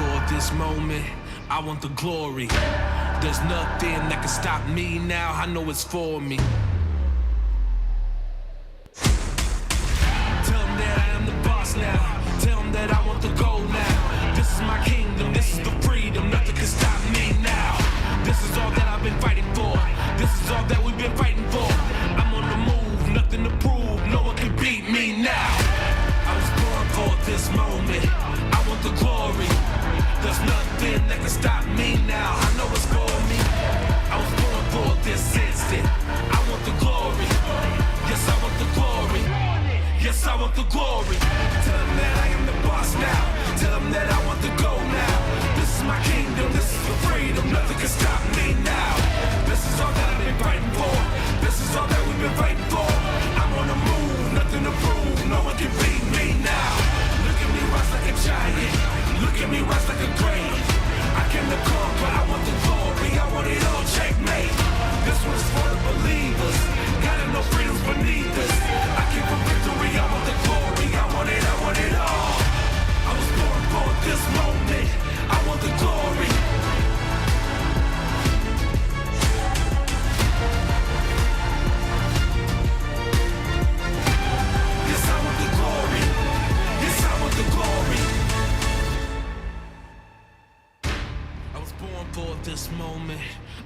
for this moment. I want the glory. There's nothing that can stop me now. I know it's for me. Tell them that I am the boss now. Tell them that I want the gold now. This is my kingdom. This is the freedom. Nothing can stop me now. This is all that I've been fighting for. This is all that we've been fighting for. I'm on the move. Nothing to prove. No one can beat me now. I was born for this moment. I want the glory. There's nothing that can stop me now. I know it's for me. I was born for this instant. I want the glory. Yes, I want the glory. Yes, I want the glory. Tell them that I am the boss now. Tell them that I want the gold now. This is my kingdom. This is the freedom. Nothing can stop me now. This is all that I've been fighting for. This is all that we've been fighting for. I'm on the move. Nothing to prove. No one can beat me now. Look at me rise like a giant. Look at me rise like a grave. I came to conquer, I want the glory. I want it all, checkmate. This one's for the believers. Gotta know freedom's beneath us. I came for victory, I want the glory. I want it all. I was born for this moment. I want the glory. Yes, I want the glory. Yes, I want the glory. Born for this moment.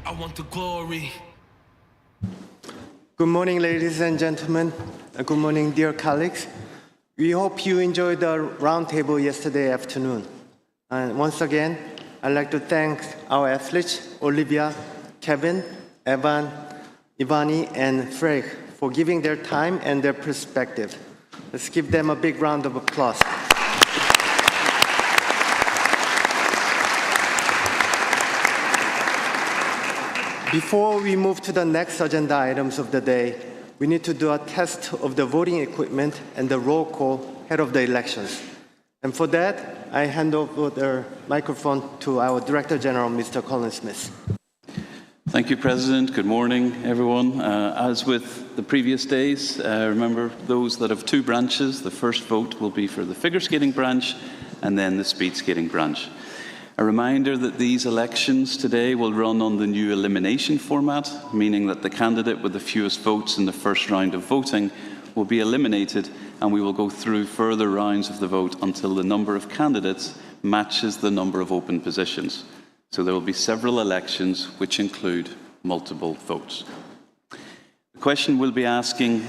I want the glory. Good morning, ladies and gentlemen. Good morning, dear colleagues. We hope you enjoyed the roundtable yesterday afternoon. And once again, I'd like to thank our athletes, Olivia, Kevin, Evan, Ivani, and Frank, for giving their time and their perspective. Let's give them a big round of applause. Before we move to the next agenda items of the day, we need to do a test of the voting equipment and the roll call ahead of the elections. And for that, I hand over the microphone to our Director General, Mr. Colin Smith. Thank you, President. Good morning, everyone. As with the previous days, remember those that have two branches. The first vote will be for the figure skating branch and then the speed skating branch. A reminder that these elections today will run on the new elimination format, meaning that the candidate with the fewest votes in the first round of voting will be eliminated, and we will go through further rounds of the vote until the number of candidates matches the number of open positions. So there will be several elections which include multiple votes. The question we'll be asking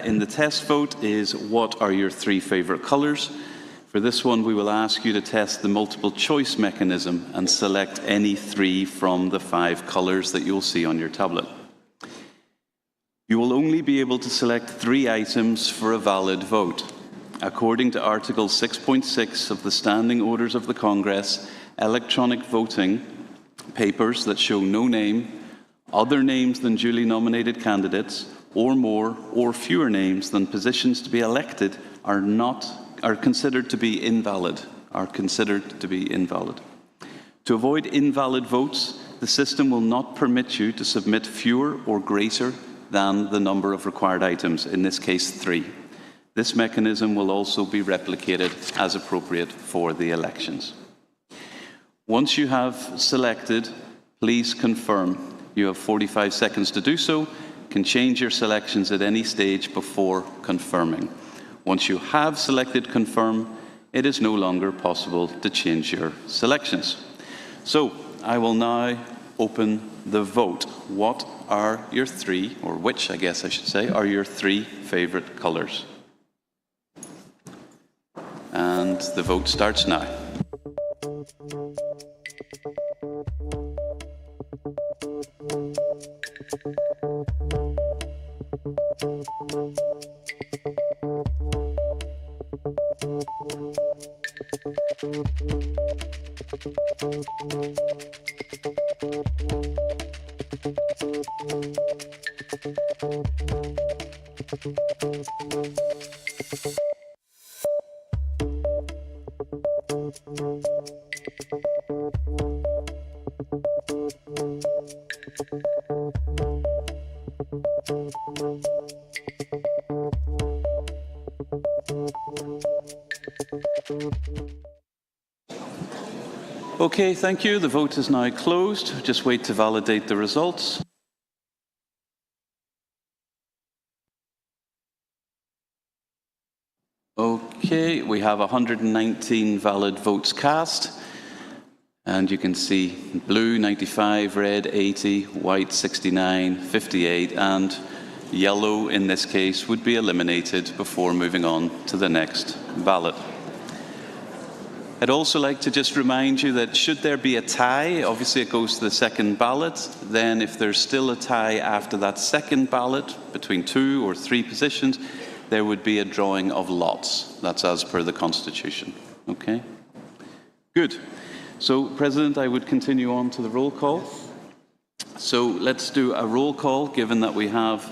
in the test vote is, what are your three favourite colours? For this one, we will ask you to test the multiple choice mechanism and select any three from the 5 colours that you'll see on your tablet. You will only be able to select 3 items for a valid vote. According to Article 6.6 of the Standing Orders of the Congress, electronic voting papers that show no name, other names than duly nominated candidates, or more or fewer names than positions to be elected are considered to be invalid. To avoid invalid votes, the system will not permit you to submit fewer or greater than the number of required items, in this case 3. This mechanism will also be replicated as appropriate for the elections. Once you have selected, please confirm. You have 45 seconds to do so. You can change your selections at any stage before confirming. Once you have selected confirm, it is no longer possible to change your selections. So I will now open the vote. What are your 3, or which, I guess I should say, are your 3 favourite colours? And the vote starts now. Okay, thank you. The vote is now closed. Just wait to validate the results. Okay, we have 119 valid votes cast. And you can see blue 95, red 80, white 69, 58, and yellow in this case would be eliminated before moving on to the next ballot. I'd also like to just remind you that should there be a tie, obviously it goes to the second ballot, then if there's still a tie after that second ballot between 2 or 3 positions, there would be a drawing of lots. That's as per the Constitution. Okay? Good. So, President, I would continue on to the roll call. So let's do a roll call, given that we have,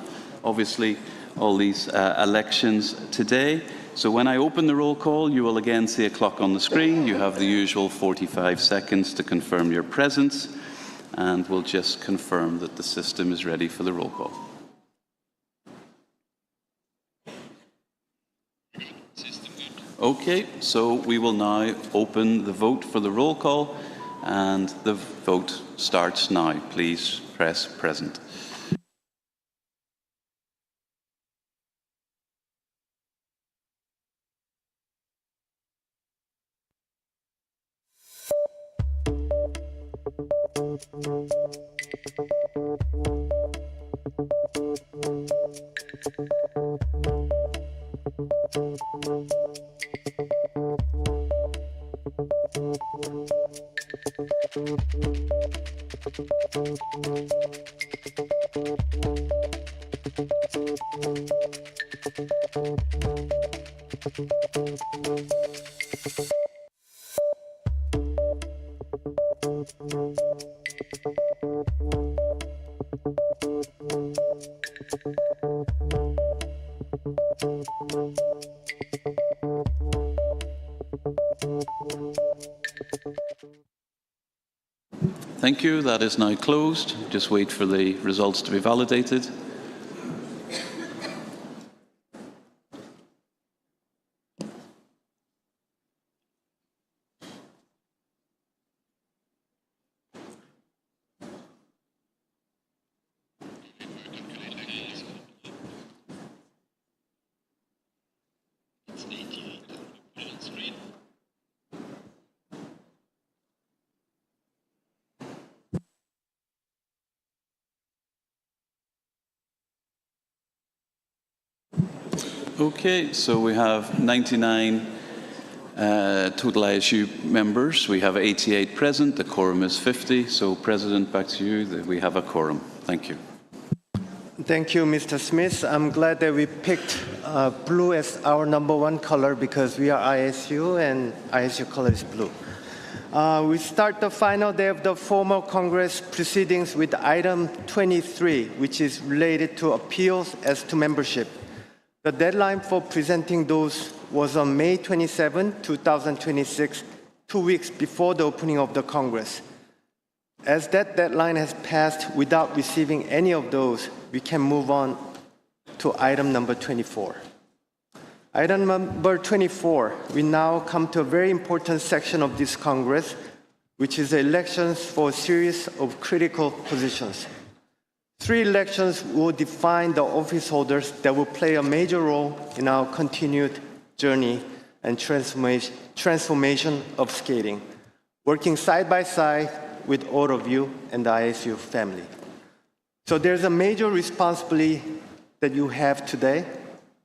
obviously, all these elections today. So when I open the roll call, you will again see a clock on the screen. You have the usual 45 seconds to confirm your presence, and we'll just confirm that the system is ready for the roll call. Okay, so we will now open the vote for the roll call, and the vote starts now. Please press present. Thank you. That is now closed. Just wait for the results to be validated. Okay, so we have 99 total ISU members. We have 88 present. The quorum is 50. So, President, back to you. We have a quorum. Thank you. Thank you, Mr. Smith. I'm glad that we picked blue as our #1 color because we are ISU and ISU color is blue. We start the final day of the formal Congress proceedings with item 23, which is related to appeals as to membership. The deadline for presenting those was on May 27, 2026, 2 weeks before the opening of the Congress. As that deadline has passed without receiving any of those, we can move on to item number 24. Item number 24, we now come to a very important section of this Congress, which is the elections for a series of critical positions. 3 elections will define the office holders that will play a major role in our continued journey and transformation of skating, working side by side with all of you and the ISU family. So there's a major responsibility that you have today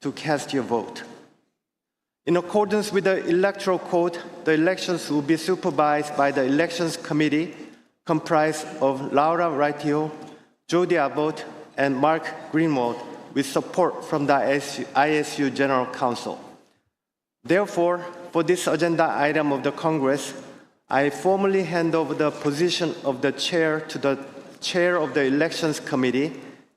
to cast your vote. In accordance with the Electoral Code, the elections will be supervised by the Elections Committee, comprised of Laura Raitio, Jody Abbott, and Mark Greenwald, with support from the ISU General Counsel. Therefore, for this agenda item of the Congress, I formally hand over the position of the chair to the chair of the Elections Committee,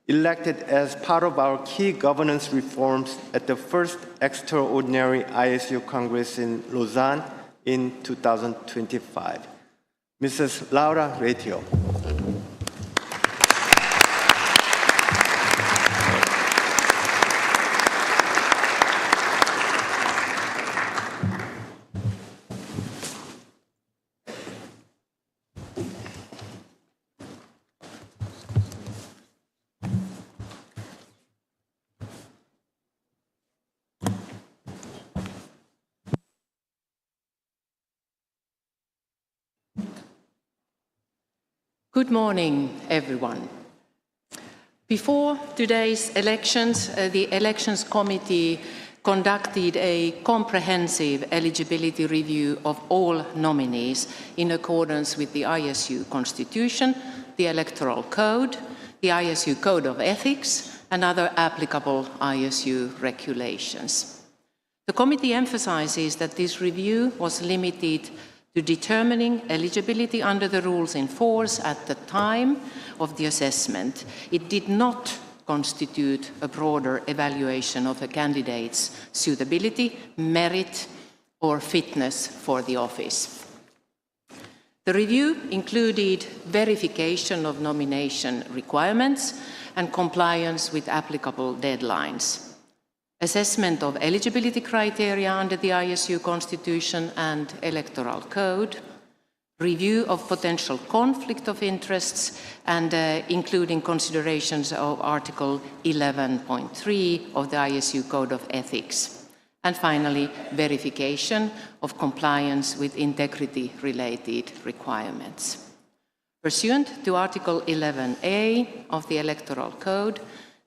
elected as part of our key governance reforms at the first extraordinary ISU Congress in Lausanne in 2025. Mrs. Laura Raitio. Good morning, everyone. Before today's elections, the Elections Committee conducted a comprehensive eligibility review of all nominees in accordance with the ISU Constitution, the Electoral Code, the ISU Code of Ethics, and other applicable ISU regulations. The committee emphasizes that this review was limited to determining eligibility under the rules in force at the time of the assessment. It did not constitute a broader evaluation of a candidate's suitability, merit, or fitness for the office. The review included verification of nomination requirements and compliance with applicable deadlines, assessment of eligibility criteria under the ISU Constitution and Electoral Code, review of potential conflict of interests, and including considerations of Article 11.3 of the ISU Code of Ethics, and finally, verification of compliance with integrity-related requirements. Pursuant to Article 11A of the Electoral Code,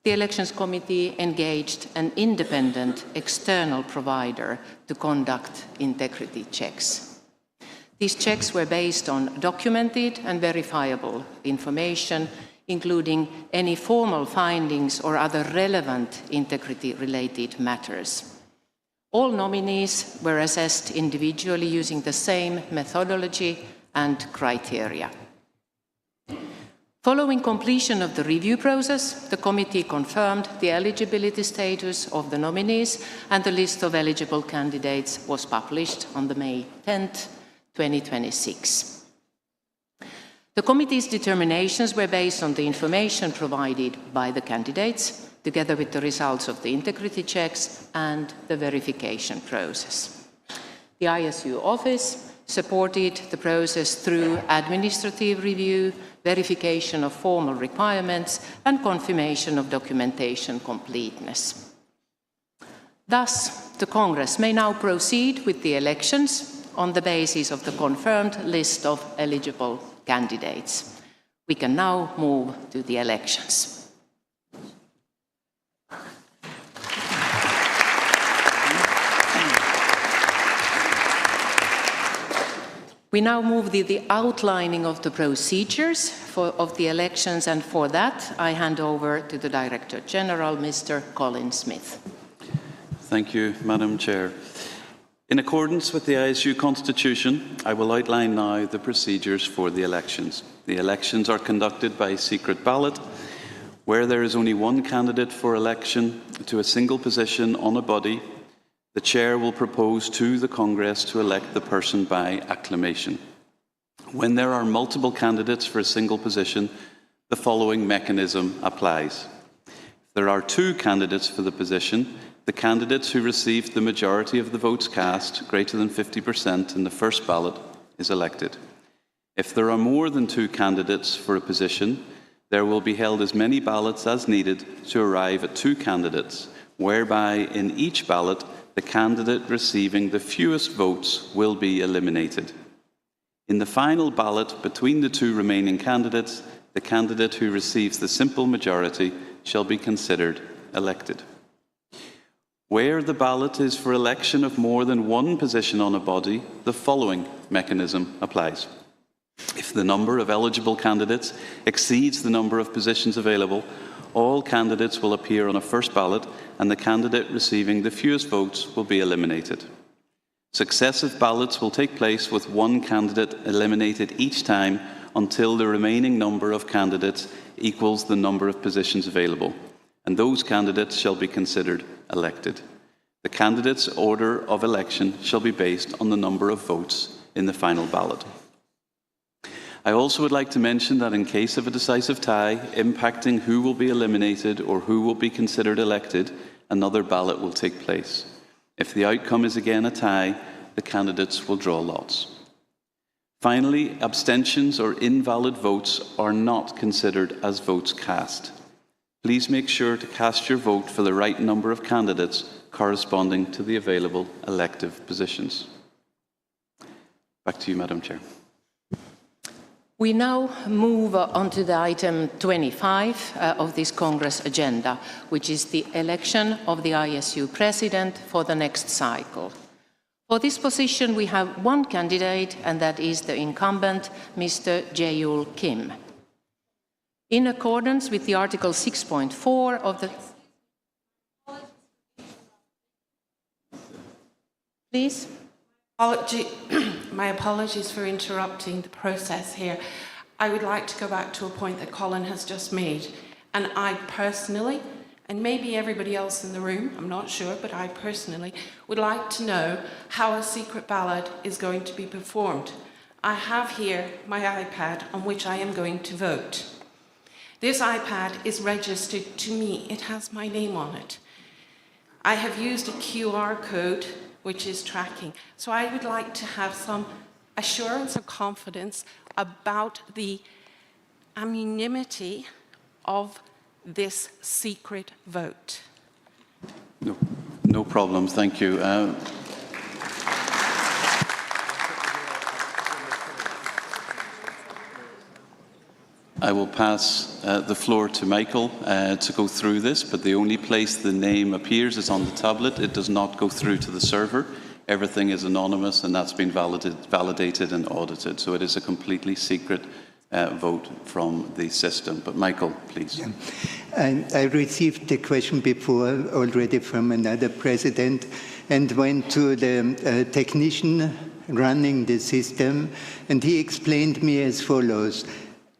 the Elections Committee engaged an independent external provider to conduct integrity checks. These checks were based on documented and verifiable information, including any formal findings or other relevant integrity-related matters. All nominees were assessed individually using the same methodology and criteria. Following completion of the review process, the committee confirmed the eligibility status of the nominees, and the list of eligible candidates was published on May 10, 2026. The committee's determinations were based on the information provided by the candidates, together with the results of the integrity checks and the verification process. The ISU office supported the process through administrative review, verification of formal requirements, and confirmation of documentation completeness. Thus, the Congress may now proceed with the elections on the basis of the confirmed list of eligible candidates. We can now move to the elections. We now move to the outlining of the procedures of the elections, and for that I hand over to the Director General, Mr. Colin Smith. Thank you, Madam Chair. In accordance with the ISU Constitution, I will outline now the procedures for the elections. The elections are conducted by secret ballot, where there is only one candidate for election to a single position on a body. The Chair will propose to the Congress to elect the person by acclamation. When there are multiple candidates for a single position, the following mechanism applies. If there are two candidates for the position, the candidates who received the majority of the votes cast, greater than 50% in the first ballot, is elected. If there are more than two candidates for a position, there will be held as many ballots as needed to arrive at two candidates, whereby in each ballot, the candidate receiving the fewest votes will be eliminated. In the final ballot between the two remaining candidates, the candidate who receives the simple majority shall be considered elected. Where the ballot is for election of more than one position on a body, the following mechanism applies. If the number of eligible candidates exceeds the number of positions available, all candidates will appear on a first ballot, and the candidate receiving the fewest votes will be eliminated. Successive ballots will take place with one candidate eliminated each time until the remaining number of candidates equals the number of positions available, and those candidates shall be considered elected. The candidate's order of election shall be based on the number of votes in the final ballot. I also would like to mention that in case of a decisive tie impacting who will be eliminated or who will be considered elected, another ballot will take place. If the outcome is again a tie, the candidates will draw lots. Finally, abstentions or invalid votes are not considered as votes cast. Please make sure to cast your vote for the right number of candidates corresponding to the available elective positions. Back to you, Madam Chair. We now move on to the item 25 of this Congress agenda, which is the election of the ISU president for the next cycle. For this position, we have one candidate, and that is the incumbent, Mr. Jae-yul Kim. In accordance with the Article 6.4 of the... Please. My apologies for interrupting the process here. I would like to go back to a point that Colin has just made. And I personally, and maybe everybody else in the room, I'm not sure, but I personally would like to know how a secret ballot is going to be performed. I have here my iPad on which I am going to vote. This iPad is registered to me. It has my name on it. I have used a QR code which is tracking. So I would like to have some assurance or confidence about the anonymity of this secret vote. No problem, thank you. I will pass the floor to Michael to go through this, but the only place the name appears is on the tablet. It does not go through to the server. Everything is anonymous, and that's been validated and audited. So it is a completely secret vote from the system. But Michael, please. Yeah. I received the question before already from another president and went to the technician running the system, and he explained me as follows.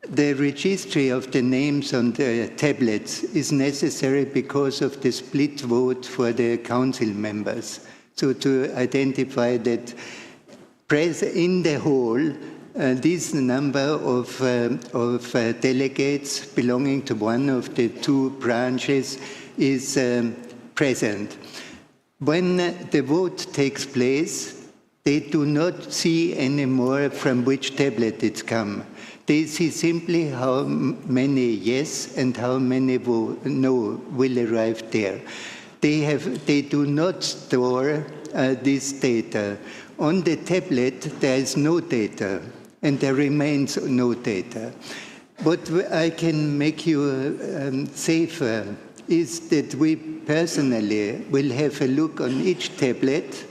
The registry of the names on the tablets is necessary because of the split vote for the council members. So to identify that in the whole, this number of delegates belonging to one of the two branches is present. When the vote takes place, they do not see anymore from which tablet it's come. They see simply how many yes and how many no will arrive there. They do not store this data. On the tablet, there is no data, and there remains no data. What I can make you safer is that we personally will have a look on each tablet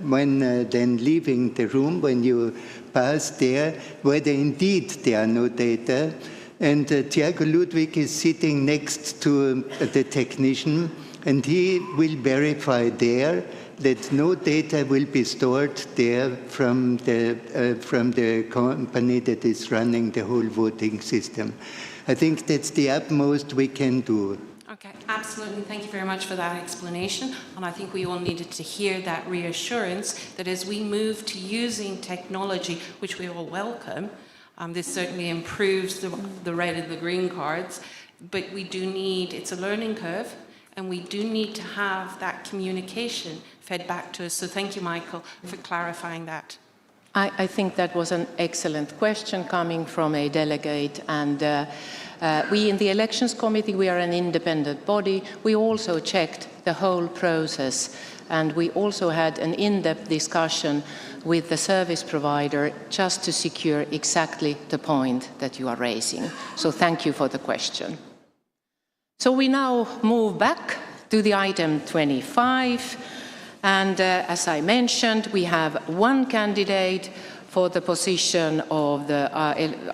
when then leaving the room, when you pass there, whether indeed there are no data. And Thiago Ludwig is sitting next to the technician, and he will verify there that no data will be stored there from the company that is running the whole voting system. I think that's the utmost we can do. Okay, absolutely. Thank you very much for that explanation. And I think we all needed to hear that reassurance that as we move to using technology, which we all welcome, this certainly improves the red and the green cards, but we do need, it's a learning curve, and we do need to have that communication fed back to us. So thank you, Michael, for clarifying that. I think that was an excellent question coming from a delegate, and we in the Elections Committee, we are an independent body. We also checked the whole process, and we also had an in-depth discussion with the service provider just to secure exactly the point that you are raising. So thank you for the question. So we now move back to the item 25, and as I mentioned, we have one candidate for the position of the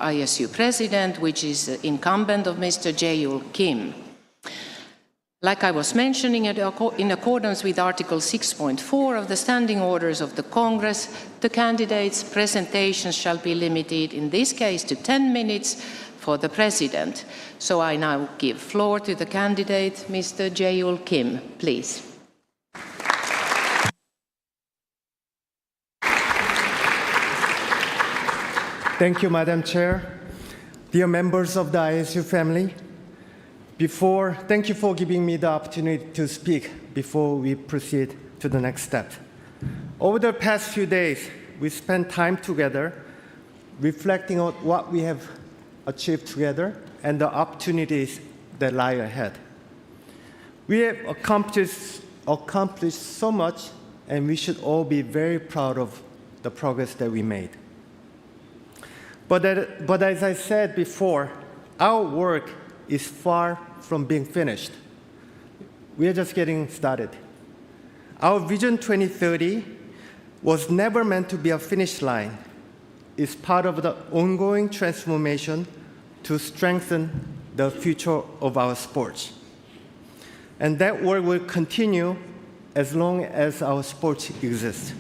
ISU president, which is incumbent of Mr. Jae-yul Kim. Like I was mentioning, in accordance with Article 6.4 of the Standing Orders of the Congress, the candidate's presentations shall be limited, in this case, to 10 minutes for the president. So I now give floor to the candidate, Mr. Jae-yul Kim, please. Thank you, Madam Chair. Dear members of the ISU family, thank you for giving me the opportunity to speak before we proceed to the next step. Over the past few days, we spent time together reflecting on what we have achieved together and the opportunities that lie ahead. We have accomplished so much, and we should all be very proud of the progress that we made. But as I said before, our work is far from being finished. We are just getting started. Our Vision 2030 was never meant to be a finish line. It's part of the ongoing transformation to strengthen the future of our sports. And that work will continue as long as our sports exist.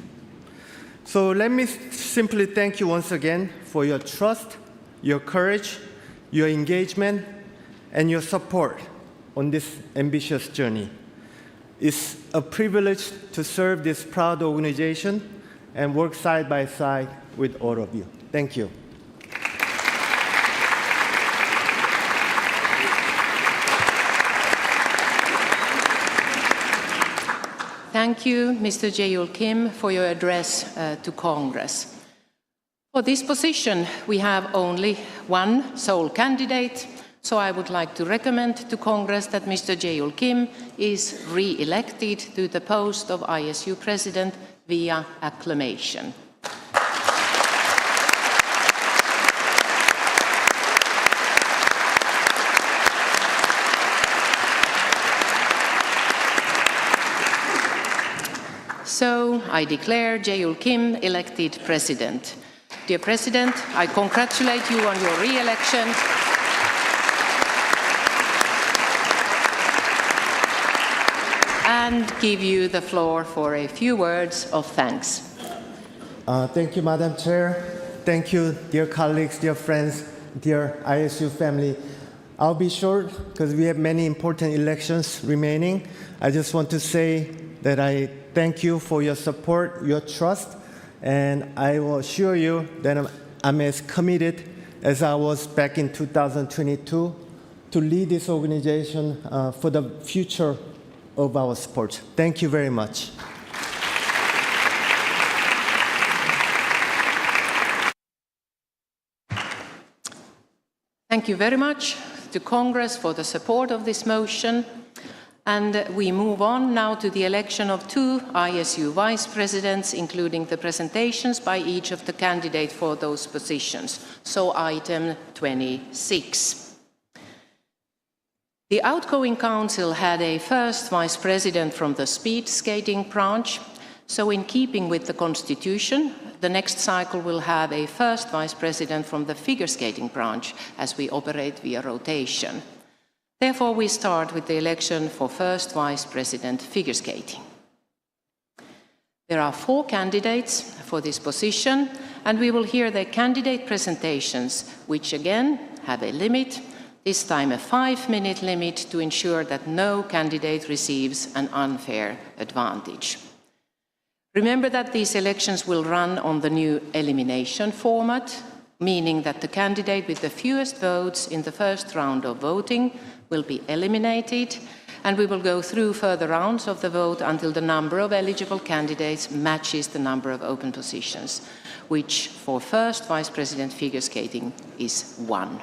So let me simply thank you once again for your trust, your courage, your engagement, and your support on this ambitious journey. It's a privilege to serve this proud organization and work side by side with all of you. Thank you. Thank you, Mr. Jae-yul Kim, for your address to Congress. For this position, we have only one sole candidate, so I would like to recommend to Congress that Mr. Jae-yul Kim is re-elected to the post of ISU President via acclamation. So I declare Jae-yul Kim elected President. Dear President, I congratulate you on your re-election. And give you the floor for a few words of thanks. Thank you, Madam Chair. Thank you, dear colleagues, dear friends, dear ISU family. I'll be short because we have many important elections remaining. I just want to say that I thank you for your support, your trust, and I will assure you that I'm as committed as I was back in 2022 to lead this organization for the future of our sport. Thank you very much. Thank you very much to Congress for the support of this motion. And we move on now to the election of two ISU vice presidents, including the presentations by each of the candidates for those positions. So item 26. The outgoing council had a first vice president from the speed skating branch. So in keeping with the constitution, the next cycle will have a first vice president from the figure skating branch as we operate via rotation. Therefore, we start with the election for first vice president figure skating. There are 4 candidates for this position, and we will hear their candidate presentations, which again have a limit, this time a 5-minute limit to ensure that no candidate receives an unfair advantage. Remember that these elections will run on the new elimination format, meaning that the candidate with the fewest votes in the first round of voting will be eliminated, and we will go through further rounds of the vote until the number of eligible candidates matches the number of open positions, which for first vice president figure skating is 1.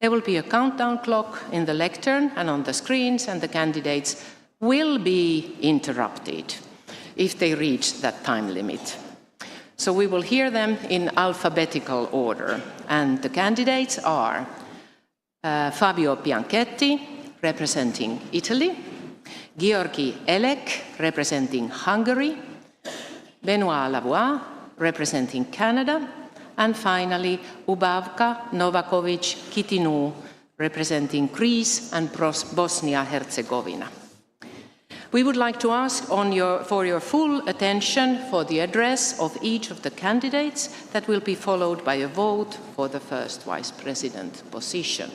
There will be a countdown clock in the lectern and on the screens, and the candidates will be interrupted if they reach that time limit. So we will hear them in alphabetical order, and the candidates are Fabio Bianchetti, representing Italy, Georgi Elek, representing Hungary, Benoit Lavoie, representing Canada, and finally Ubavka Novakovic-Kitinu, representing Greece and Bosnia-Herzegovina. We would like to ask for your full attention for the address of each of the candidates that will be followed by a vote for the first vice president position.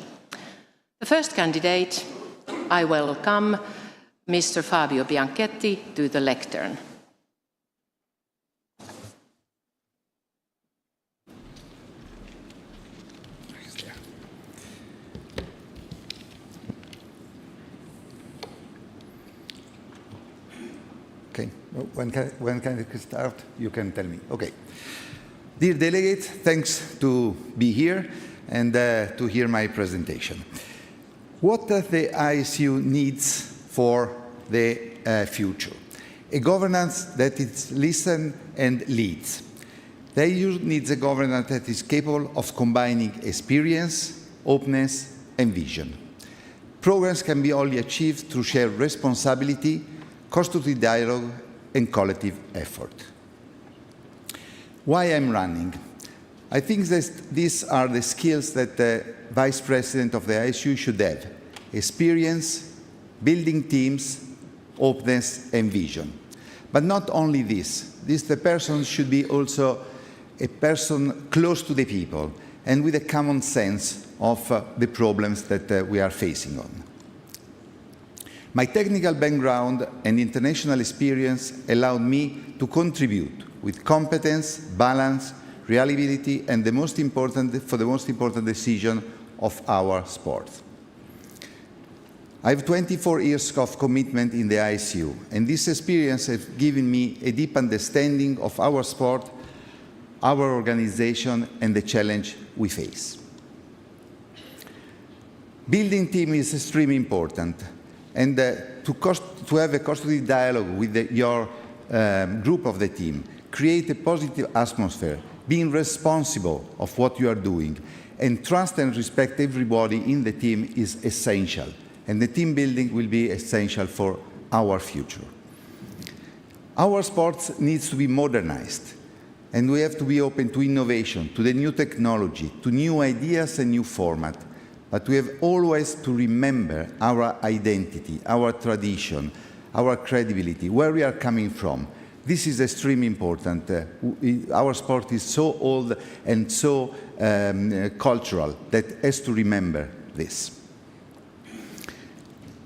The first candidate, I welcome Mr. Fabio Bianchetti to the lectern. Okay, when can it start? You can tell me. Okay. Dear delegates, thanks to be here and to hear my presentation. What does the ISU needs for the future? A governance that is listens and leads. The ISU needs a governance that is capable of combining experience, openness, and vision. Progress can be only achieved through shared responsibility, constructive dialogue, and collective effort. Why I'm running? I think that these are the skills that the Vice President of the ISU should have: experience, building teams, openness, and vision. But not only this. The person should be also a person close to the people and with a common sense of the problems that we are facing on. My technical background and international experience allowed me to contribute with competence, balance, reliability, and the most important decision of our sport. I have 24 years of commitment in the ISU, and this experience has given me a deep understanding of our sport, our organization, and the challenge we face. Building team is extremely important, and to have a constructive dialogue with your group of the team, create a positive atmosphere, being responsible of what you are doing, and trust and respect everybody in the team is essential, and the team building will be essential for our future. Our sport needs to be modernized, and we have to be open to innovation, to the new technology, to new ideas and new format. But we have always to remember our identity, our tradition, our credibility, where we are coming from. This is extremely important. Our sport is so old and so cultural that has to remember this.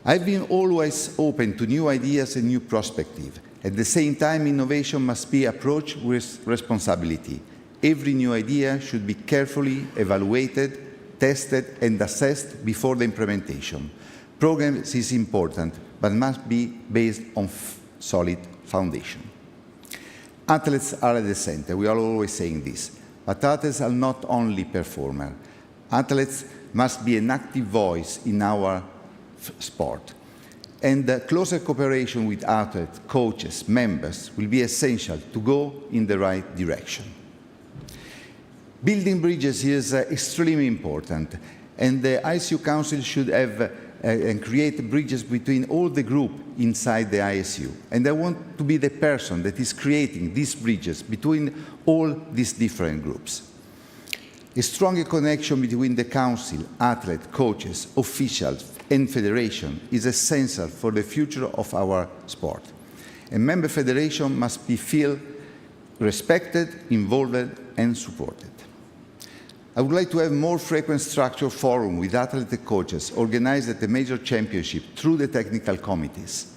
I've been always open to new ideas and new perspectives. At the same time, innovation must be approached with responsibility. Every new idea should be carefully evaluated, tested, and assessed before the implementation. Progress is important, but must be based on solid foundation. Athletes are at the center. We are always saying this. But athletes are not only performers. Athletes must be an active voice in our sport. And closer cooperation with athletes, coaches, members will be essential to go in the right direction. Building bridges is extremely important, and the ISU Council should have and create bridges between all the group inside the ISU. And I want to be the person that is creating these bridges between all these different groups. A stronger connection between the council, athletes, coaches, officials, and federation is essential for the future of our sport. A member federation must feel respected, involved, and supported. I would like to have more frequent structured forum with athletic coaches organized at the major championship through the technical committees.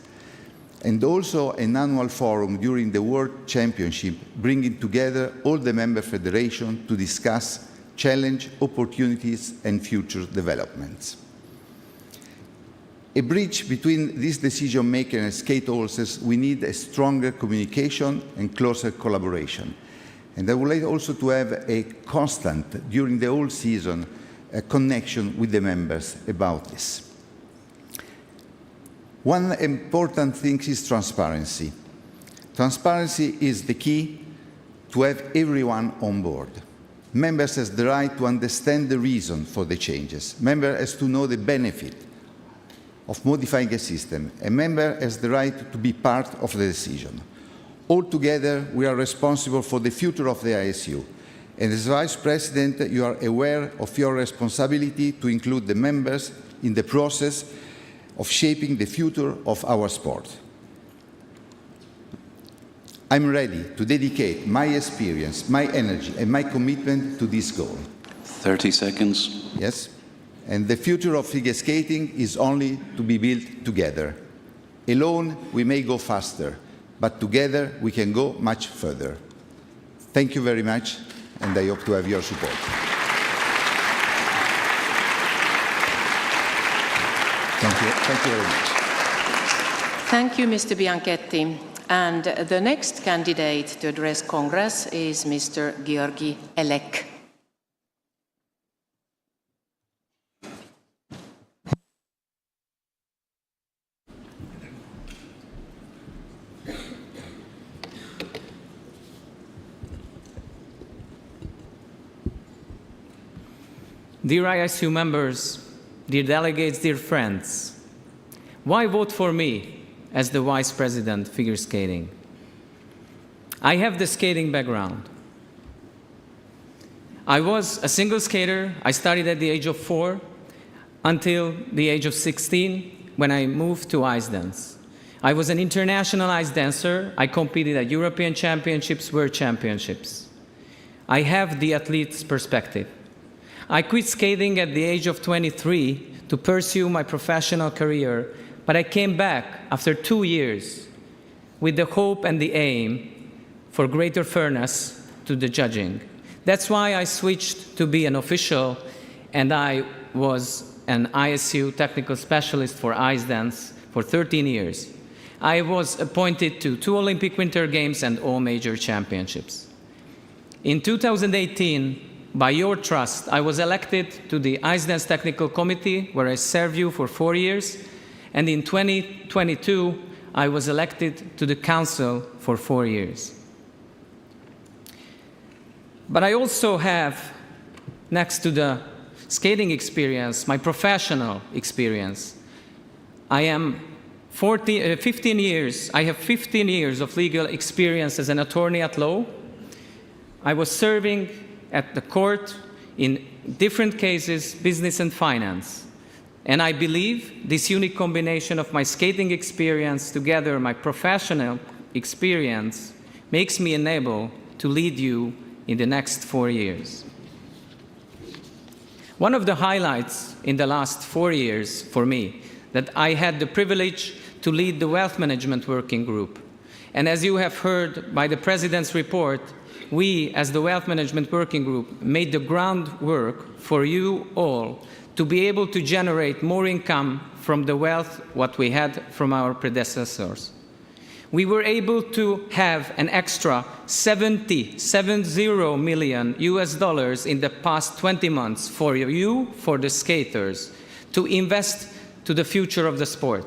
And also an annual forum during the World Championship, bringing together all the member federations to discuss challenge, opportunities, and future developments. A bridge between this decision-maker and skate horses, we need a stronger communication and closer collaboration. And I would like also to have a constant, during the whole season, a connection with the members about this. One important thing is transparency. Transparency is the key to have everyone on board. Members have the right to understand the reason for the changes. Members have to know the benefit of modifying a system. A member has the right to be part of the decision. Altogether, we are responsible for the future of the ISU. And as Vice President, you are aware of your responsibility to include the members in the process of shaping the future of our sport. I'm ready to dedicate my experience, my energy, and my commitment to this goal. 30 seconds. Yes? And the future of figure skating is only to be built together. Alone, we may go faster, but together we can go much further. Thank you very much, and I hope to have your support. Thank you. Thank you very much. Thank you, Mr. Bianchetti. And the next candidate to address Congress is Mr. Georgi Elek. dear ISU members, dear delegates, dear friends, why vote for me as the Vice President figure skating? I have the skating background. I was a single skater. I started at the age of 4 until the age of 16 when I moved to ice dance. I was an international ice dancer. I competed at European Championships, World Championships. I have the athlete's perspective. I quit skating at the age of 23 to pursue my professional career, but I came back after 2 years with the hope and the aim for greater fairness to the judging. That's why I switched to be an official, and I was an ISU technical specialist for ice dance for 13 years. I was appointed to 2 Olympic Winter Games and all major championships. In 2018, by your trust, I was elected to the Ice Dance Technical Committee, where I served you for 4 years, and in 2022, I was elected to the Council for 4 years. But I also have, next to the skating experience, my professional experience. I have 15 years of legal experience as an attorney at law. I was serving at the court in different cases, business and finance. And I believe this unique combination of my skating experience together my professional experience makes me able to lead you in the next 4 years. One of the highlights in the last 4 years for me that I had the privilege to lead the Wealth Management Working Group. And as you have heard by the President's report, we, as the Wealth Management Working Group, made the groundwork for you all to be able to generate more income from the wealth what we had from our predecessors. We were able to have an extra $70 million in the past 20 months for you, for the skaters, to invest to the future of the sport.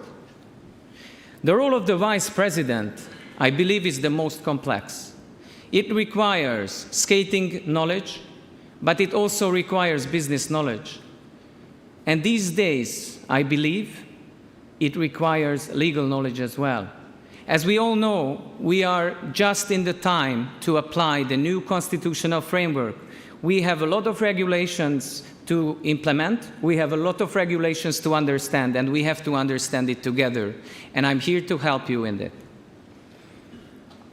The role of the Vice President, I believe, is the most complex. It requires skating knowledge, but it also requires business knowledge. And these days, I believe, it requires legal knowledge as well. As we all know, we are just in the time to apply the new constitutional framework. We have a lot of regulations to implement, we have a lot of regulations to understand, and we have to understand it together. And I'm here to help you in that.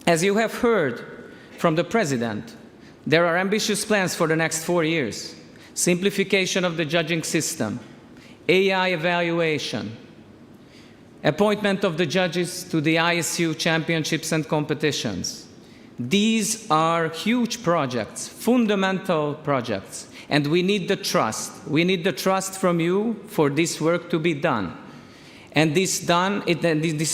As you have heard from the President, there are ambitious plans for the next 4 years. Simplification of the judging system, AI evaluation, appointment of the judges to the ISU championships and competitions. These are huge projects, fundamental projects, and we need the trust. We need the trust from you for this work to be done. And this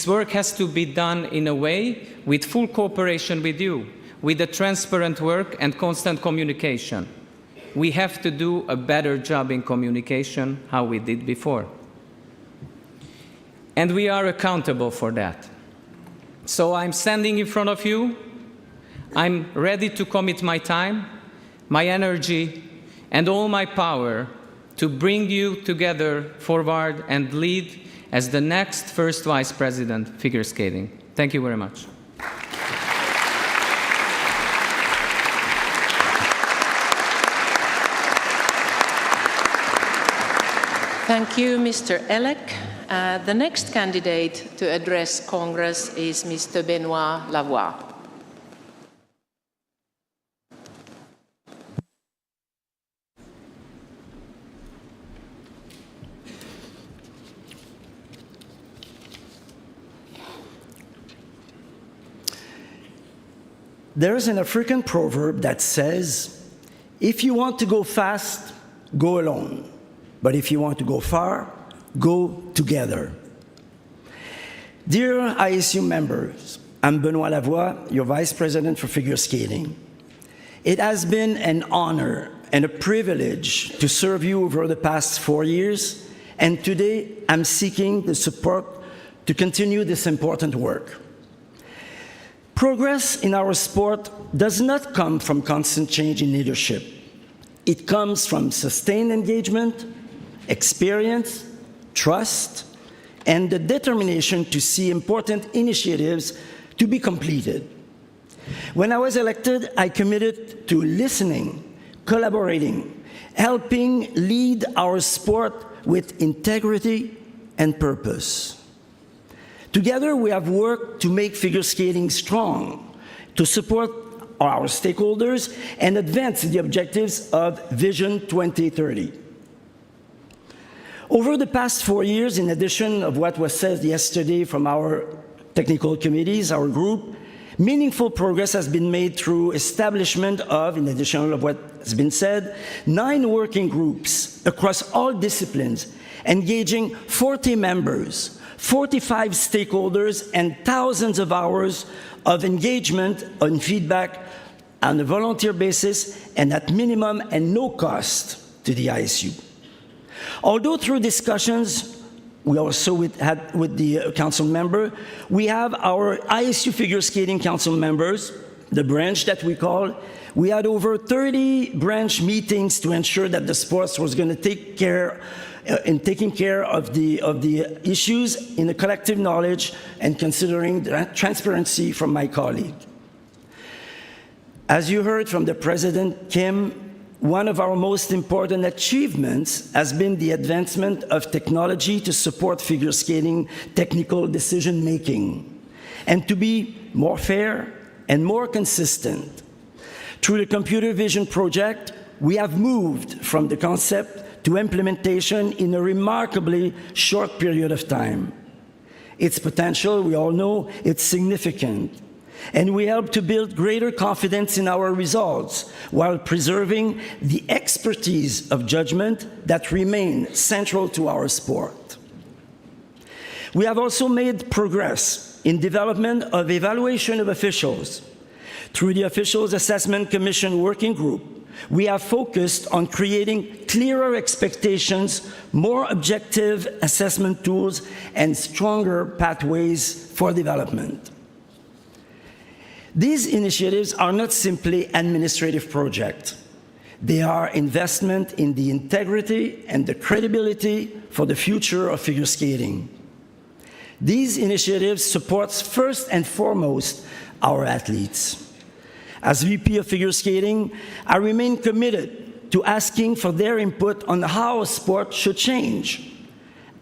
work has to be done in a way with full cooperation with you, with the transparent work and constant communication. We have to do a better job in communication how we did before. And we are accountable for that. So I'm standing in front of you. I'm ready to commit my time, my energy, and all my power to bring you together forward and lead as the next first Vice President figure skating. Thank you very much. Thank you, Mr. Elek. The next candidate to address Congress is Mr. Benoit Lavoie. There is an African proverb that says, if you want to go fast, go alone. But if you want to go far, go together. Dear ISU members, I'm Benoit Lavoie, your Vice President for Figure Skating. It has been an honor and a privilege to serve you over the past 4 years, and today I'm seeking the support to continue this important work. Progress in our sport does not come from constant change in leadership. It comes from sustained engagement, experience, trust, and the determination to see important initiatives to be completed. When I was elected, I committed to listening, collaborating, helping lead our sport with integrity and purpose. Together, we have worked to make figure skating strong, to support our stakeholders, and advance the objectives of Vision 2030. Over the past 4 years, in addition of what was said yesterday from our technical committees, our group, meaningful progress has been made through establishment of, in addition of what has been said, 9 working groups across all disciplines, engaging 40 members, 45 stakeholders, and thousands of hours of engagement and feedback on a volunteer basis and at minimum and no cost to the ISU. Although through discussions we also had with the council member, we have our ISU figure skating council members, the branch that we call. We had over 30 branch meetings to ensure that the sports was going to take care in taking care of the issues in a collective knowledge and considering the transparency from my colleague. As you heard from the President Kim, one of our most important achievements has been the advancement of technology to support figure skating technical decision-making and to be more fair and more consistent. Through the Computer Vision project, we have moved from the concept to implementation in a remarkably short period of time. Its potential, we all know, it's significant. And we help to build greater confidence in our results while preserving the expertise of judgment that remain central to our sport. We have also made progress in development of evaluation of officials. Through the Officials Assessment Commission Working Group, we have focused on creating clearer expectations, more objective assessment tools, and stronger pathways for development. These initiatives are not simply administrative projects. They are investment in the integrity and the credibility for the future of figure skating. These initiatives support first and foremost our athletes. As VP of Figure Skating, I remain committed to asking for their input on how sport should change.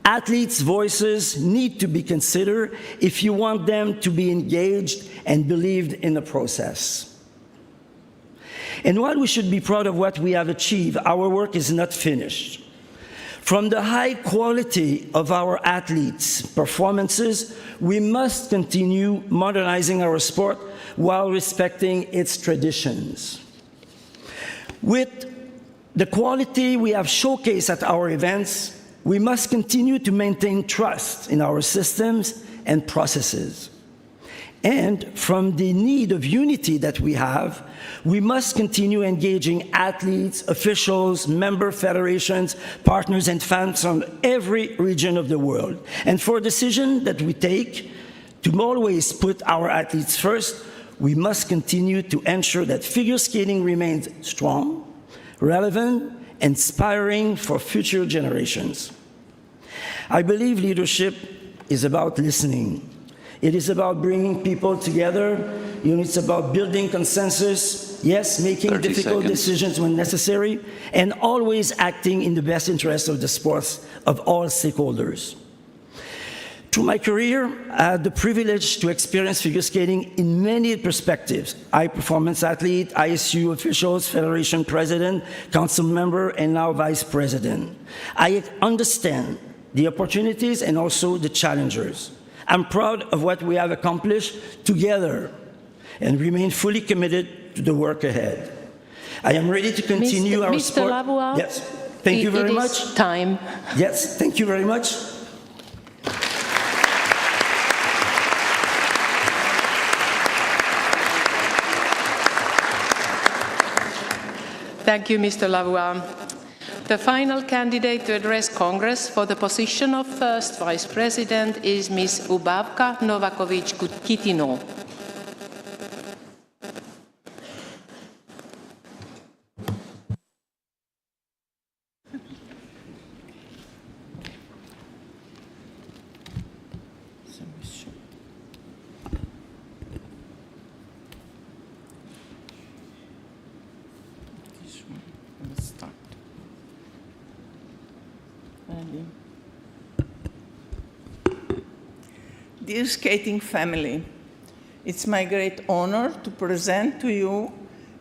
Athletes' voices need to be considered if you want them to be engaged and believed in the process. And while we should be proud of what we have achieved, our work is not finished. From the high quality of our athletes' performances, we must continue modernizing our sport while respecting its traditions. With the quality we have showcased at our events, we must continue to maintain trust in our systems and processes. And from the need of unity that we have, we must continue engaging athletes, officials, member federations, partners, and fans from every region of the world. And for decisions that we take to always put our athletes first, we must continue to ensure that figure skating remains strong, relevant, inspiring for future generations. I believe leadership is about listening. It is about bringing people together. It's about building consensus, yes, making difficult decisions when necessary, and always acting in the best interest of the sports of all stakeholders. Through my career, I had the privilege to experience figure skating in many perspectives: high-performance athlete, ISU officials, federation president, council member, and now vice president. I understand the opportunities and also the challenges. I'm proud of what we have accomplished together and remain fully committed to the work ahead. I am ready to continue our sport. Mr. Lavoie, yes, thank you very much. It is time. Yes, thank you very much. Thank you, Mr. Lavoie. The final candidate to address Congress for the position of First Vice President is Ms. Ubavka Novakovic-Kitino. Let's start. Ready. Dear skating family, it's my great honor to present to you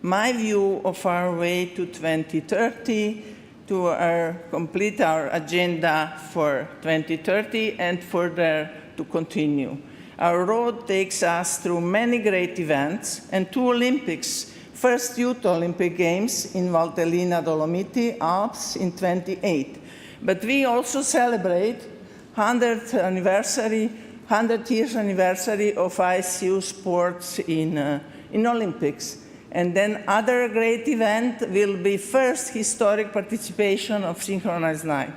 my view of our way to 2030, to complete our agenda for 2030 and further to continue. Our road takes us through many great events and 2 Olympics. First Youth Olympic Games in Valtellina Dolomiti Alps in 28. But we also celebrate 100th years anniversary of ISU sports in Olympics. And then other great event will be first historic participation of synchronized 9.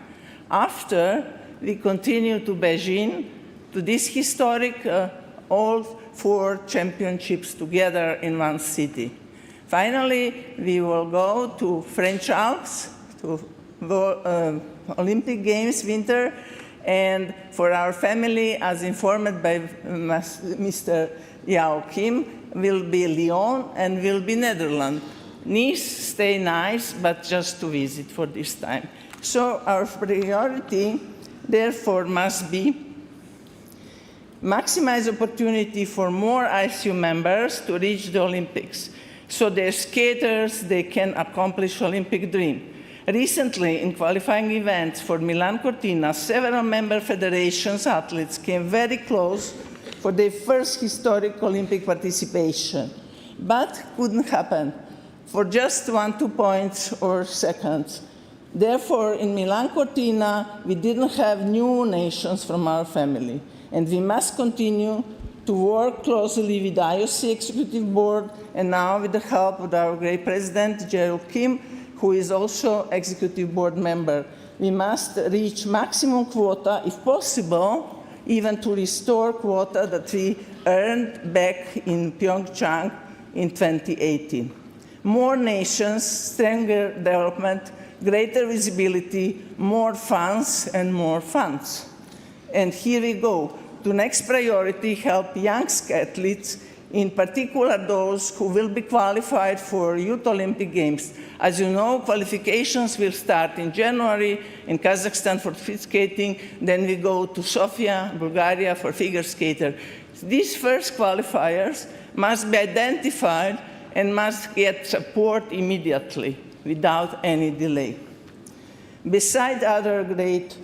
After, we continue to Beijing, to this historic all 4 championships together in one city. Finally, we will go to French Alps, to Olympic Games winter, and for our family, as informed by Mr. Yao Kim, will be Lyon and will be Netherlands. Nice, stay nice, but just to visit for this time. So our priority, therefore, must be maximize opportunity for more ISU members to reach the Olympics, so their skaters, they can accomplish Olympic dream. Recently, in qualifying events for Milan Cortina, several member federations athletes came very close for their first historic Olympic participation, but couldn't happen for just 1-2 points or seconds. Therefore, in Milan Cortina, we didn't have new nations from our family, and we must continue to work closely with the IOC Executive Board, and now with the help of our great president, Gerald Kim, who is also Executive Board member. We must reach maximum quota, if possible, even to restore quota that we earned back in Pyeongchang in 2018. More nations, stronger development, greater visibility, more funds, and more funds. And here we go. The next priority, help young athletes, in particular those who will be qualified for Youth Olympic Games. As you know, qualifications will start in January in Kazakhstan for speed skating, then we go to Sofia, Bulgaria for figure skater. These first qualifiers must be identified and must get support immediately without any delay. Beside other great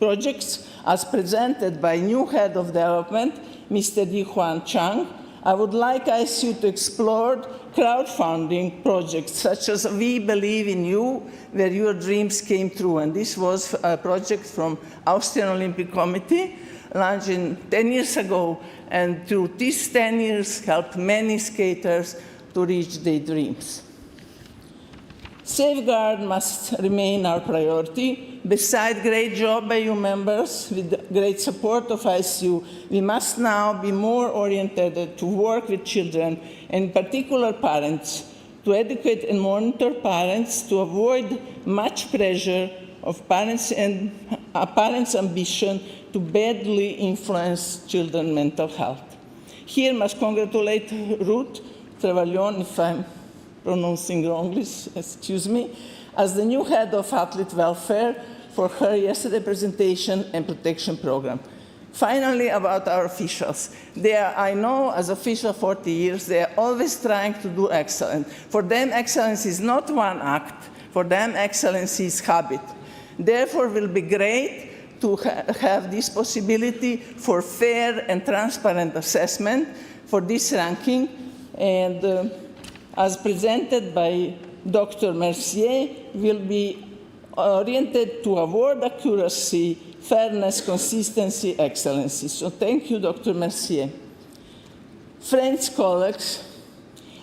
projects, as presented by new head of development, Mr. Di Huan Chang, I would like ISU to explore crowdfunding projects such as We Believe in You, where your dreams came true. And this was a project from Austrian Olympic Committee, launched 10 years ago, and through these 10 years helped many skaters to reach their dreams. Safeguard must remain our priority. Beside great job by you members, with great support of ISU, we must now be more oriented to work with children, and in particular parents, to educate and monitor parents to avoid much pressure of parents and parents' ambition to badly influence children's mental health. Here must congratulate Ruth Trevallion, if I'm pronouncing wrongly, excuse me, as the new head of athlete welfare for her yesterday presentation and protection program. Finally, about our officials. I know as official 40 years, they are always trying to do excellence. For them, excellence is not one act. For them, excellence is habit. Therefore, it will be great to have this possibility for fair and transparent assessment for this ranking. And as presented by Dr. Mercier, will be oriented to award accuracy, fairness, consistency, excellency. So thank you, Dr. Mercier. Friends, colleagues,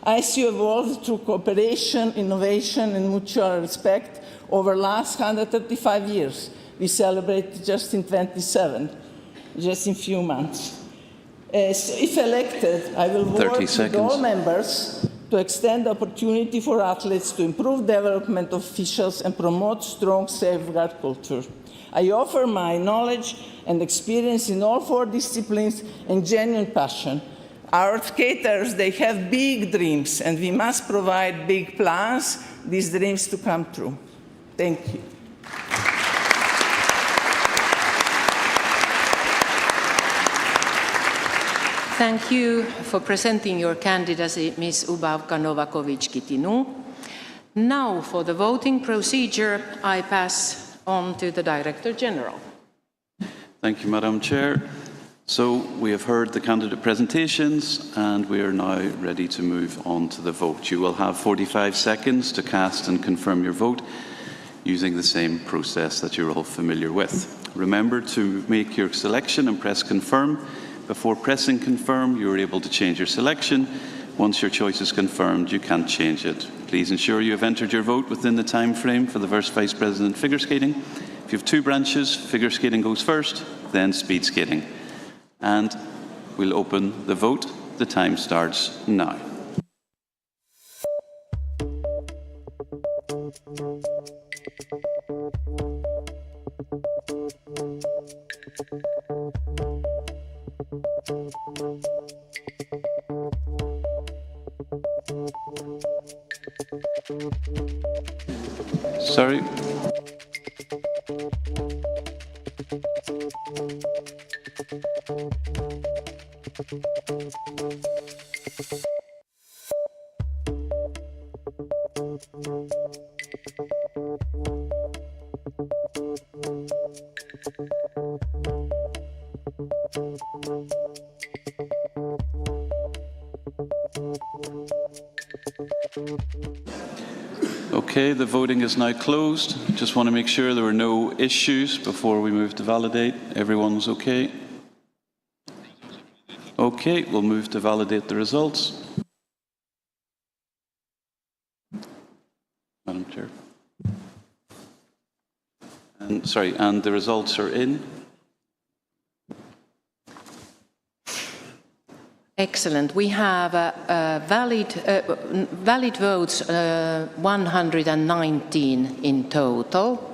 ISU evolved through cooperation, innovation, and mutual respect over the last 135 years. We celebrate just in 27, just in a few months. So if elected, I will work with all members to extend the opportunity for athletes to improve development of officials and promote strong safeguard culture. I offer my knowledge and experience in all 4 disciplines and genuine passion. Our skaters, they have big dreams, and we must provide big plans, these dreams to come true. Thank you. Thank you for presenting your candidacy, Ms. Ubavka Novakovic-Kitinu. Now, for the voting procedure, I pass on to the Director General. Thank you, Madam Chair. So we have heard the candidate presentations and we are now ready to move on to the vote. You will have 45 seconds to cast and confirm your vote using the same process that you're all familiar with. Remember to make your selection and press confirm. Before pressing confirm, you are able to change your selection. Once your choice is confirmed, you can't change it. Please ensure you have entered your vote within the time frame for the first Vice President figure skating. If you have two branches, figure skating goes first, then speed skating. And we'll open the vote. The time starts now. Sorry. Okay, the voting is now closed. Just want to make sure there were no issues before we move to validate. Everyone's okay? Okay, we'll move to validate the results. Madam Chair. And the results are in. Excellent. We have valid votes 119 in total.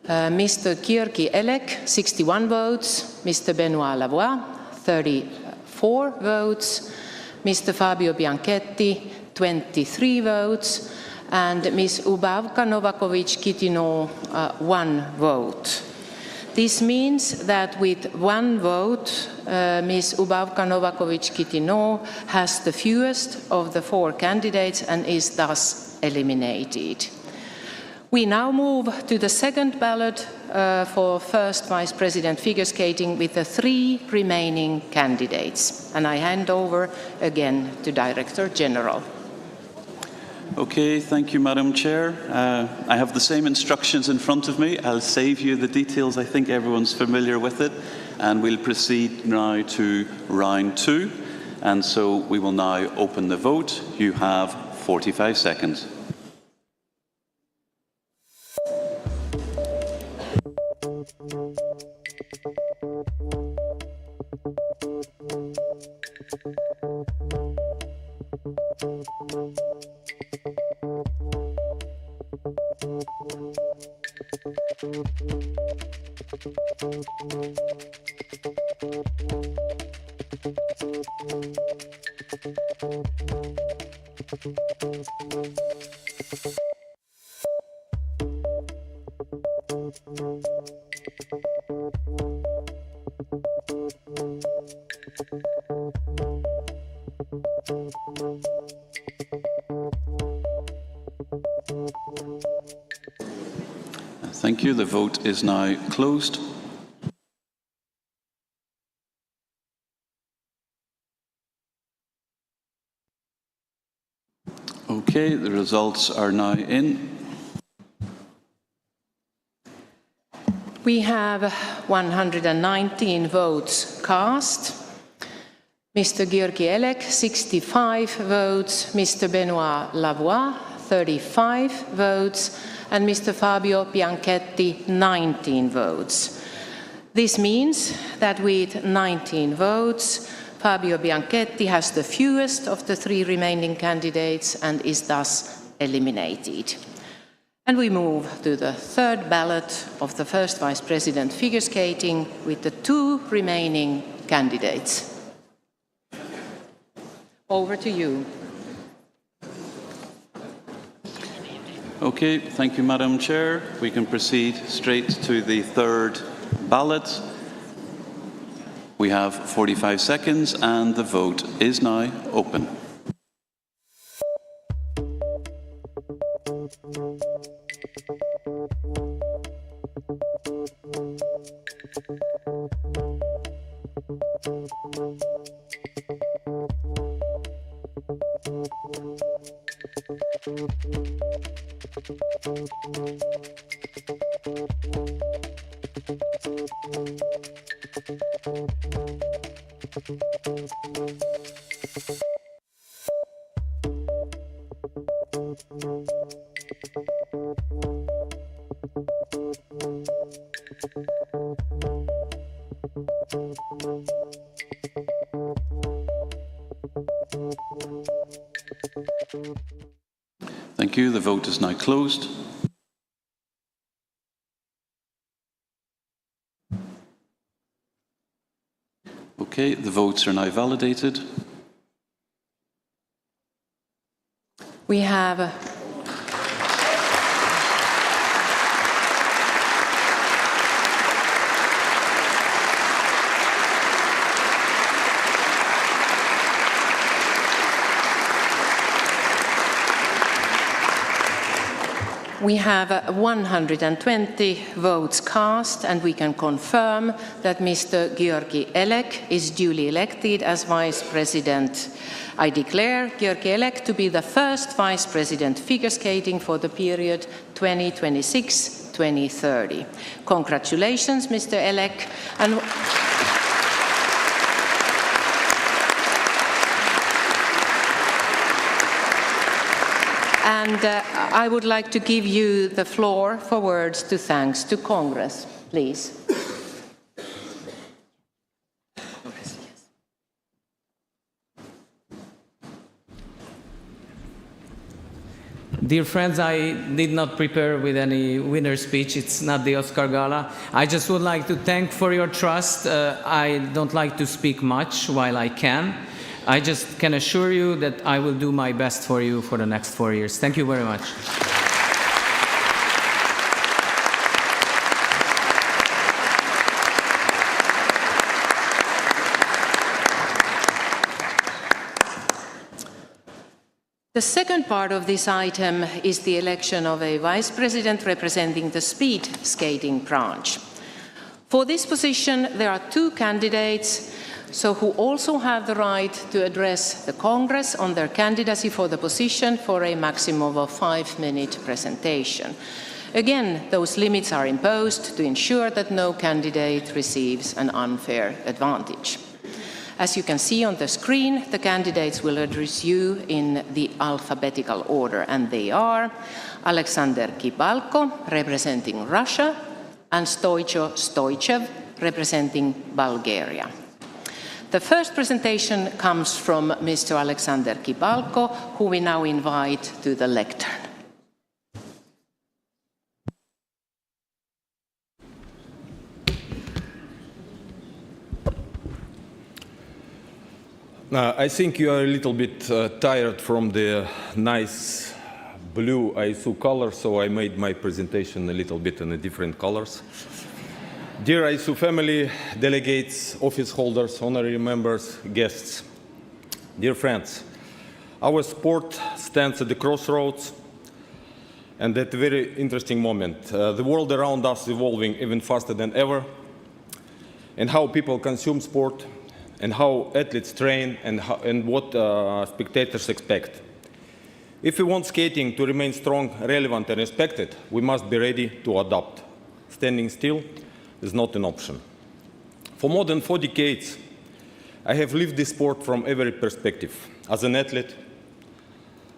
Mr. György Elek, 61 votes. Mr. Benoît Lavoie, 34 votes. Mr. Fabio Bianchetti, 23 votes. And Ms. Ubavka Novakovic-Kitinu, 1 vote. This means that with 1 vote, Ms. Ubavka Novakovic-Kitinu has the fewest of the 4 candidates and is thus eliminated. We now move to the second ballot for first Vice President figure skating with the 3 remaining candidates. And I hand over again to Director General. Okay, thank you, Madam Chair. I have the same instructions in front of me. I'll save you the details. I think everyone's familiar with it. And we'll proceed now to round 2. And so we will now open the vote. You have 45 seconds. Thank you. The vote is now closed. Okay, the results are now in. We have 119 votes cast. Mr. György Elek, 65 votes. Mr. Benoît Lavoie, 35 votes. And Mr. Fabio Bianchetti, 19 votes. This means that with 19 votes, Fabio Bianchetti has the fewest of the 3 remaining candidates and is thus eliminated. And we move to the third ballot of the first Vice President figure skating with the 2 remaining candidates. Over to you. Okay, thank you, Madam Chair. We can proceed straight to the third ballot. We have 45 seconds and the vote is now open. Thank you. The vote is now closed. Okay, the votes are now validated. We have We have 120 votes cast, and we can confirm that Mr. Georgi Elek is duly elected as Vice President. I declare Georgi Elek to be the first Vice President figure skating for the period 2026-2030. Congratulations, Mr. Elek. And I would like to give you the floor for words to thanks to Congress, please. Dear friends, I did not prepare with any winner speech. It's not the Oscar Gala. I just would like to thank for your trust. I don't like to speak much while I can. I just can assure you that I will do my best for you for the next 4 years. Thank you very much. The second part of this item is the election of a Vice President representing the speed skating branch. For this position, there are two candidates who also have the right to address the Congress on their candidacy for the position for a maximum of a 5-minute presentation. Again, those limits are imposed to ensure that no candidate receives an unfair advantage. As you can see on the screen, the candidates will address you in the alphabetical order, and they are Alexander Kibalko, representing Russia, and Stoicho Stoichev, representing Bulgaria. The first presentation comes from Mr. Alexander Kibalko, who we now invite to the lectern. I think you are a little bit tired from the nice blue ISU color, so I made my presentation a little bit in the different colors. Dear ISU family, delegates, office holders, honorary members, guests, dear friends, our sport stands at the crossroads and at a very interesting moment. The world around us is evolving even faster than ever, and how people consume sport, and how athletes train, and what spectators expect. If we want skating to remain strong, relevant, and respected, we must be ready to adapt. Standing still is not an option. For more than 4 decades, I have lived this sport from every perspective, as an athlete,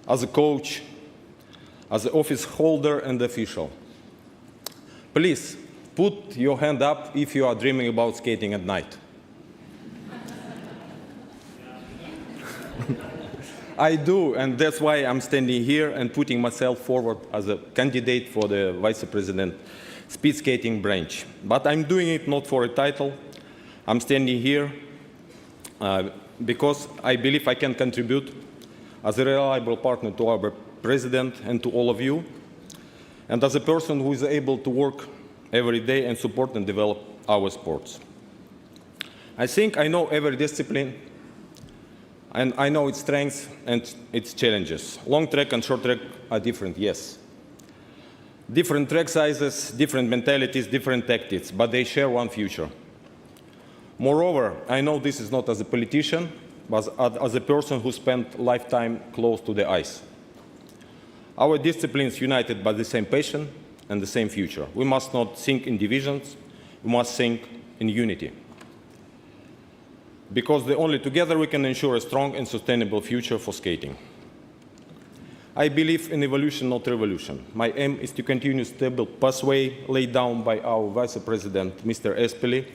as a coach, as an office holder and official. Please, put your hand up if you are dreaming about skating at night. I do, and that's why I'm standing here and putting myself forward as a candidate for the Vice President speed skating branch. But I'm doing it not for a title. I'm standing here because I believe I can contribute as a reliable partner to our President and to all of you, and as a person who is able to work every day and support and develop our sports. I think I know every discipline, and I know its strengths and its challenges. Long track and short track are different, yes. Different track sizes, different mentalities, different tactics, but they share one future. Moreover, I know this is not as a politician, but as a person who spent lifetime close to the ice. Our disciplines united by the same passion and the same future. We must not think in divisions, we must think in unity. Because only together we can ensure a strong and sustainable future for skating. I believe in evolution, not revolution. My aim is to continue stable pathway laid down by our Vice President, Mr. Espeli.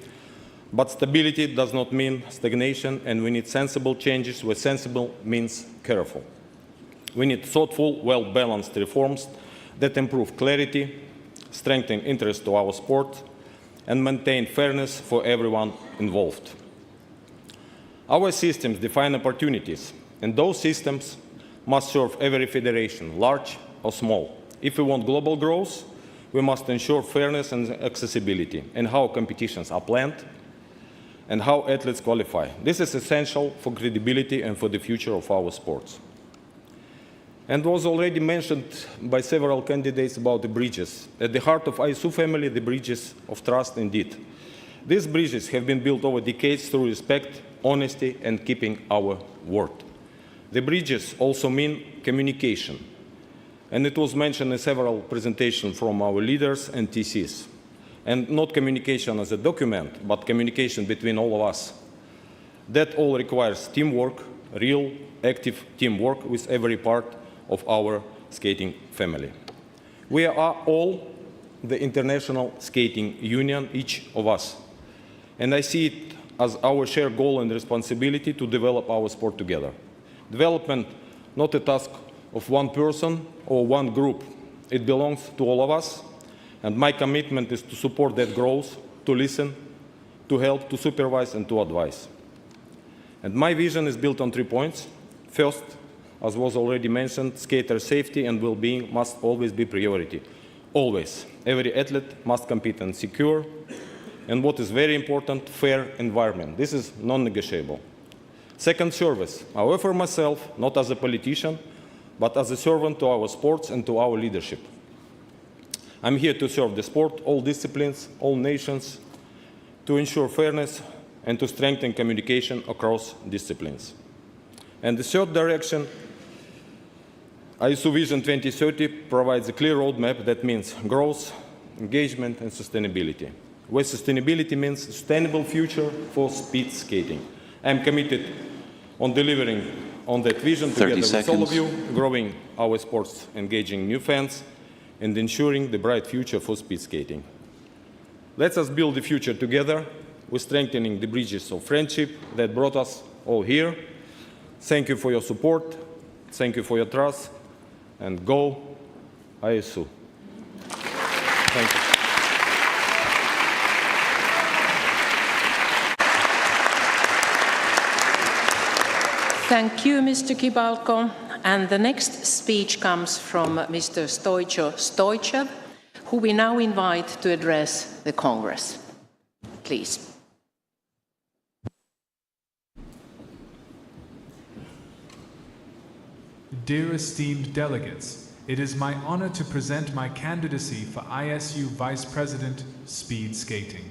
But stability does not mean stagnation, and we need sensible changes where sensible means careful. We need thoughtful, well-balanced reforms that improve clarity, strengthen interest to our sport, and maintain fairness for everyone involved. Our systems define opportunities, and those systems must serve every federation, large or small. If we want global growth, we must ensure fairness and accessibility, and how competitions are planned, and how athletes qualify. This is essential for credibility and for the future of our sports. And was already mentioned by several candidates about the bridges. At the heart of ISU family, the bridges of trust indeed. These bridges have been built over decades through respect, honesty, and keeping our word. The bridges also mean communication. And it was mentioned in several presentations from our leaders and TCs. And not communication as a document, but communication between all of us. That all requires teamwork, real, active teamwork with every part of our skating family. We are all the International Skating Union, each of us. And I see it as our shared goal and responsibility to develop our sport together. Development, not a task of one person or one group. It belongs to all of us. And my commitment is to support that growth, to listen, to help, to supervise, and to advise. And my vision is built on 3 points. First, as was already mentioned, skater safety and well-being must always be priority. Always. Every athlete must compete in secure, and what is very important, fair environment. This is non-negotiable. Second, service. I offer myself not as a politician, but as a servant to our sports and to our leadership. I'm here to serve the sport, all disciplines, all nations, to ensure fairness and to strengthen communication across disciplines. And the third direction, ISU Vision 2030 provides a clear roadmap that means growth, engagement, and sustainability. Where sustainability means sustainable future for speed skating. I'm committed on delivering on that vision together with all of you, growing our sports, engaging new fans, and ensuring the bright future for speed skating. Let us build the future together with strengthening the bridges of friendship that brought us all here. Thank you for your support. Thank you for your trust. And go ISU. Thank you. Thank you, Mr. Kibalko. And the next speech comes from Mr. Stoicho Stoichev, who we now invite to address the Congress. Please. Dear esteemed delegates, it is my honor to present my candidacy for ISU Vice President, Speed Skating.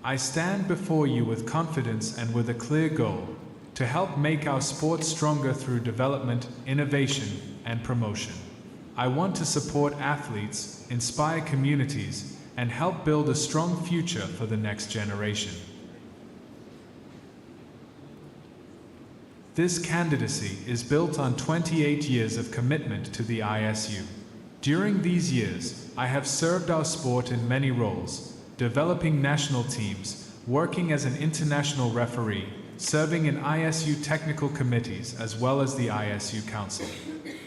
I stand before you with confidence and with a clear goal to help make our sport stronger through development, innovation, and promotion. I want to support athletes, inspire communities, and help build a strong future for the next generation. This candidacy is built on 28 years of commitment to the ISU. During these years, I have served our sport in many roles, developing national teams, working as an international referee, serving in ISU technical committees as well as the ISU Council.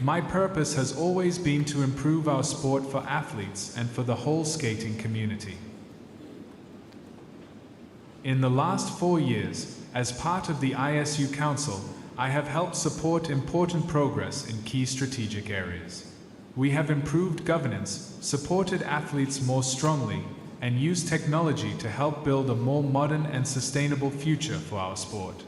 My purpose has always been to improve our sport for athletes and for the whole skating community. In the last 4 years, as part of the ISU Council, I have helped support important progress in key strategic areas. We have improved governance, supported athletes more strongly, and used technology to help build a more modern and sustainable future for our sport.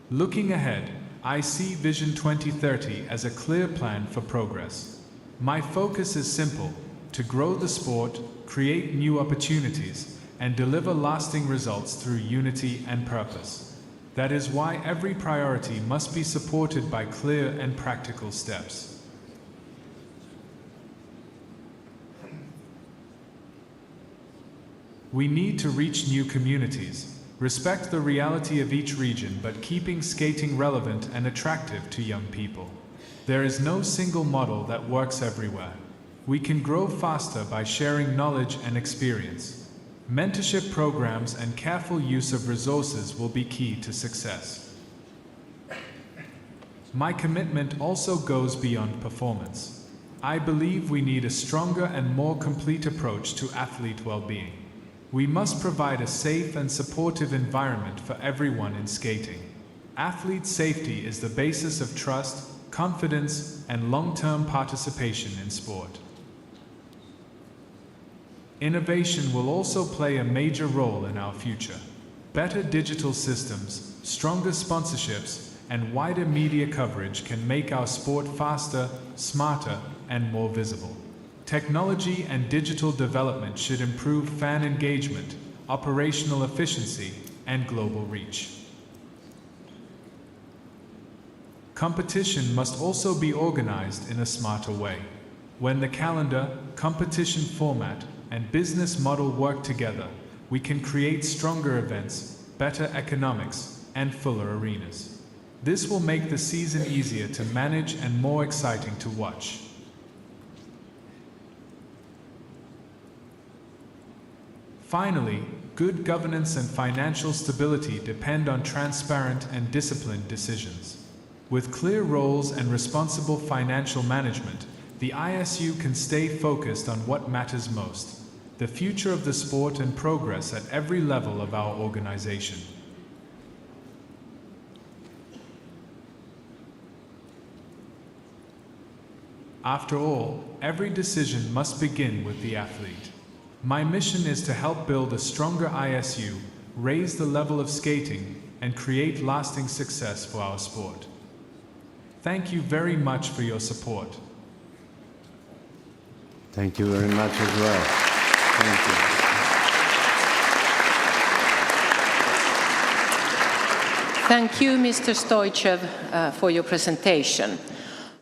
Looking ahead, I see Vision 2030 as a clear plan for progress. My focus is simple: to grow the sport, create new opportunities, and deliver lasting results through unity and purpose. That is why every priority must be supported by clear and practical steps. We need to reach new communities, respect the reality of each region, but keeping skating relevant and attractive to young people. There is no single model that works everywhere. We can grow faster by sharing knowledge and experience. Mentorship programs and careful use of resources will be key to success. My commitment also goes beyond performance. I believe we need a stronger and more complete approach to athlete well-being. We must provide a safe and supportive environment for everyone in skating. Athlete safety is the basis of trust, confidence, and long-term participation in sport. Innovation will also play a major role in our future. Better digital systems, stronger sponsorships, and wider media coverage can make our sport faster, smarter, and more visible. Technology and digital development should improve fan engagement, operational efficiency, and global reach. Competition must also be organized in a smarter way. When the calendar, competition format, and business model work together, we can create stronger events, better economics, and fuller arenas. This will make the season easier to manage and more exciting to watch. Finally, good governance and financial stability depend on transparent and disciplined decisions. With clear roles and responsible financial management, the ISU can stay focused on what matters most: the future of the sport and progress at every level of our organization. After all, every decision must begin with the athlete. My mission is to help build a stronger ISU, raise the level of skating, and create lasting success for our sport. Thank you very much for your support. Thank you very much as well. Thank you. Thank you, Mr. Stoichev, for your presentation.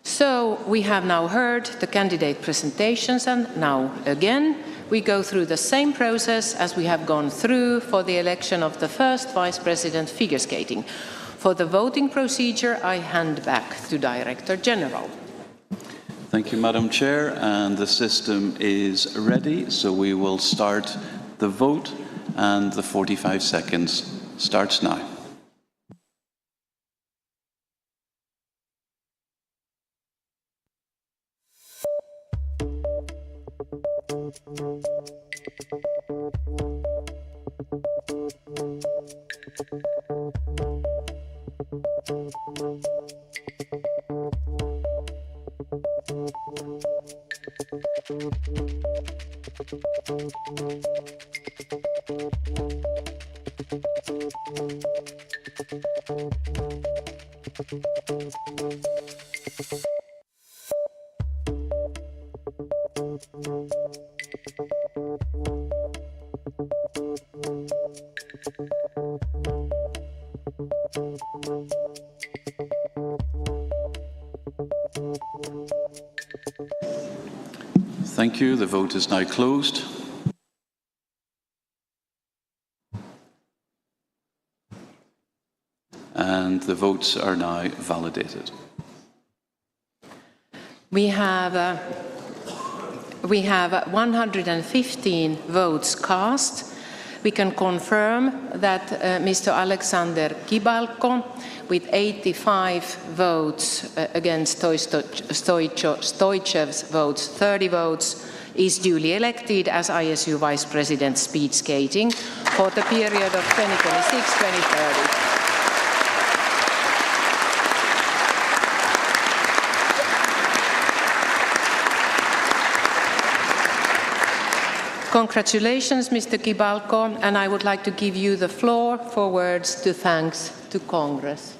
So we have now heard the candidate presentations, and now again we go through the same process as we have gone through for the election of the first Vice President figure skating. For the voting procedure, I hand back to Director General. Thank you, Madam Chair, and the system is ready, so we will start the vote, and the 45 seconds starts now. Thank you. The vote is now closed. And the votes are now validated. We have 115 votes cast. We can confirm that Mr. Alexander Kibalko, with 85 votes against Stoichev's votes, 30 votes, is duly elected as ISU Vice President Speed Skating for the period of 2026-2030. Congratulations, Mr. Kibalko, and I would like to give you the floor for words to thanks to Congress.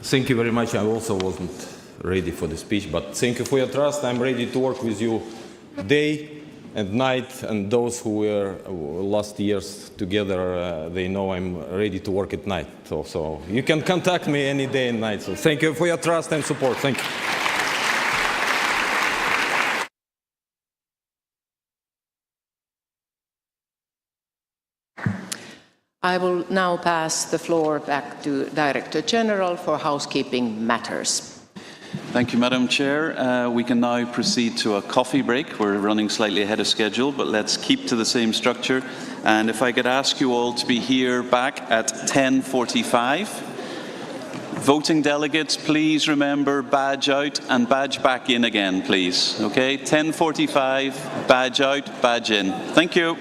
Thank you very much. I also wasn't ready for the speech, but thank you for your trust. I'm ready to work with you day and night, and those who were last years together, they know I'm ready to work at night. So you can contact me any day and night. So thank you for your trust and support. Thank you. I will now pass the floor back to Director General for housekeeping matters. Thank you, Madam Chair. We can now proceed to a coffee break. We're running slightly ahead of schedule, but let's keep to the same structure. And if I could ask you all to be here back at 10:45. Voting delegates, please remember badge out and badge back in again, please. Okay, 10:45, badge out, badge in. Thank you.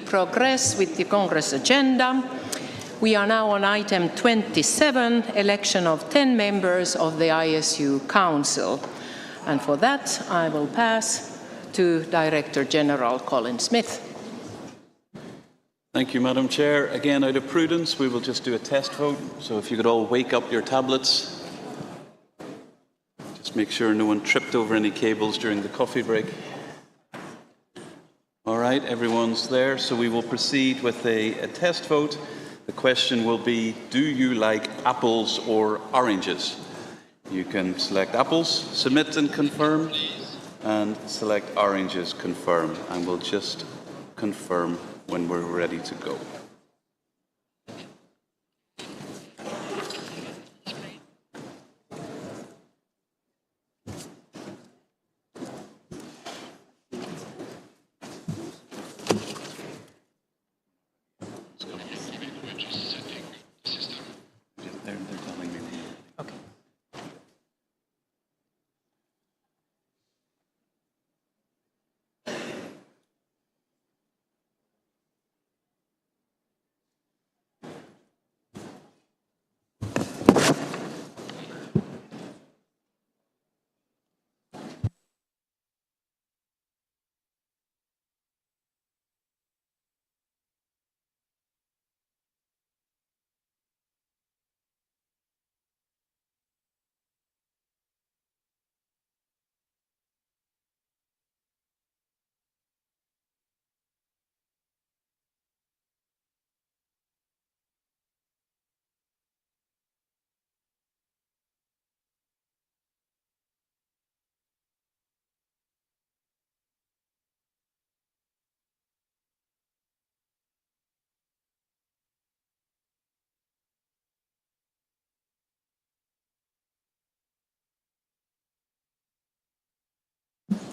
progress with the Congress agenda. We are now on item 27, election of 10 members of the ISU Council. And for that, I will pass to Director General Colin Smith. Thank you, Madam Chair. Again, out of prudence, we will just do a test vote. So if you could all wake up your tablets. Just make sure no one tripped over any cables during the coffee break. All right, everyone's there. So we will proceed with a test vote. The question will be, do you like apples or oranges? You can select apples, submit and confirm, and select oranges, confirm. And we'll just confirm when we're ready to go. They're telling me. Okay.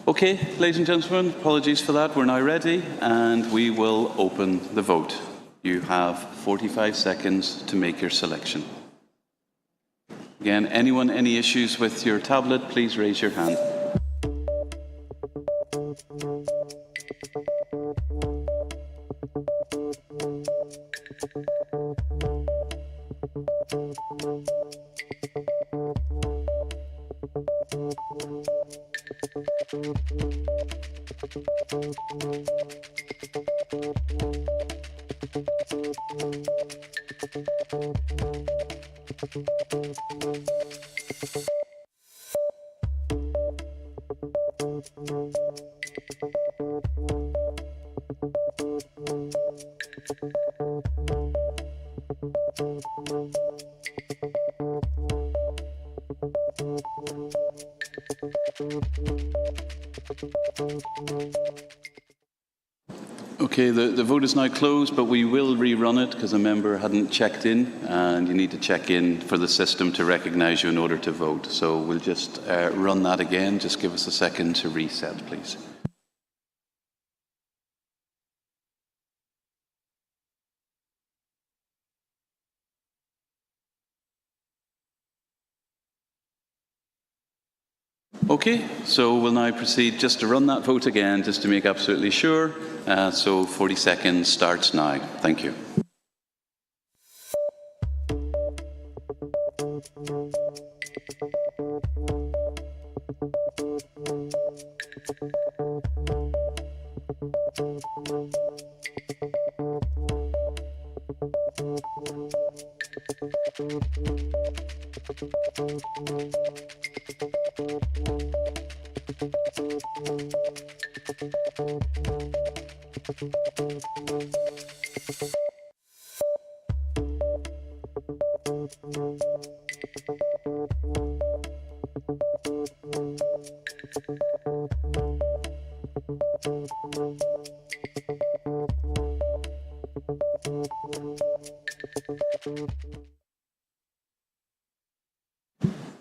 Okay, ladies and gentlemen, apologies for that. We're now ready and we will open the vote. You have 45 seconds to make your selection. Again, anyone, any issues with your tablet, please raise your hand. Okay, the vote is now closed, but we will rerun it because a member hadn't checked in, and you need to check in for the system to recognise you in order to vote. So we'll just run that again. Just give us a second to reset, please. Okay, so we'll now proceed just to run that vote again, just to make absolutely sure. So 40 seconds starts now. Thank you.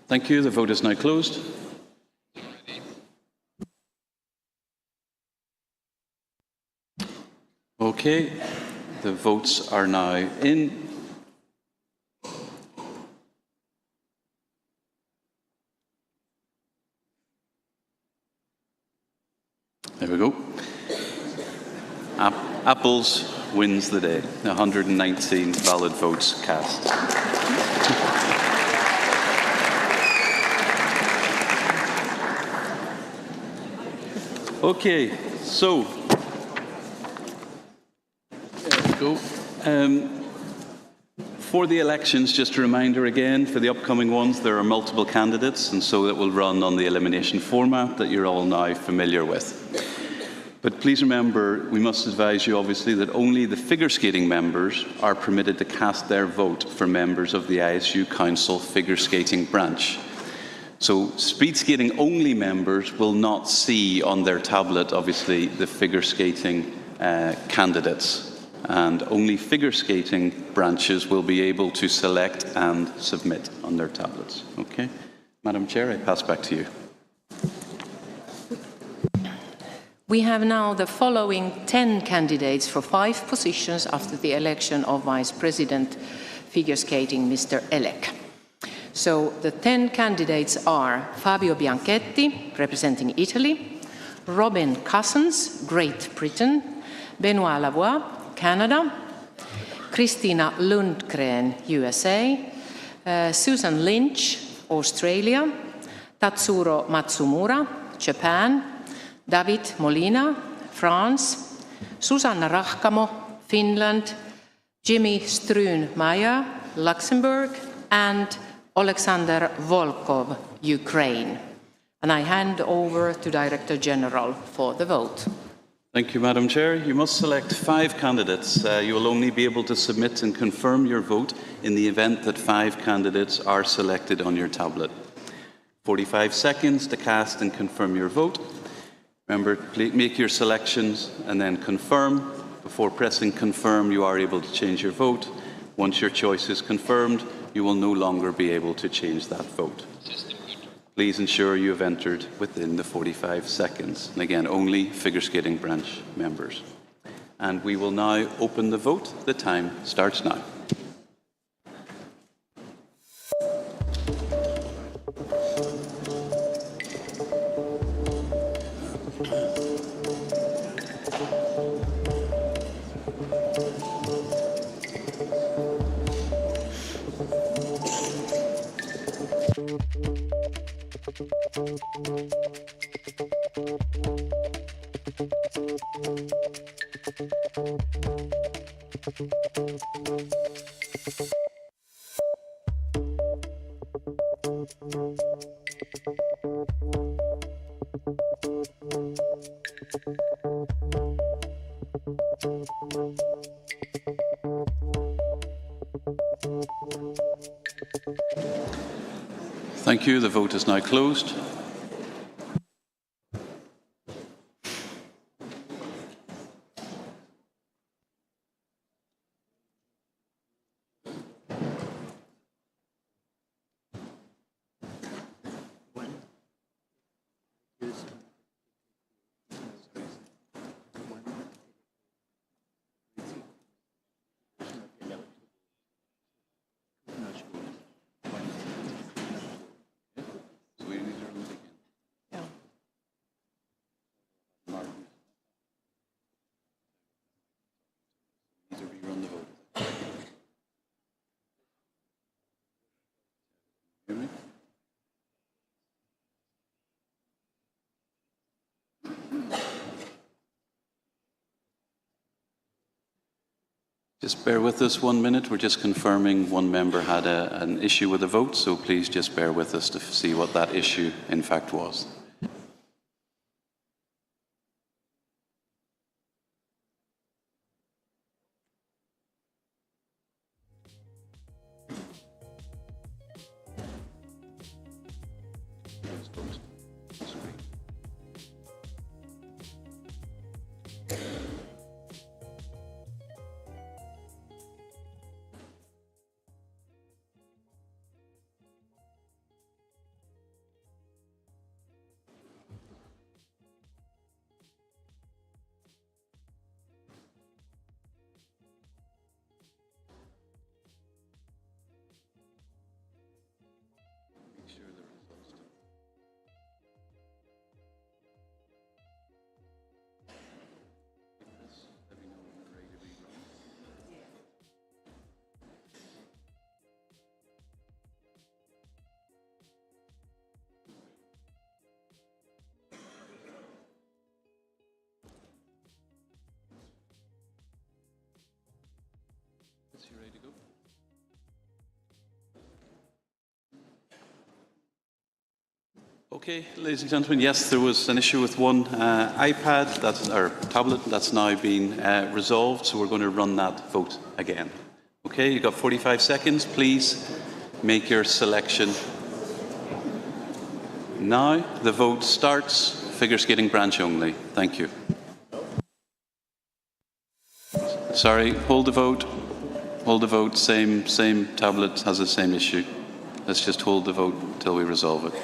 Thank you. The vote is now closed. Okay, the votes are now in. There we go. Apples wins the day. 119 valid votes cast. Okay, so there we go. For the elections, just a reminder again, for the upcoming ones, there are multiple candidates, and so it will run on the elimination format that you're all now familiar with. But please remember, we must advise you, obviously, that only the figure skating members are permitted to cast their vote for members of the ISU Council figure skating branch. So speed skating only members will not see on their tablet, obviously, the figure skating candidates. And only figure skating branches will be able to select and submit on their tablets. Okay? Madam Chair, I pass back to you. We have now the following 10 candidates for 5 positions after the election of Vice President figure skating, Mr. Elek. So the 10 candidates are Fabio Bianchetti, representing Italy, Robin Cousins, Great Britain, Benoit Lavoie, Canada, Christina Lundgren, USA, Susan Lynch, Australia, Tatsuro Matsumura, Japan, David Molina, France, Susanna Rahkamo, Finland, Jimmy Struun-Meyer, Luxembourg, and Alexander Volkov, Ukraine. And I hand over to Director General for the vote. Thank you, Madam Chair. You must select 5 candidates. You will only be able to submit and confirm your vote in the event that 5 candidates are selected on your tablet. 45 seconds to cast and confirm your vote. Remember, make your selections and then confirm. Before pressing confirm, you are able to change your vote. Once your choice is confirmed, you will no longer be able to change that vote. Please ensure you have entered within the 45 seconds. And again, only figure skating branch members. And we will now open the vote. The time starts now. Thank you. The vote is now closed. Just bear with us 1 minute. We're just confirming one member had an issue with the vote, so please just bear with us to see what that issue in fact was. Okay, ladies and gentlemen, yes, there was an issue with one iPad, or tablet, that's now been resolved, so we're going to run that vote again. Okay, you've got 45 seconds. Please make your selection now. The vote starts. Figure skating branch only. Thank you. Sorry, hold the vote. Hold the vote. Same tablet has the same issue. Let's just hold the vote until we resolve it.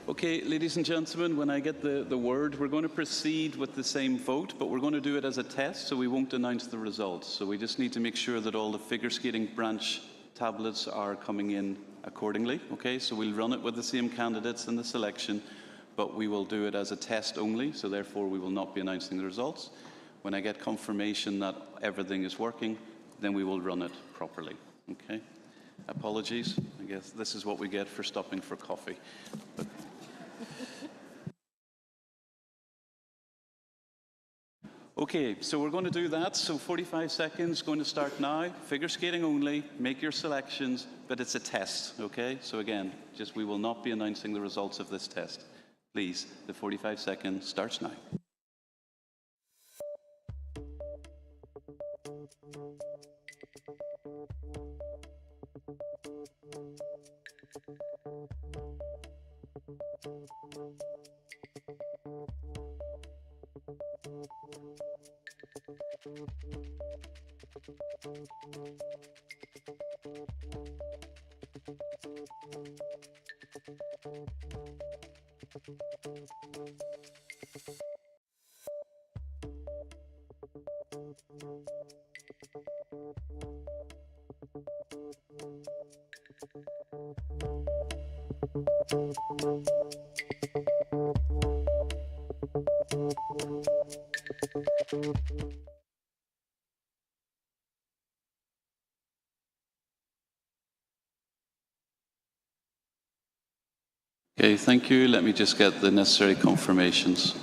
Okay, ladies and gentlemen, when I get the word, we're going to proceed with the same vote, but we're going to do it as a test, so we won't announce the results. So we just need to make sure that all the figure skating branch tablets are coming in accordingly. Okay, so we'll run it with the same candidates in the selection, but we will do it as a test only, so therefore we will not be announcing the results. When I get confirmation that everything is working, then we will run it properly. Okay, apologies. I guess this is what we get for stopping for coffee. But okay, so we're going to do that. So 45 seconds, going to start now. Figure skating only, make your selections, but it's a test, okay? So again, just we will not be announcing the results of this test. Please, the 45 seconds starts now. Okay, thank you. Let me just get the necessary confirmations.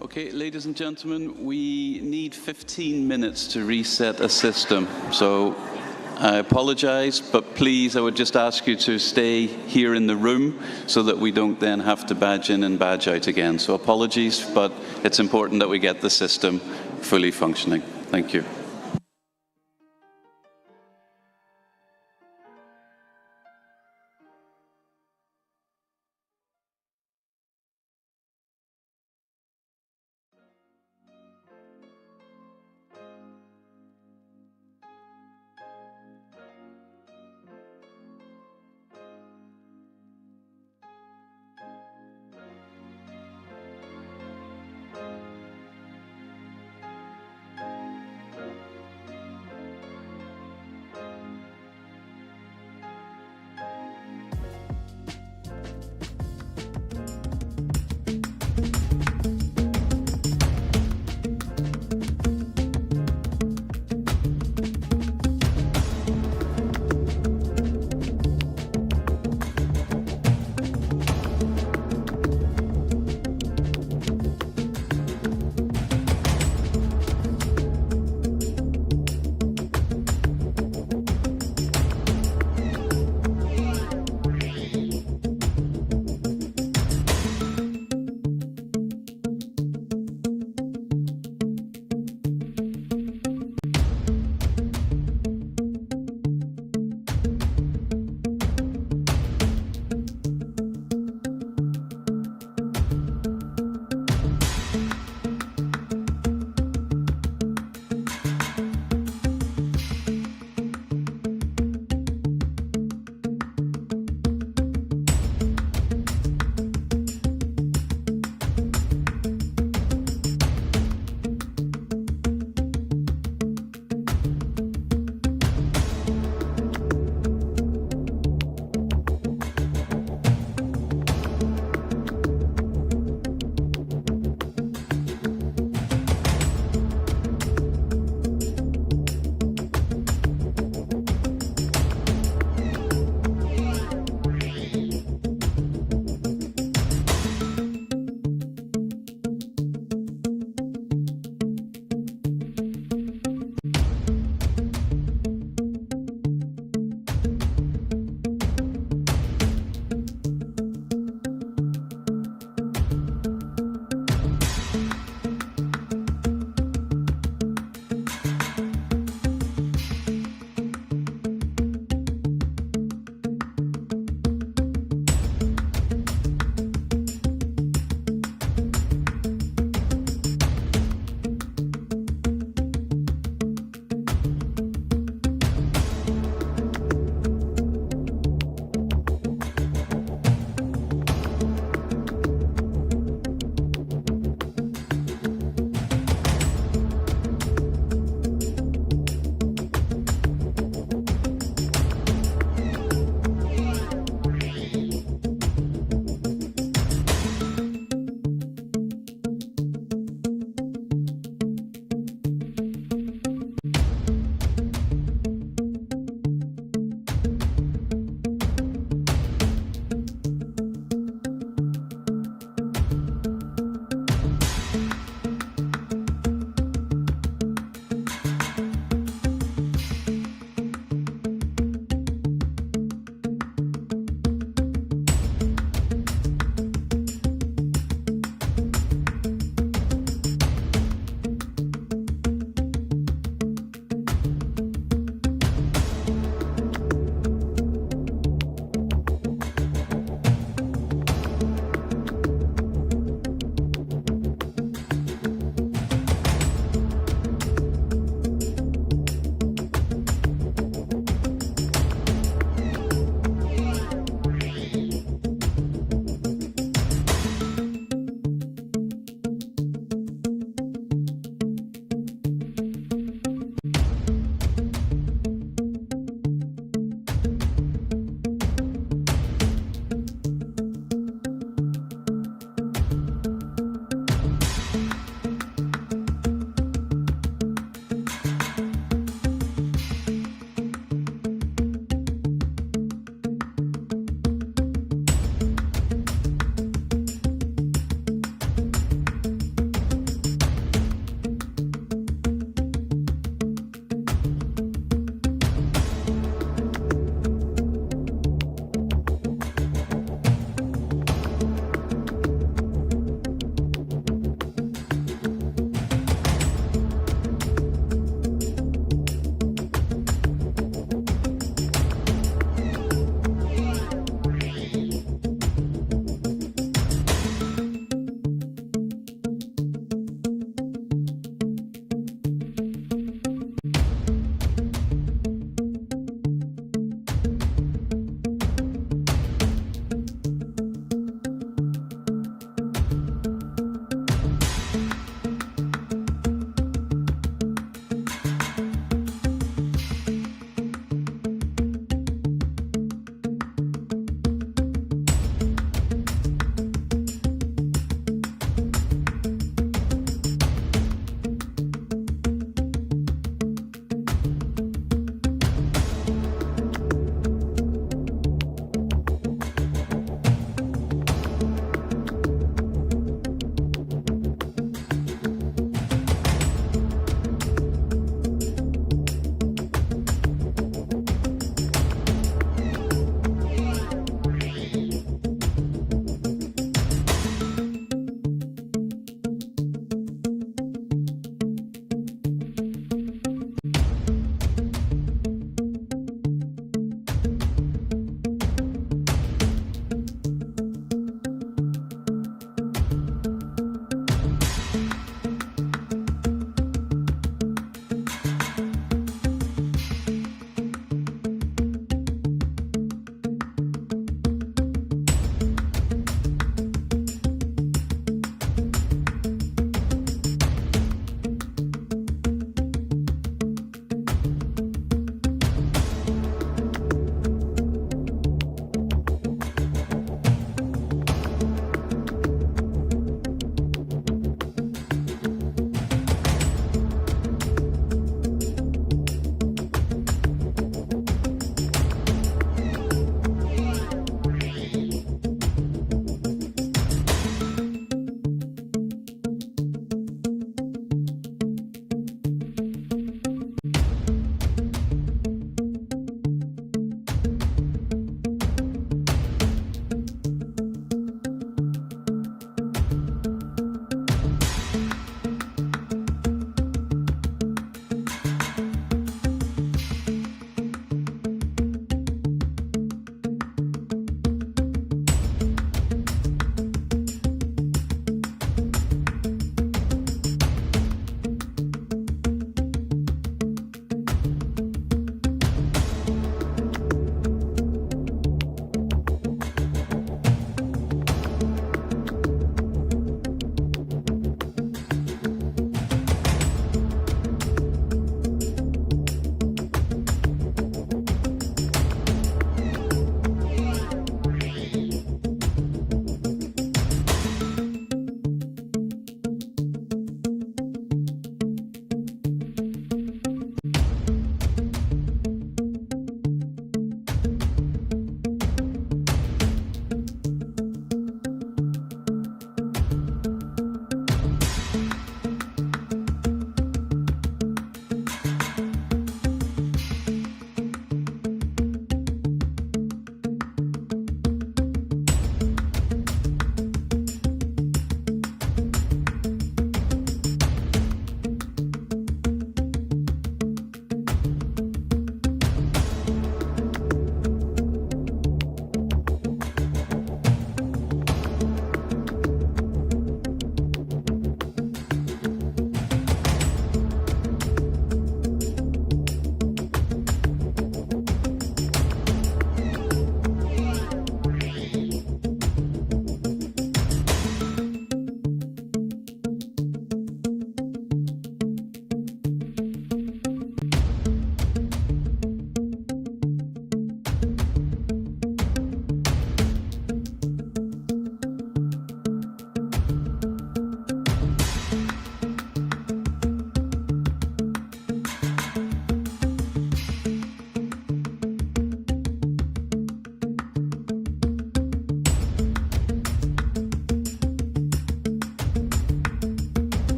Okay, ladies and gentlemen, we need 15 minutes to reset a system. So I apologize, but please, I would just ask you to stay here in the room so that we don't then have to badge in and badge out again. So apologies, but it's important that we get the system fully functioning. Thank you.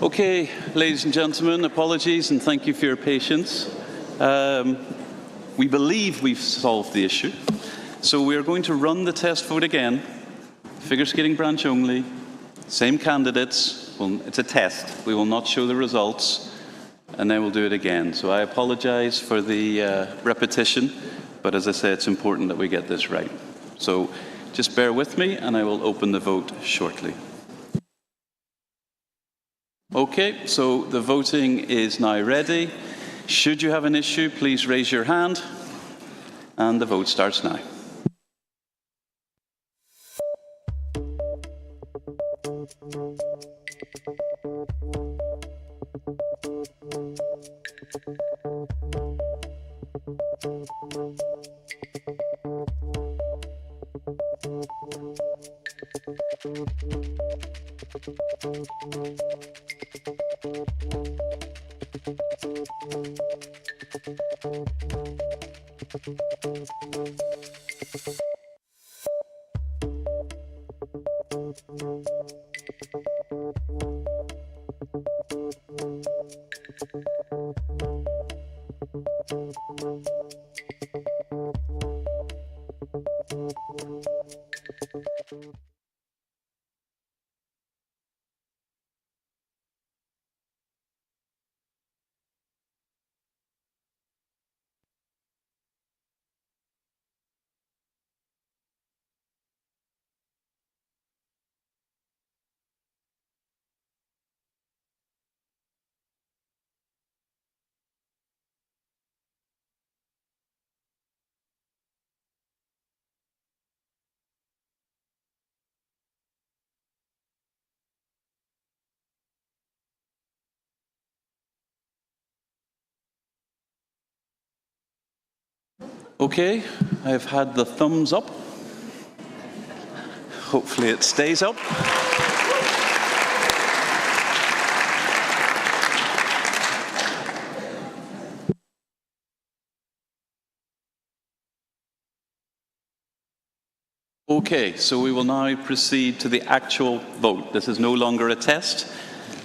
Okay, ladies and gentlemen, apologies and thank you for your patience. We believe we've solved the issue. So we are going to run the test vote again. Figure skating branch only. Same candidates. Well, it's a test. We will not show the results. And then we'll do it again. So I apologize for the repetition. But as I say, it's important that we get this right. So just bear with me and I will open the vote shortly. Okay, so the voting is now ready. Should you have an issue, please raise your hand. And the vote starts now. Okay, I've had the thumbs up. Hopefully it stays up. Okay, so we will now proceed to the actual vote. This is no longer a test.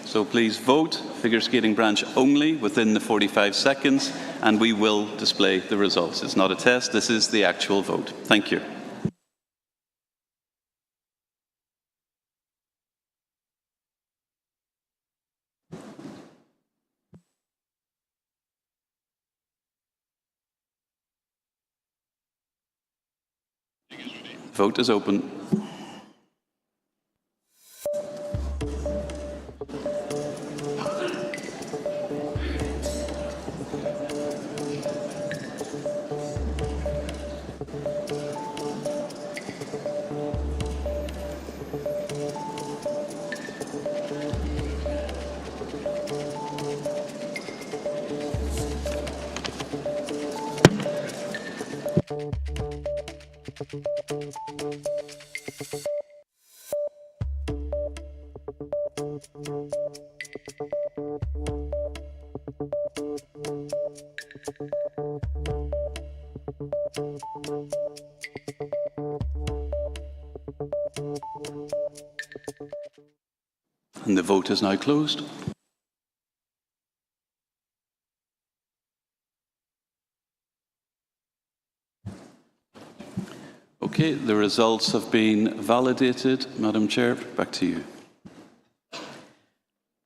So please vote, figure skating branch only, within the 45 seconds, and we will display the results. It's not a test, this is the actual vote. Thank you. Vote is open. And the vote is now closed. Okay, the results have been validated. Madam Chair, back to you.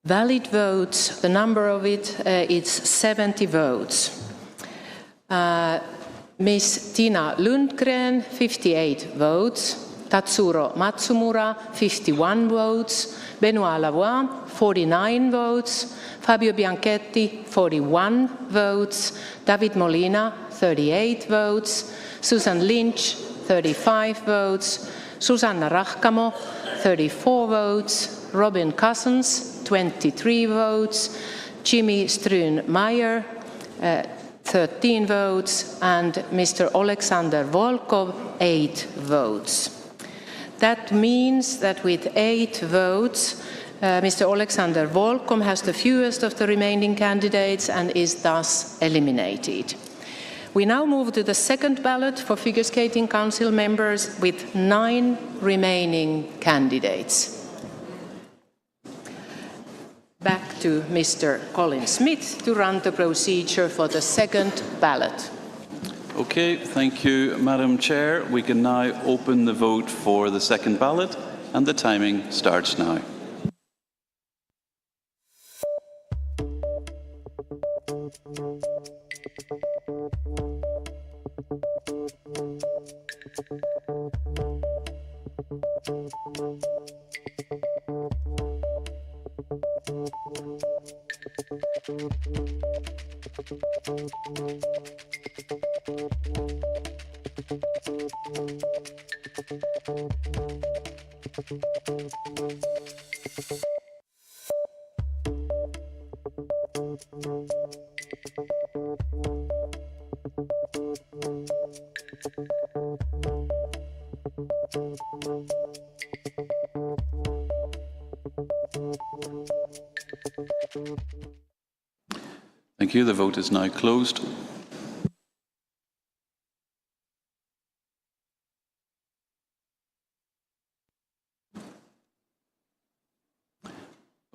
Valid votes, the number of it, it's 70 votes. Ms. Tina Lundgren, 58 votes. Tatsuro Matsumura, 51 votes. Benoit Lavoie, 49 votes. Fabio Bianchetti, 41 votes. David Molina, 38 votes. Susan Lynch, 35 votes. Susanna Rahkamo, 34 votes. Robin Cousins, 23 votes. Jimmy Struyn-Meyer, 13 votes, and Mr. Alexander Volkov, 8 votes. That means that with 8 votes, Mr. Alexander Volkov has the fewest of the remaining candidates and is thus eliminated. We now move to the second ballot for Figure Skating Council members with 9 remaining candidates. Back to Mr. Colin Smith to run the procedure for the second ballot. Okay, thank you, Madam Chair. We can now open the vote for the second ballot, and the timing starts now. Thank you. The vote is now closed.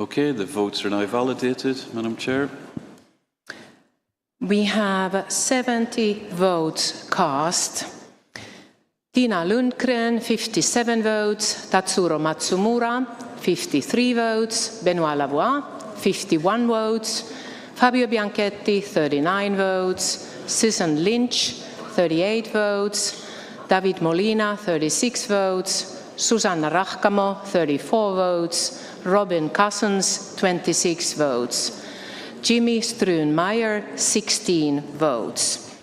Okay, the votes are now validated, Madam Chair. We have 70 votes cast. Tiina Lundgren, 57 votes. Tatsuro Matsumura, 53 votes. Benoît Lavoie, 51 votes. Fabio Bianchetti, 39 votes. Susan Lynch, 38 votes. David Molina, 36 votes. Susanna Rahkamo, 34 votes. Robin Cousins, 26 votes. Jimmy Struun-Meyer, 16 votes.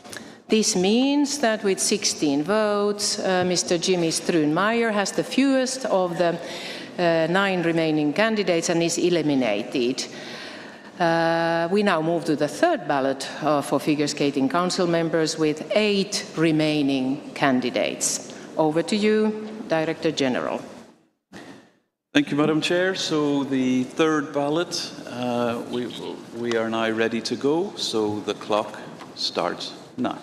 This means that with 16 votes, Mr. Jimmy Struun-Meyer has the fewest of the 9 remaining candidates and is eliminated. We now move to the third ballot for figure skating council members with 8 remaining candidates. Over to you, Director General. Thank you, Madam Chair. So the third ballot, we are now ready to go. So the clock starts now.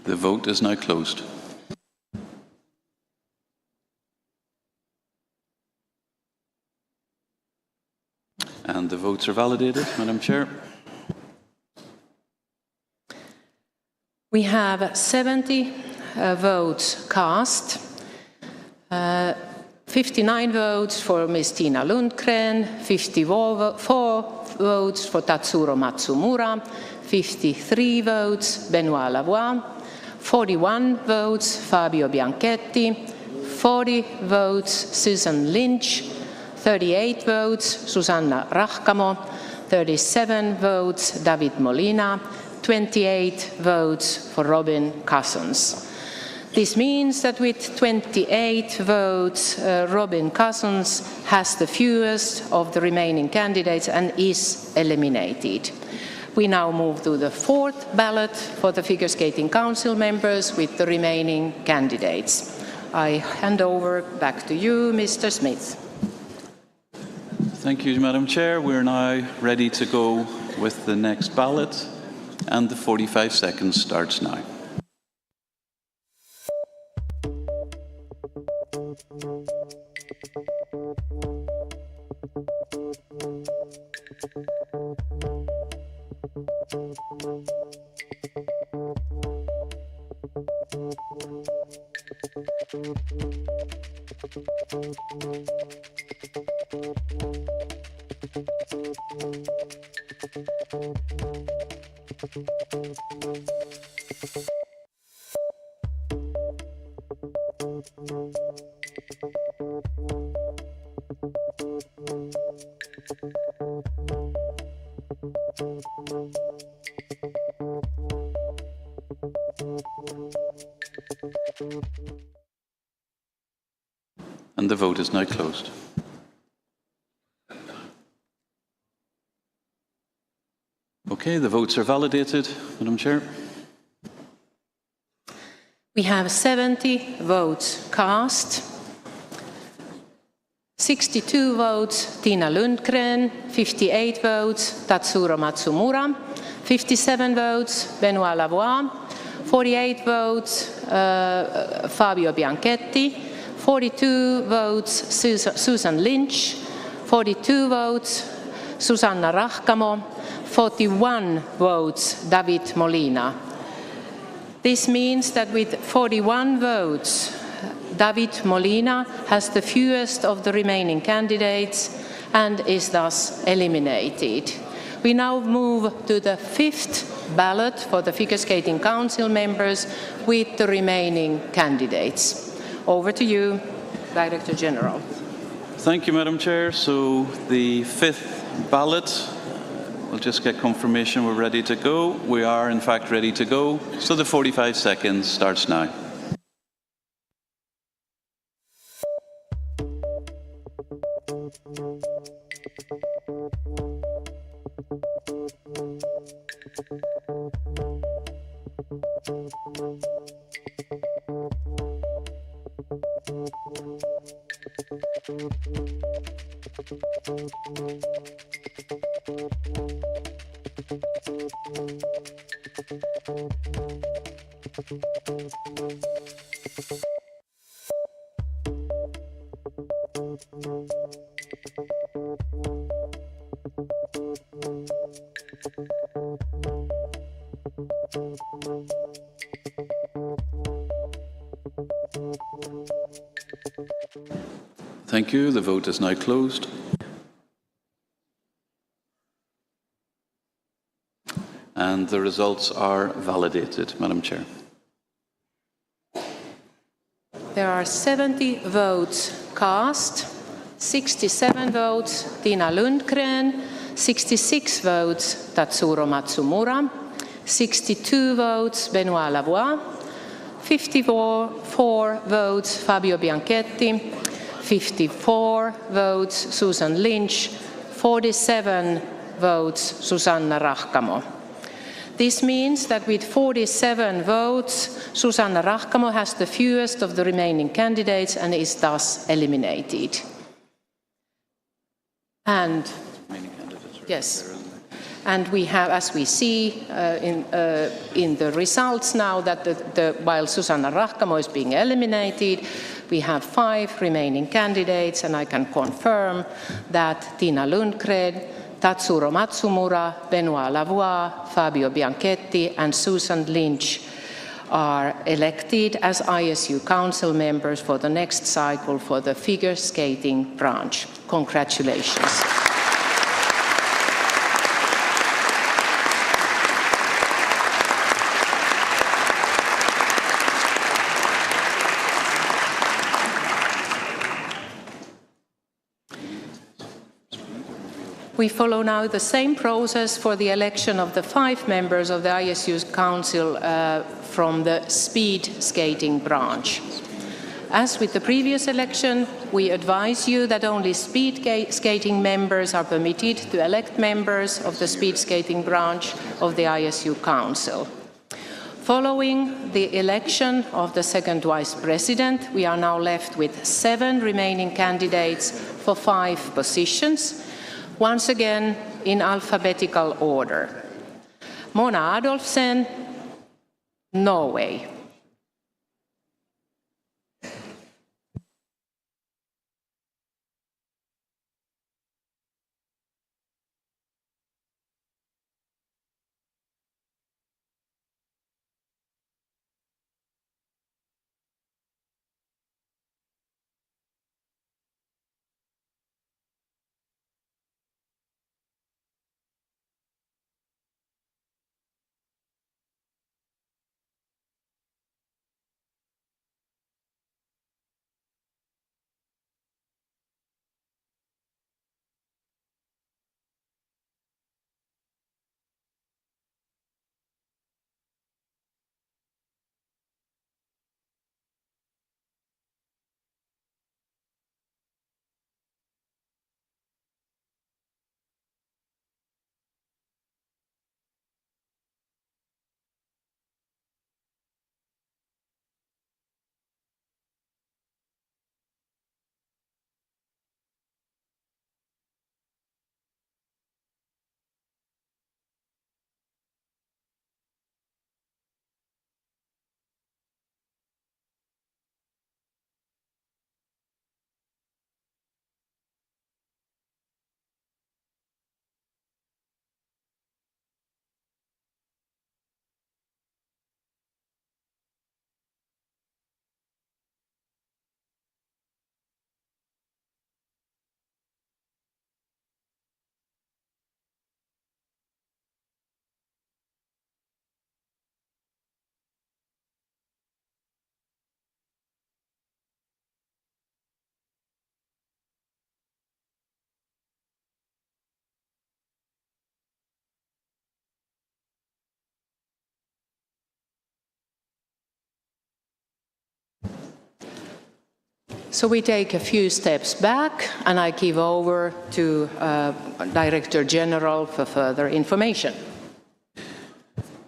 The vote is now closed. And the votes are validated, Madam Chair. We have 70 votes cast. 59 votes for Ms. Tiina Lundgren, 54 votes for Tatsuro Matsumura, 53 votes Benoît Lavoie, 41 votes Fabio Bianchetti, 40 votes Susan Lynch, 38 votes Susanna Rahkamo, 37 votes David Molina, 28 votes for Robin Cousins. This means that with 28 votes, Robin Cousins has the fewest of the remaining candidates and is eliminated. We now move to the fourth ballot for the figure skating council members with the remaining candidates. I hand over back to you, Mr. Smith. Thank you, Madam Chair. We're now ready to go with the next ballot, and the 45 seconds starts now. And the vote is now closed. Okay, the votes are validated, Madam Chair. We have 70 votes cast, 62 votes Tiina Lundgren, 58 votes Tatsuro Matsumura, 57 votes Benoit Lavoie, 48 votes Fabio Bianchetti, 42 votes Susan Lynch, 42 votes Susanna Rahkamo, 41 votes David Molina. This means that with 41 votes, David Molina has the fewest of the remaining candidates and is thus eliminated. We now move to the fifth ballot for the Figure Skating Council members with the remaining candidates. Over to you, Director General. Thank you, Madam Chair. So the fifth ballot, we'll just get confirmation we're ready to go. We are, in fact, ready to go. So the 45 seconds starts now. Thank you. The vote is now closed. And the results are validated, Madam Chair. There are 70 votes cast, 67 votes Tiina Lundgren, 66 votes Tatsuro Matsumura, 62 votes Benoit Lavoie, 54 votes Fabio Bianchetti, 54 votes Susan Lynch, 47 votes Susanna Rahkamo. This means that with 47 votes, Susanna Rahkamo has the fewest of the remaining candidates and is thus eliminated. And yes, and we have, as we see in the results now, that while Susanna Rahkamo is being eliminated, we have 5 remaining candidates, and I can confirm that Tiina Lundgren, Tatsuro Matsumura, Benoit Lavoie, Fabio Bianchetti, and Susan Lynch are elected as ISU Council members for the next cycle for the figure skating branch. Congratulations. We follow now the same process for the election of the 5 members of the ISU Council from the speed skating branch. As with the previous election, we advise you that only speed skating members are permitted to elect members of the speed skating branch of the ISU Council. Following the election of the second vice president, we are now left with 7 remaining candidates for 5 positions. Once again, in alphabetical order. Mona Adolfsen, Norway. So we take a few steps back, and I give over to Director General for further information.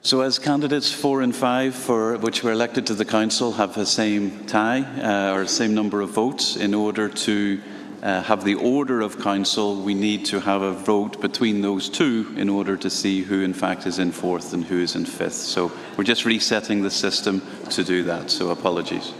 So as candidates 4 and 5 for which were elected to the council have the same tie or same number of votes, in order to have the order of council, we need to have a vote between those two in order to see who in fact is in 4th and who is in 5th. So we're just resetting the system to do that, so apologies.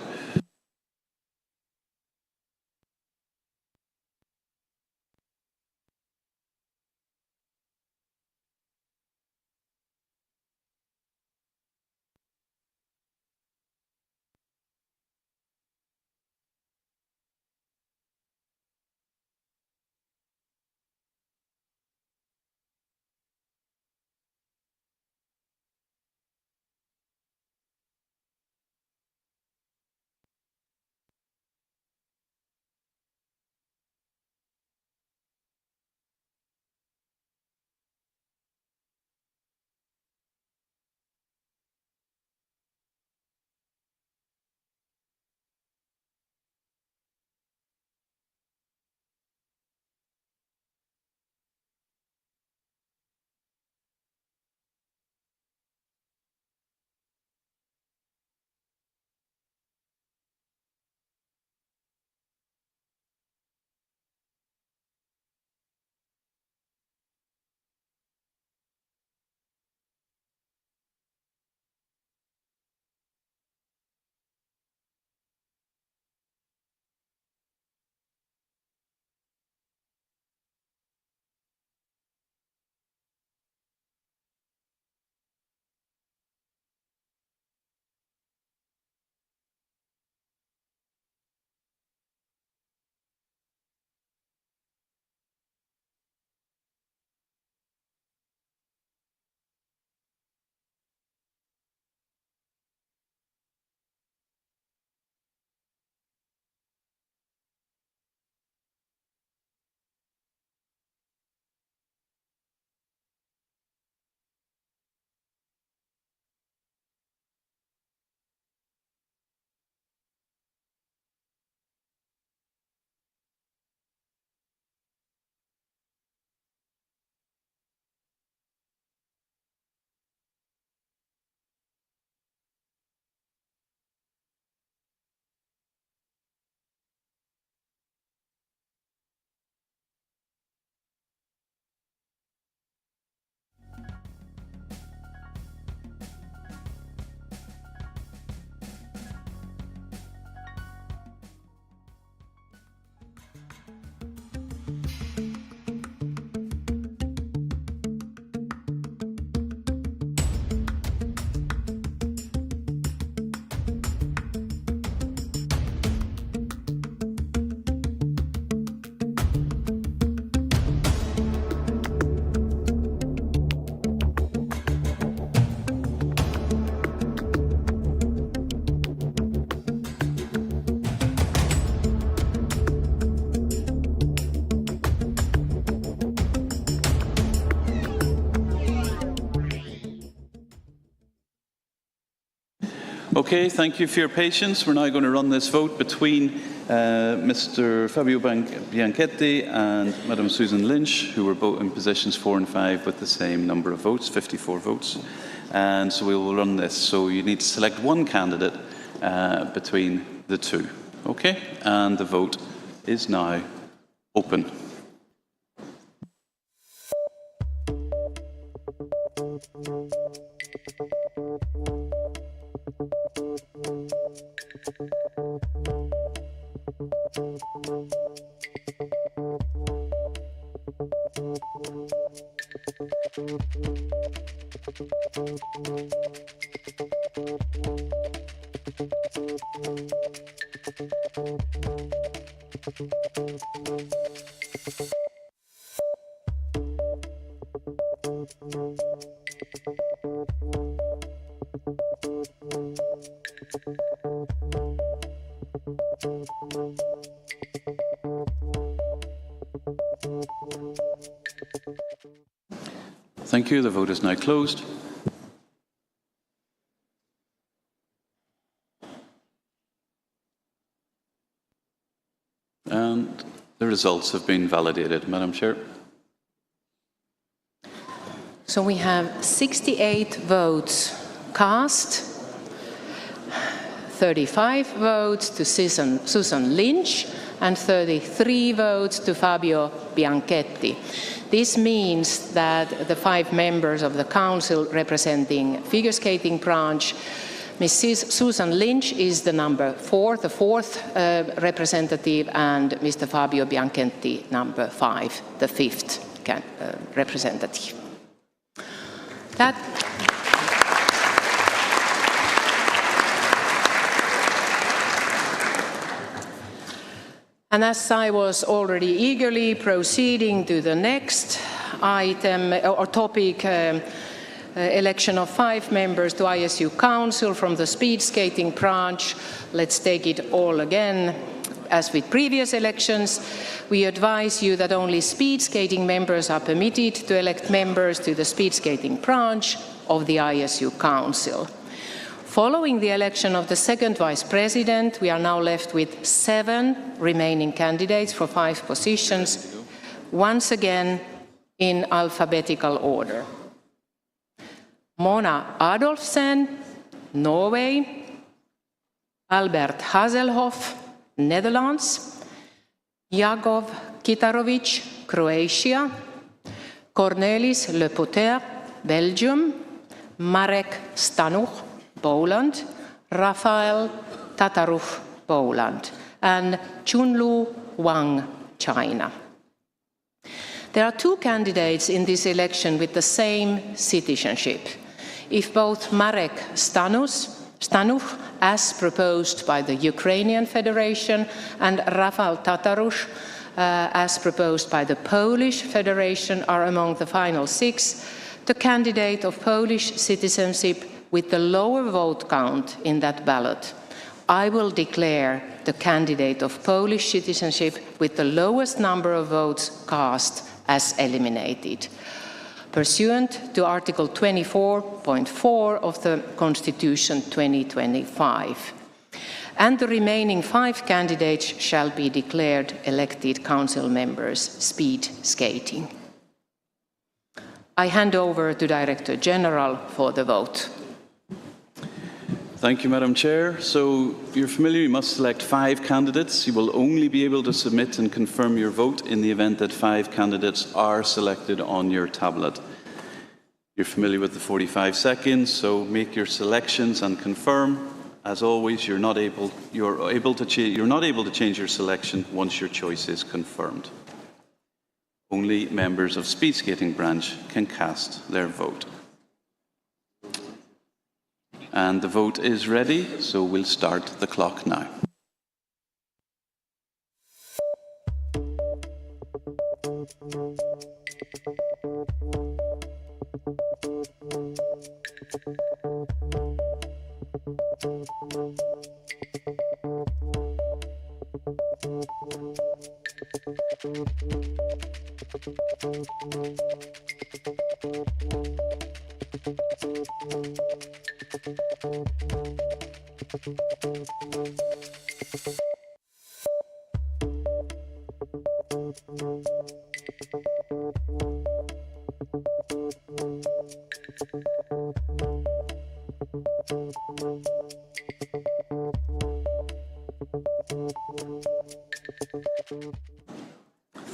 Okay, thank you for your patience. We're now going to run this vote between Mr. Fabio Bianchetti and Madam Susan Lynch, who were both in positions 4 and 5 with the same number of votes, 54 votes. And so we will run this. So you need to select one candidate between the two. Okay, and the vote is now open. Thank you. The vote is now closed. results have been validated. Madam Chair. So we have 68 votes cast, 35 votes to Susan Lynch, and 33 votes to Fabio Bianchetti. This means that the 5 members of the Council representing figure skating branch, Mrs. Susan Lynch is the the fourth representative, and Mr. Fabio Bianchetti, number 5, the 5th representative. And as I was already eagerly proceeding to the next item or topic, election of 5 members to ISU Council from the speed skating branch, let's take it all again. As with previous elections, we advise you that only speed skating members are permitted to elect members to the speed skating branch of the ISU Council. Following the election of the second vice president, we are now left with 7 remaining candidates for 5 positions, once again in alphabetical order. Mona Adolfsen, Norway. Albert Hazelhoff, Netherlands. Jakov Kitarovic, Croatia. Cornelis Le Potter, Belgium. Marek Stanuch, Poland. Rafael Tataruk, Poland. And Chunlu Wang, China. There are 2 candidates in this election with the same citizenship. If both Marek Stanuch, as proposed by the Ukrainian Federation, and Rafał Tataruk, as proposed by the Polish Federation, are among the final 6, the candidate of Polish citizenship with the lower vote count in that ballot, I will declare the candidate of Polish citizenship with the lowest number of votes cast as eliminated, pursuant to Article 24.4 of the Constitution 2025. And the remaining 5 candidates shall be declared elected council members speed skating. I hand over to Director General for the vote. Thank you, Madam Chair. So you're familiar, you must select 5 candidates. You will only be able to submit and confirm your vote in the event that 5 candidates are selected on your tablet. You're familiar with the 45 seconds, so make your selections and confirm. As always, you're not able to change your selection once your choice is confirmed. Only members of speed skating branch can cast their vote. And the vote is ready, so we'll start the clock now.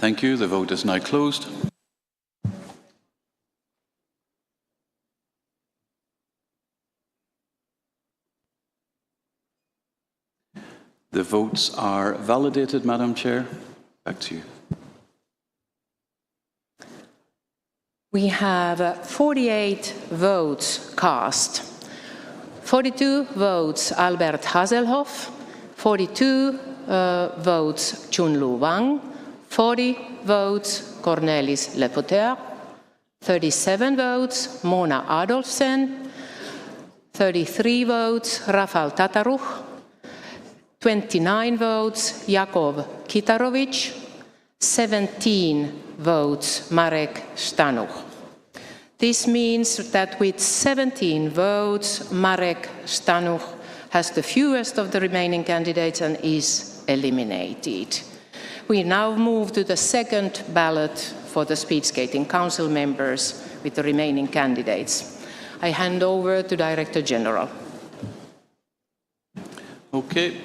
Thank you. The vote is now closed. The votes are validated, Madam Chair. Back to you. We have 48 votes cast. 42 votes Albert Hazelhoff, 42 votes Chunlu Wang, 40 votes Cornelis Le Potter, 37 votes Mona Adolfsen, 33 votes Rafał Tataruk, 29 votes Jakov Kitarovic, 17 votes Marek Stanuch. This means that with 17 votes, Marek Stanuch has the fewest of the remaining candidates and is eliminated. We now move to the second ballot for the speed skating council members with the remaining candidates. I hand over to Director General. Okay,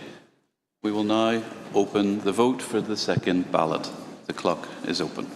we will now open the vote for the second ballot. The clock is open.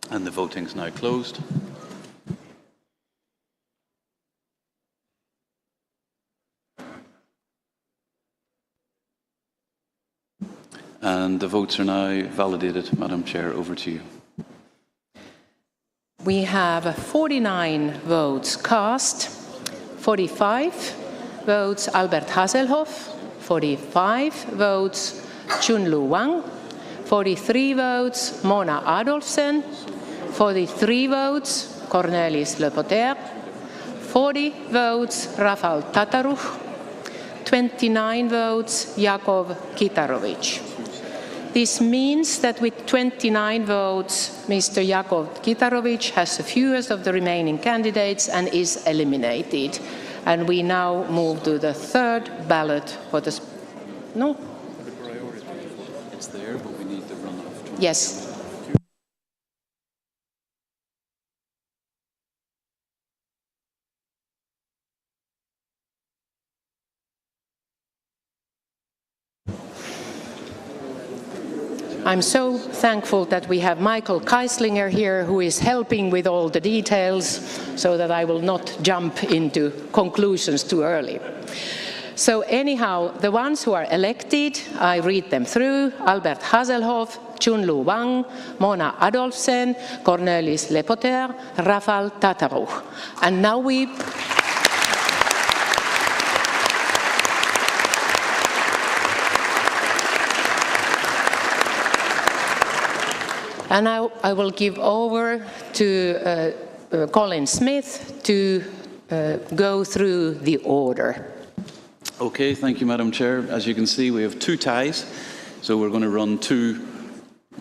And the voting is now closed. And the votes are now validated. Madam Chair, over to you. We have 49 votes cast, 45 votes Albert Hasselhoff, 45 votes Chun-Lu Wang, 43 votes Mona Adolfsen, 43 votes Cornelis Le Potter, 40 votes Rafał Tataruch, 29 votes Jakov Kitarovic. This means that with 29 votes, Mr. Jakov Kitarovic has the fewest of the remaining candidates and is eliminated. And we now move to the third ballot for the... No? It's there, but we need the runoff. Yes. I'm so thankful that we have Michael Keislinger here, who is helping with all the details so that I will not jump into conclusions too early. So anyhow, the ones who are elected, I read them through: Albert Hasselhoff, Chun-Lu Wang, Mona Adolfsen, Cornelis Le Potter, Rafał Tataruch. And now we... And now I will give over to Colin Smith to go through the order. Okay, thank you, Madam Chair. As you can see, we have two ties, so we're going to run two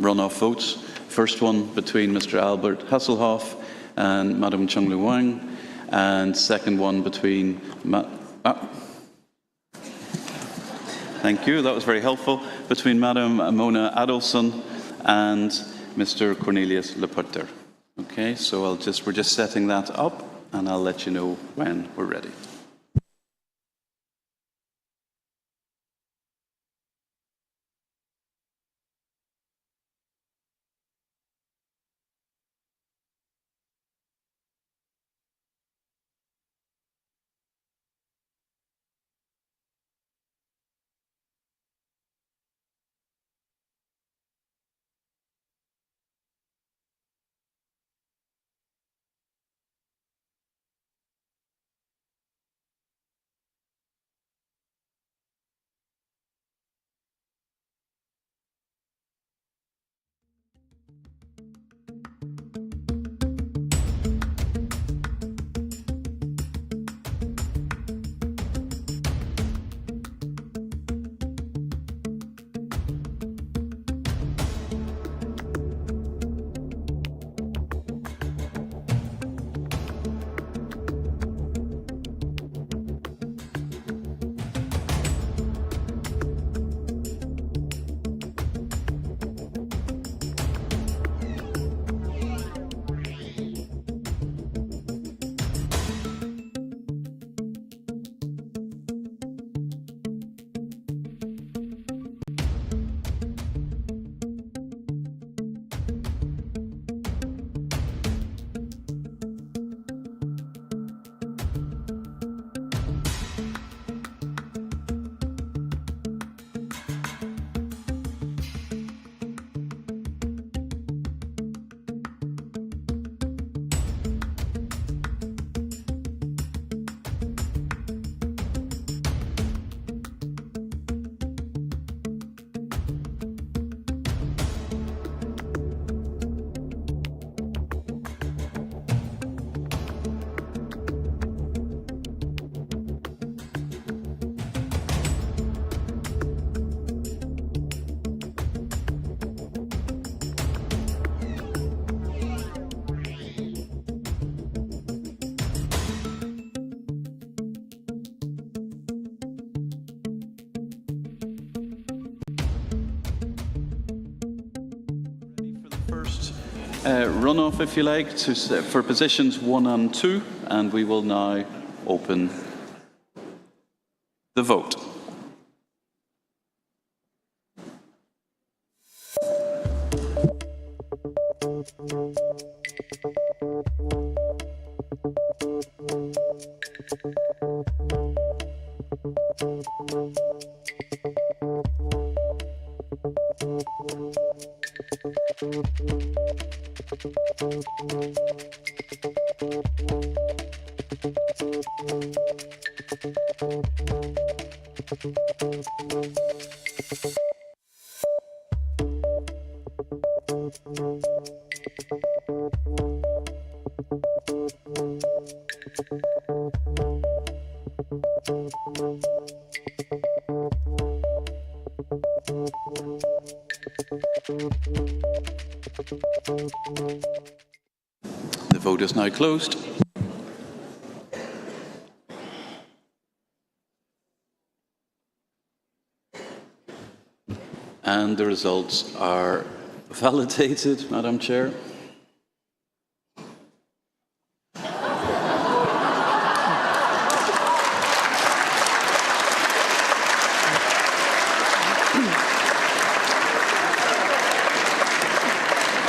runoff votes. First one between Mr. Albert Hasselhoff and Madam Chun-Lu Wang, and second one between... Thank you, that was very helpful. Between Madam Mona Adolfsen and Mr. Cornelius Le Potter. Okay, so we're just setting that up, and I'll let you know when we're ready. First runoff, if you like, for positions 1 and 2, and we will now open the vote. The vote is now closed. And the results are validated, Madam Chair.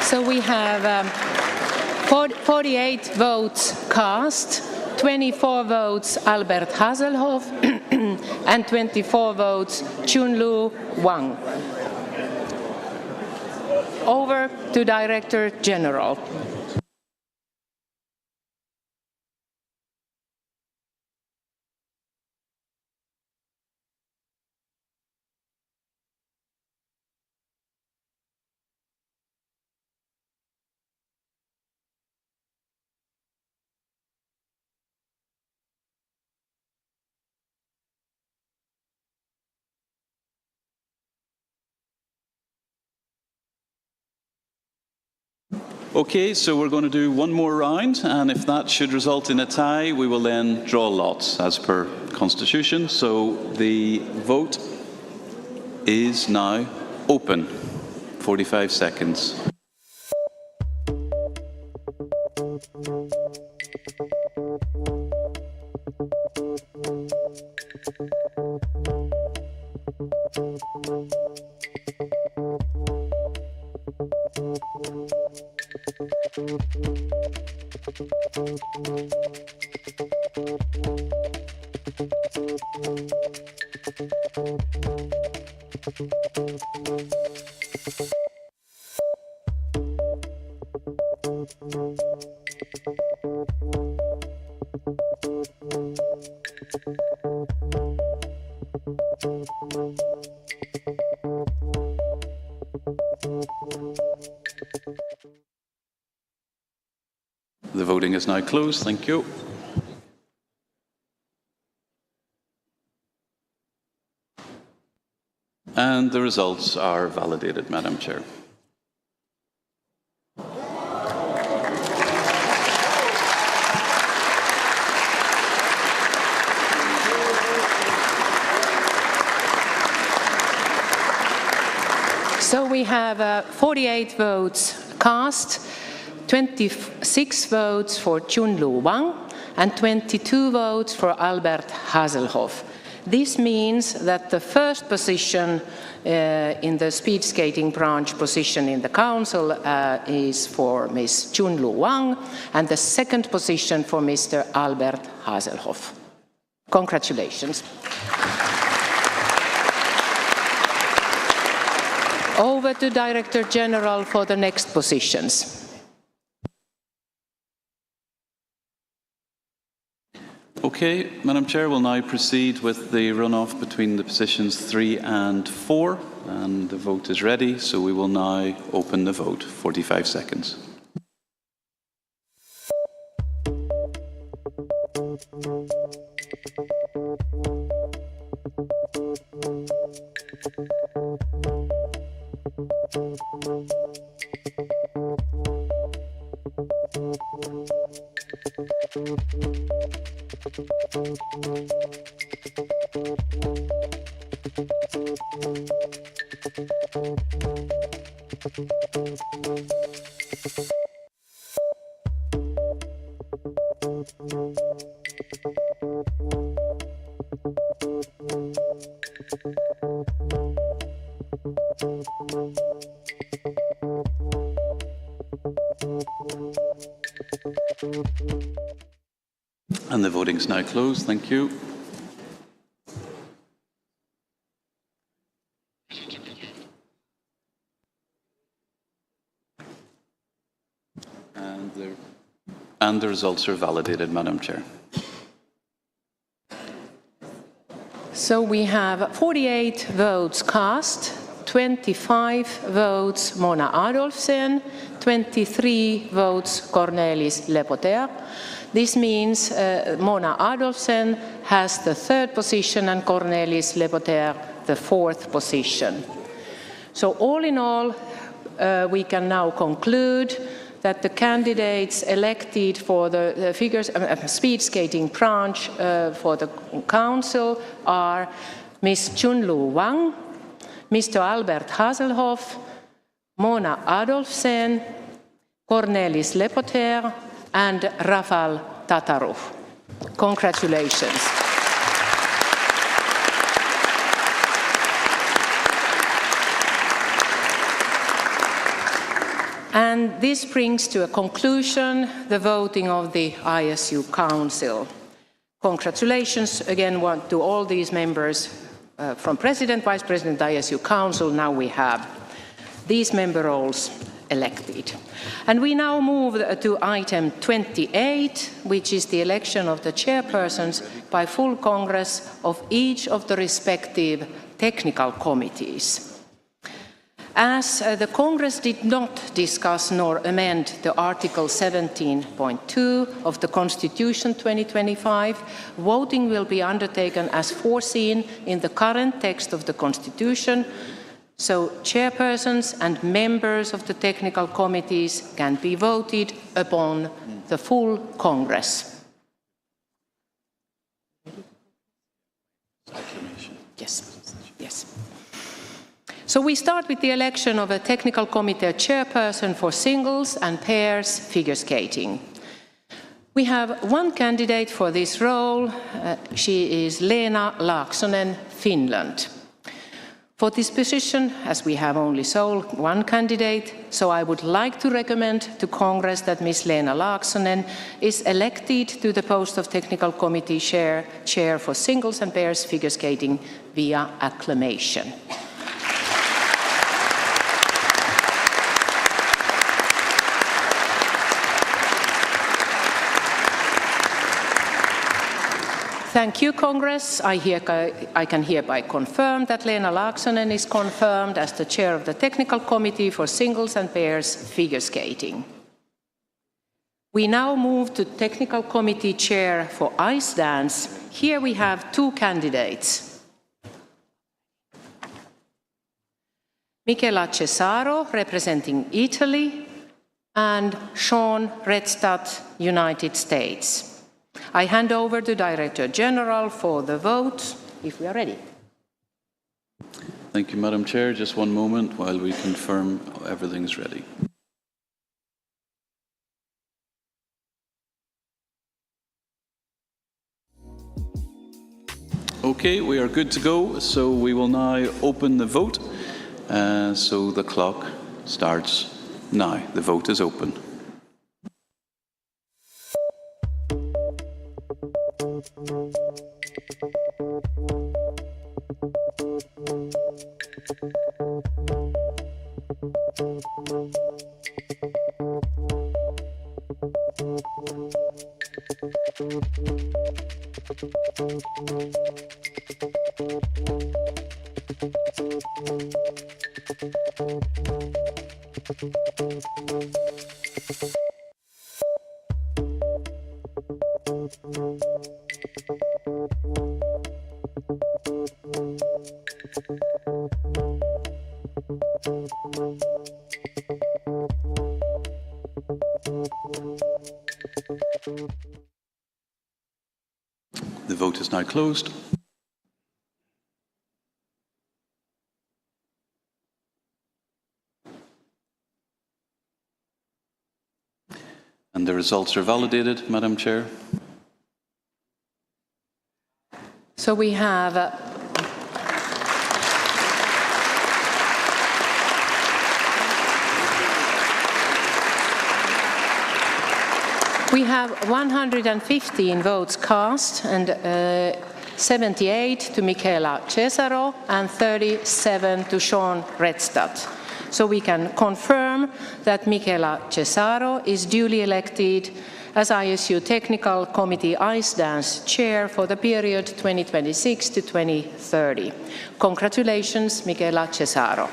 So we have 48 votes cast, 24 votes Albert Haselhoff, and 24 votes Chunlu Wang. Over to Director General. Okay, so we're going to do one more round, and if that should result in a tie, we will then draw lots as per Constitution. So the vote is now open. 45 seconds. The voting is now closed. Thank you. And the results are validated, Madam Chair. So we have 48 votes cast, 26 votes for Chunlu Wang, and 22 votes for Albert Haselhoff. This means that the first position in the speed skating branch position in the Council is for Ms. Chunlu Wang, and the second position for Mr. Albert Haselhoff. Congratulations. Over to Director General for the next positions. Okay, Madam Chair, we'll now proceed with the runoff between the positions 3 and 4, and the vote is ready, so we will now open the vote. 45 seconds. And the voting's now closed. Thank you. And the results are validated, Madam Chair. So we have 48 votes cast, 25 votes Mona Adolfsen, 23 votes Cornelis Lepoter. This means Mona Adolfsen has the third position and Cornelis Lepoter the fourth position. So all in all, we can now conclude that the candidates elected for the speed skating branch for the council are Ms. Chunlu Wang, Mr. Albert Haselhoff, Mona Adolfsen, Cornelis Lepoter, and Rafal Tatarov. Congratulations. And this brings to a conclusion the voting of the ISU Council. Congratulations again to all these members from President, Vice President, ISU Council. Now we have these member roles elected. And we now move to item 28, which is the election of the chairpersons by full Congress of each of the respective technical committees. As the Congress did not discuss nor amend the Article 17.2 of the Constitution 2025, voting will be undertaken as foreseen in the current text of the Constitution, so chairpersons and members of the technical committees can be voted upon the full Congress. Yes, yes. So we start with the election of a technical committee chairperson for singles and pairs figure skating. We have one candidate for this role. She is Leena Laaksonen, Finland. For this position, as we have only one candidate, so I would like to recommend to Congress that Ms. Leena Laaksonen is elected to the post of technical committee chair for singles and pairs figure skating via acclamation. Thank you, Congress. I can hereby confirm that Leena Laaksonen is confirmed as the chair of the Technical Committee for Singles and Pairs Figure Skating. We now move to Technical Committee Chair for Ice Dance. Here we have two candidates. Michela Cesaro, representing Italy, and Sean Redstadt, United States. I hand over to Director General for the vote, if we are ready. Thank you, Madam Chair. Just one moment while we confirm everything's ready. Okay, we are good to go, so we will now open the vote. So the clock starts now. The vote is open. The vote is now closed. And the results are validated, Madam Chair. So we have we have 115 votes cast and 78 to Michela Cesaro and 37 to Sean Redstadt. So we can confirm that Michela Cesaro is duly elected as ISU Technical Committee Ice Dance Chair for the period 2026 to 2030. Congratulations, Michela Cesaro.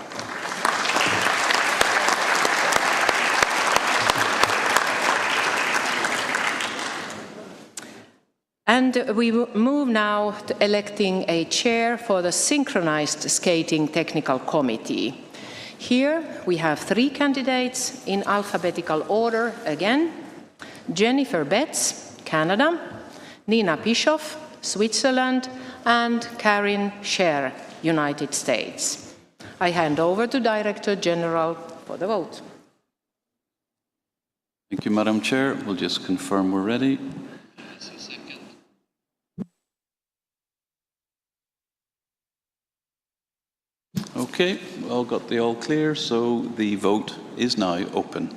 And we move now to electing a chair for the Synchronized Skating Technical Committee. Here we have 3 candidates in alphabetical order again. Jennifer Betts, Canada, Nina Bischoff, Switzerland, and Karin Scher, United States. I hand over to Director General for the vote. Thank you, Madam Chair. We'll just confirm we're ready. Okay, we all got the all clear, so the vote is now open.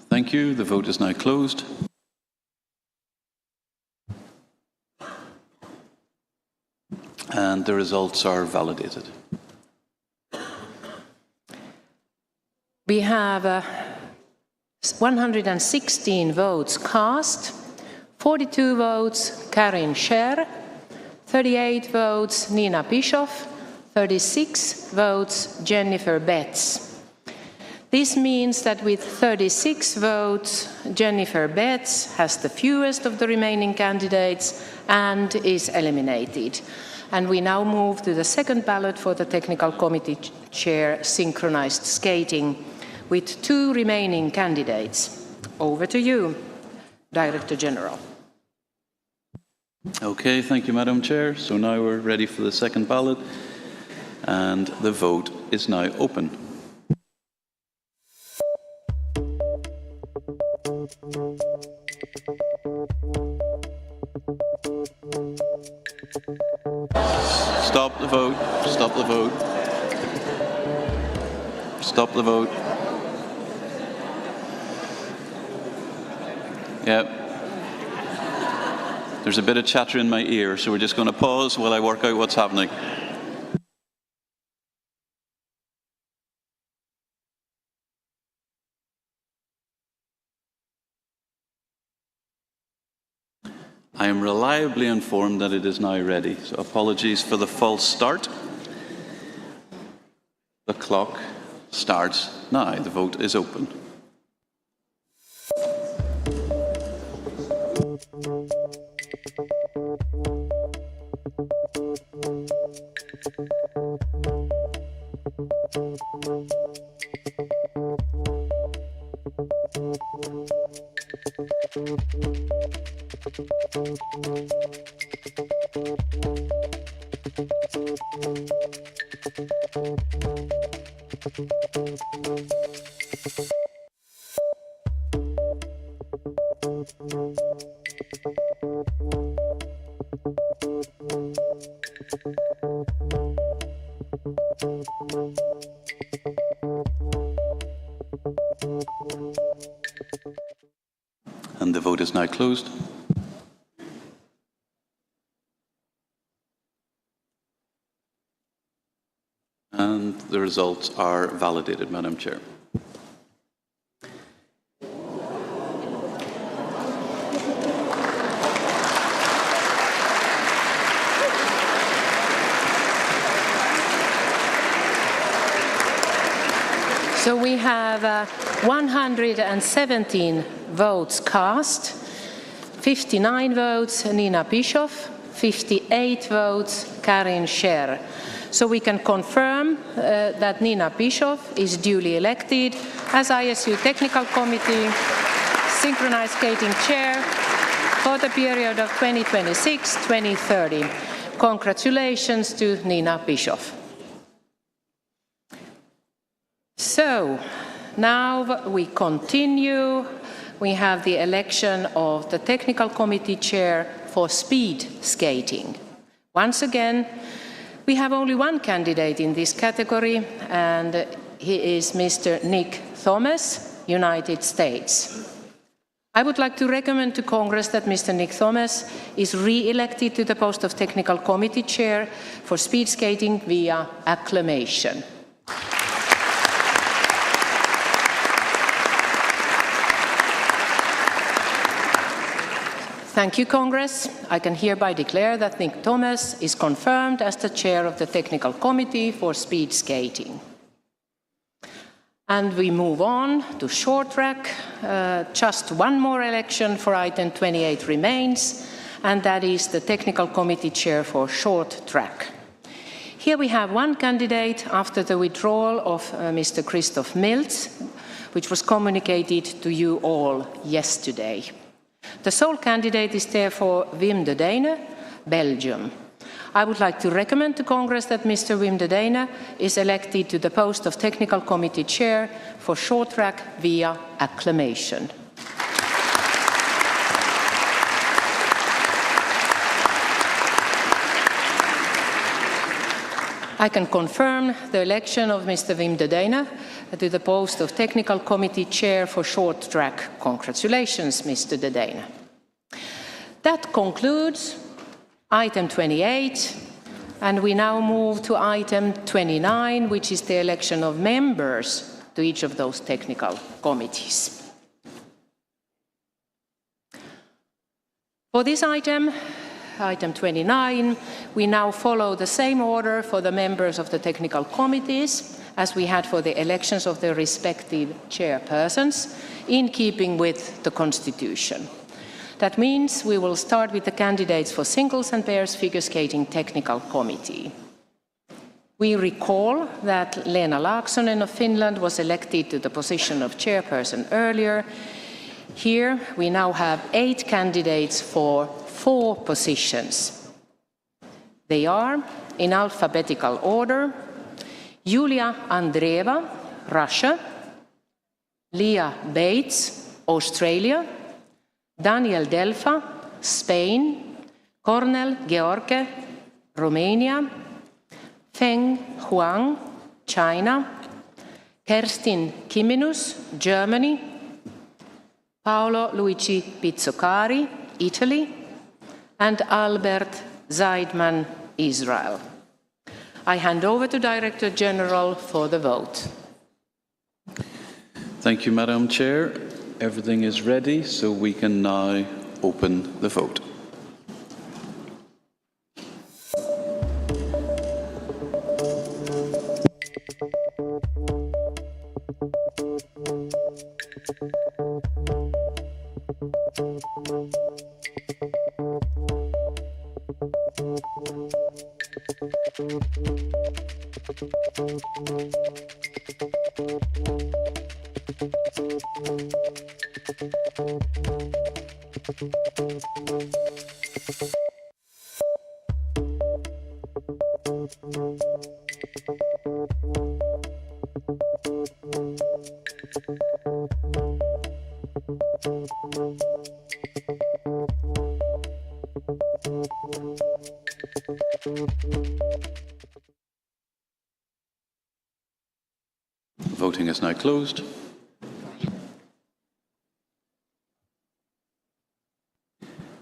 Thank you. The vote is now closed. And the results are validated. We have 116 votes cast, 42 votes Karin Scher, 38 votes Nina Bischoff, 36 votes Jennifer Betts. This means that with 36 votes, Jennifer Betts has the fewest of the remaining candidates and is eliminated. And we now move to the second ballot for the Technical Committee Chair, Synchronized Skating, with 2 remaining candidates. Over to you, Director General. Okay, thank you, Madam Chair. So now we're ready for the second ballot, and the vote is now open. Stop the vote. Stop the vote. Stop the vote. Yep. There's a bit of chatter in my ear, so we're just going to pause while I work out what's happening. I am reliably informed that it is now ready, so apologies for the false start. The clock starts now. The vote is open. And the vote is now closed. And the results are validated, Madam Chair. So we have 117 votes cast, 59 votes Nina Bischoff, 58 votes Karin Scher. So we can confirm that Nina Bischoff is duly elected as ISU Technical Committee Synchronized Skating Chair for the period of 2026-2030. Congratulations to Nina Bischoff. So now we continue. We have the election of the Technical Committee Chair for speed skating. Once again, we have only one candidate in this category, and he is Mr. Nick Thomas, United States. I would like to recommend to Congress that Mr. Nick Thomas is re-elected to the post of Technical Committee Chair for speed skating via acclamation. Thank you, Congress. I can hereby declare that Nick Thomas is confirmed as the chair of the Technical Committee for Speed Skating. And we move on to short track. Just one more election for item 28 remains, and that is the Technical Committee Chair for short track. Here we have one candidate after the withdrawal of Mr. Christoph Milz, which was communicated to you all yesterday. The sole candidate is therefore Wim de Deyne, Belgium. I would like to recommend to Congress that Mr. Wim de Deyne is elected to the post of Technical Committee Chair for short track via acclamation. I can confirm the election of Mr. Wim de Deyne to the post of Technical Committee Chair for short track. Congratulations, Mr. de Deyne. That concludes item 28, and we now move to item 29, which is the election of members to each of those technical committees. For this item 29, we now follow the same order for the members of the technical committees as we had for the elections of their respective chairpersons, in keeping with the Constitution. That means we will start with the candidates for singles and pairs figure skating technical committee. We recall that Leena Laaksonen of Finland was elected to the position of chairperson earlier. Here we now have 8 candidates for 4 positions. They are, in alphabetical order, Julia Andreeva, Russia; Leah Bates, Australia; Daniel Delfa, Spain; Cornel George, Romania; Feng Huang, China; Kerstin Kiminus, Germany; Paolo Luigi Pizzocari, Italy; and Albert Zeidman, Israel. I hand over to Director General for the vote. Thank you, Madam Chair. Everything is ready, so we can now open the vote. Voting is now closed.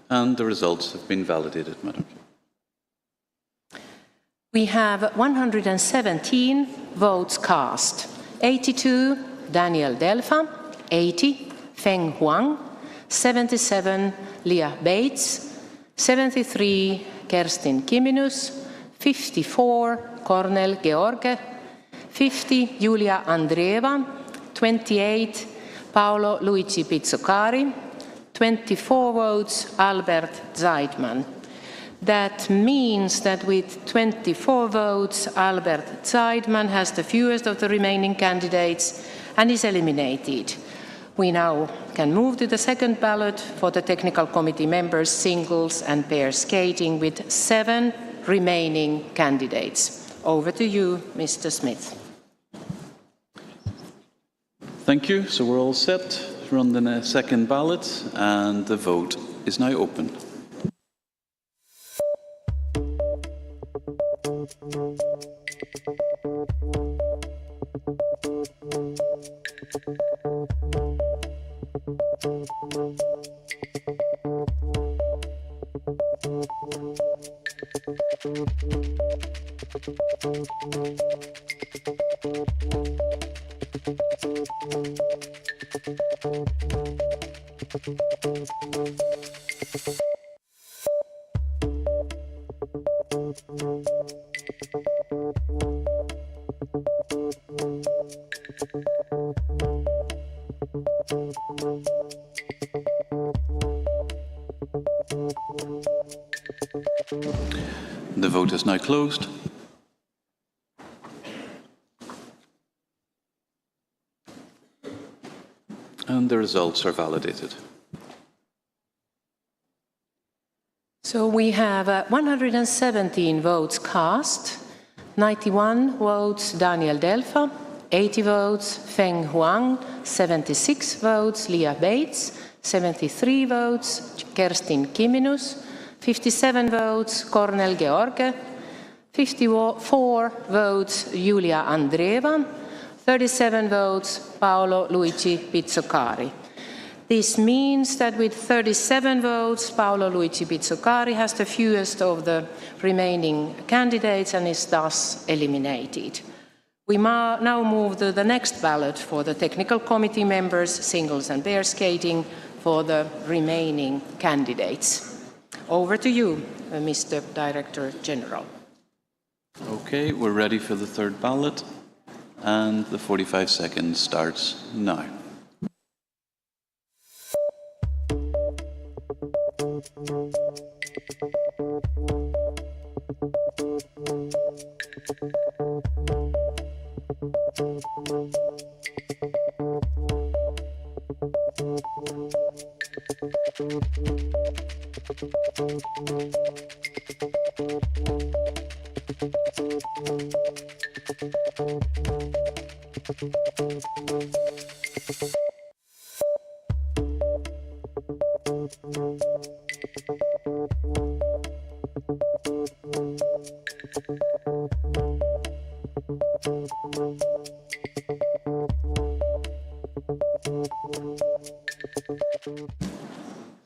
And the results have been validated, Madam Chair. We have 117 votes cast. 82, Daniel Delfa. 80, Feng Huang. 77, Leah Bates. 73, Kerstin Kiminus. 54, Cornel George. 50, Julia Andreeva. 28, Paolo Luigi Pizzucari. 24 votes, Albert Zeidman. That means that with 24 votes, Albert Zeidman has the fewest of the remaining candidates and is eliminated. We now can move to the second ballot for the technical committee members, singles and pair skating, with 7 remaining candidates. Over to you, Mr. Smith. Thank you. So we're all set to run the second ballot, and the vote is now open. The vote is now closed. And the results are validated. So we have 117 votes cast, 91 votes Daniel Delfa, 80 votes Feng Huang, 76 votes Leah Bates, 73 votes Kerstin Kiminus, 57 votes Cornel George, 54 votes Julia Andreeva, 37 votes Paolo Luigi Pizzucari. This means that with 37 votes, Paolo Luigi Pizzucari has the fewest of the remaining candidates and is thus eliminated. We now move to the next ballot for the technical committee members, singles and pair skating, for the remaining candidates. Over to you, Mr. Director General. Okay, we're ready for the third ballot, and the 45 seconds starts now.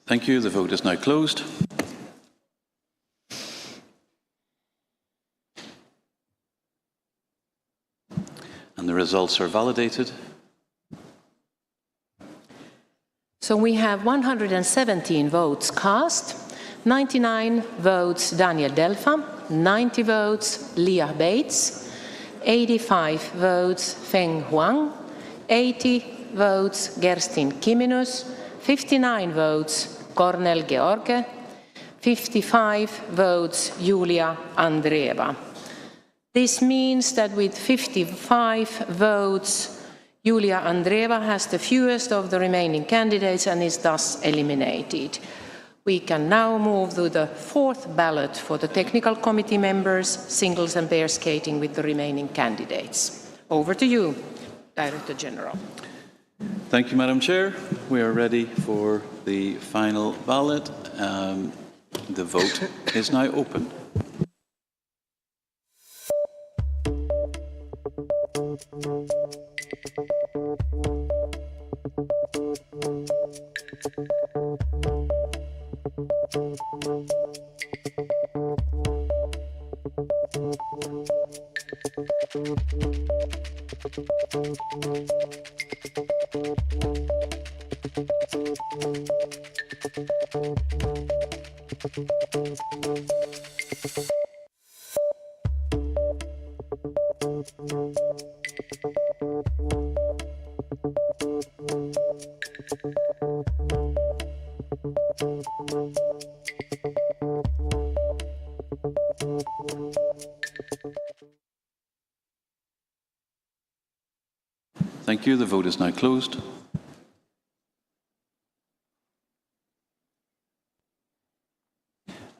Thank you. The vote is now closed. And the results are validated. So we have 117 votes cast, 99 votes Daniel Delfa, 90 votes Leah Bates, 85 votes Feng Huang, 80 votes Kerstin Kiminus, 59 votes Cornel George, 55 votes Julia Andreeva. This means that with 55 votes, Julia Andreeva has the fewest of the remaining candidates and is thus eliminated. We can now move to the fourth ballot for the technical committee members, singles and pair skating, with the remaining candidates. Over to you, Director General. Thank you, Madam Chair. We are ready for the final ballot. The vote is now open. Thank you. The vote is now closed.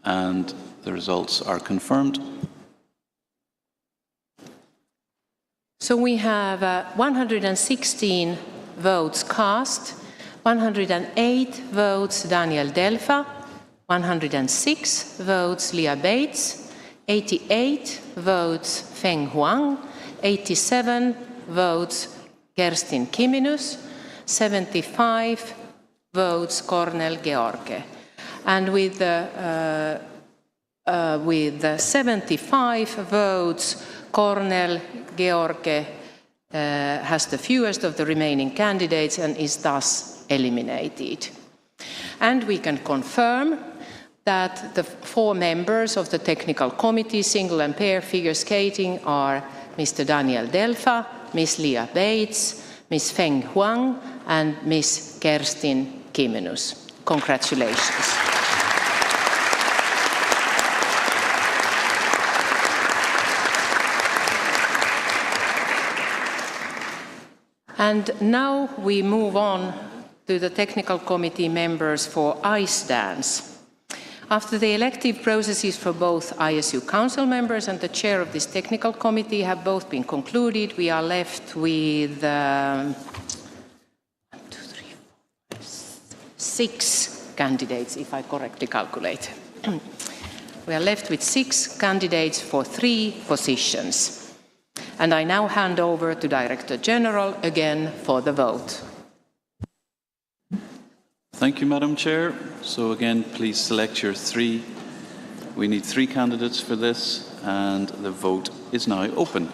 And the results are confirmed. So we have 116 votes cast, 108 votes Daniel Delfa, 106 votes Leah Bates, 88 votes Feng Huang, 87 votes Kerstin Kiminus, 75 votes Cornel George. And with 75 votes, Cornel George has the fewest of the remaining candidates and is thus eliminated. And we can confirm that the 4 members of the technical committee, single and pair figure skating, are Mr. Daniel Delfa, Ms. Leah Bates, Ms. Feng Huang, and Ms. Kerstin Kiminus. Congratulations. And now we move on to the technical committee members for ice dance. After the elective processes for both ISU council members and the chair of this technical committee have both been concluded, we are left with 6 candidates, if I correctly calculate. We are left with 6 candidates for 3 positions. And I now hand over to Director General again for the vote. Thank you, Madam Chair. So again, please select your 3. We need 3 candidates for this, and the vote is now open.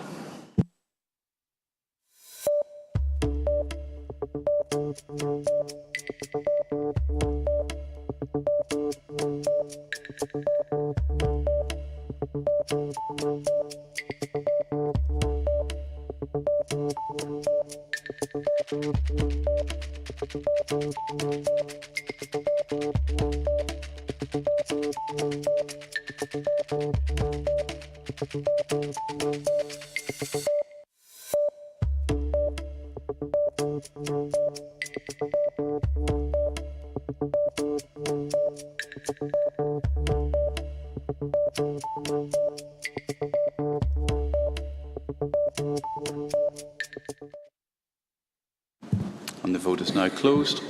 And the vote is now closed.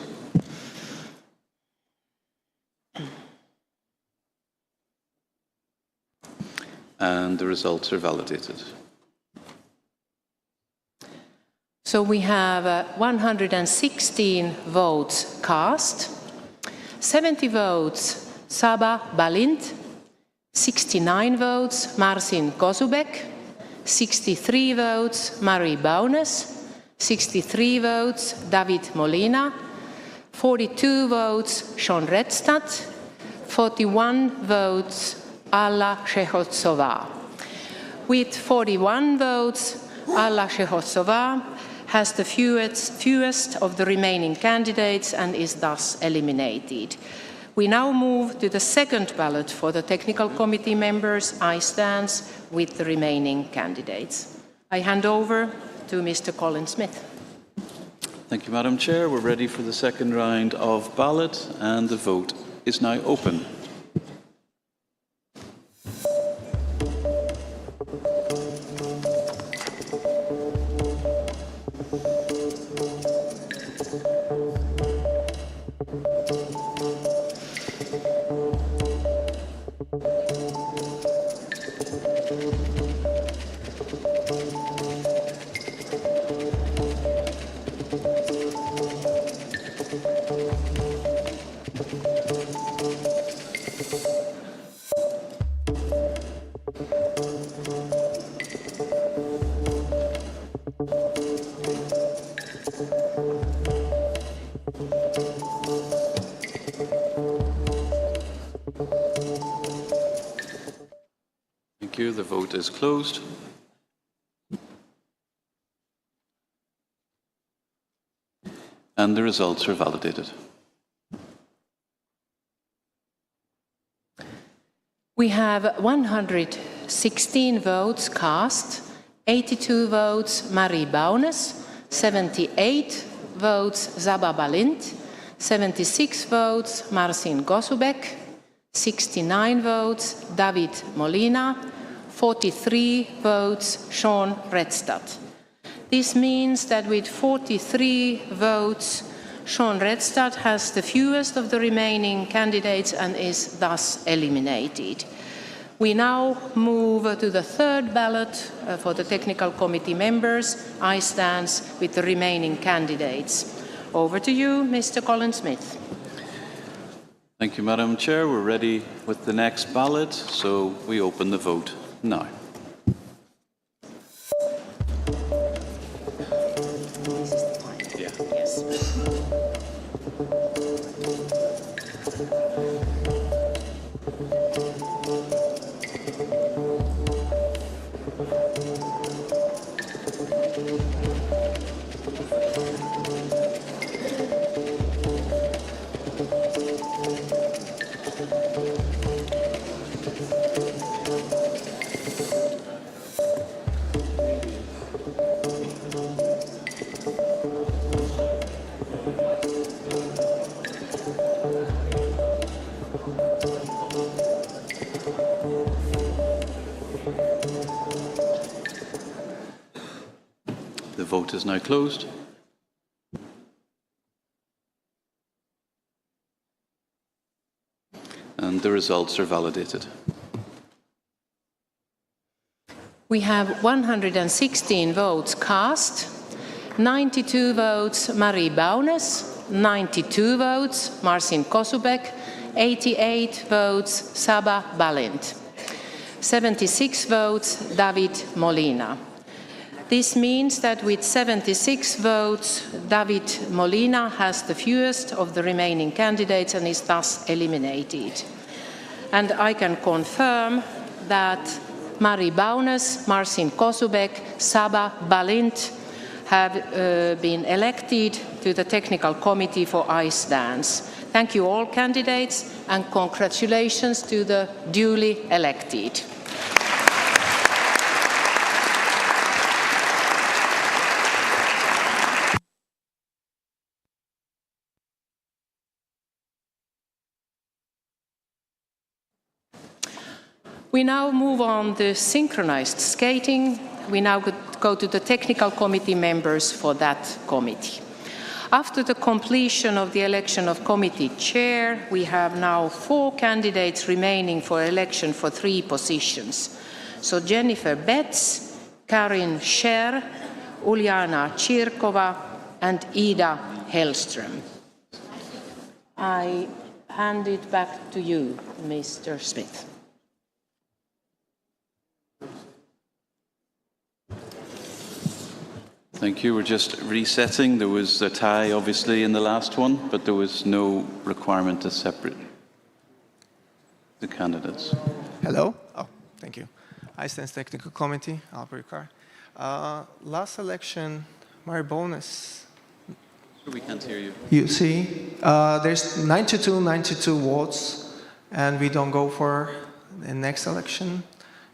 And the results are validated. So we have 116 votes cast, 70 votes Saba Balint, 69 votes Marcin Kozubek, 63 votes Marie Baunes, 63 votes David Molina, 42 votes Sean Redstadt, 41 votes Alla Shehotsova. With 41 votes, Alla Shehotsova has the fewest of the remaining candidates and is thus eliminated. We now move to the second ballot for the technical committee members, ice dance, with the remaining candidates. I hand over to Mr. Colin Smith. Thank you, Madam Chair. We're ready for the second round of ballot, and the vote is now open. Thank you. The vote is closed. And the results are validated. We have 116 votes cast, 82 votes Marie Baunes, 78 votes Zaba Balint, 76 votes Marcin Gosubek, 69 votes David Molina, 43 votes Sean Redstadt. This means that with 43 votes, Sean Redstadt has the fewest of the remaining candidates and is thus eliminated. We now move to the third ballot for the technical committee members. I stand with the remaining candidates. Over to you, Mr. Colin Smith. Thank you, Madam Chair. We're ready with the next ballot, so we open the vote now. The vote is now closed. And the results are validated. We have 116 votes cast, 92 votes Marie Baunes, 92 votes Marcin Kosubek, 88 votes Saba Balint, 76 votes David Molina. This means that with 76 votes, David Molina has the fewest of the remaining candidates and is thus eliminated. And I can confirm that Marie Baunes, Marcin Kosubek, Saba Balint have been elected to the technical committee for ice dance. Thank you all candidates and congratulations to the duly elected. We now move on to synchronized skating. We now go to the technical committee members for that committee. After the completion of the election of committee chair, we have now 4 candidates remaining for election for 3 positions. So Jennifer Betts, Karin Scher, Uljana Chirkova, and Ida Hellström. I hand it back to you, Mr. Smith. Thank you. We're just resetting. There was a tie, obviously, in the last one, but there was no requirement to separate the candidates. Hello? Oh, thank you. Iceland's Technical Committee, Albert Ricard. Last election, Marie Baunes. We can't hear you. You see, there's 92 votes, and we don't go for the next election.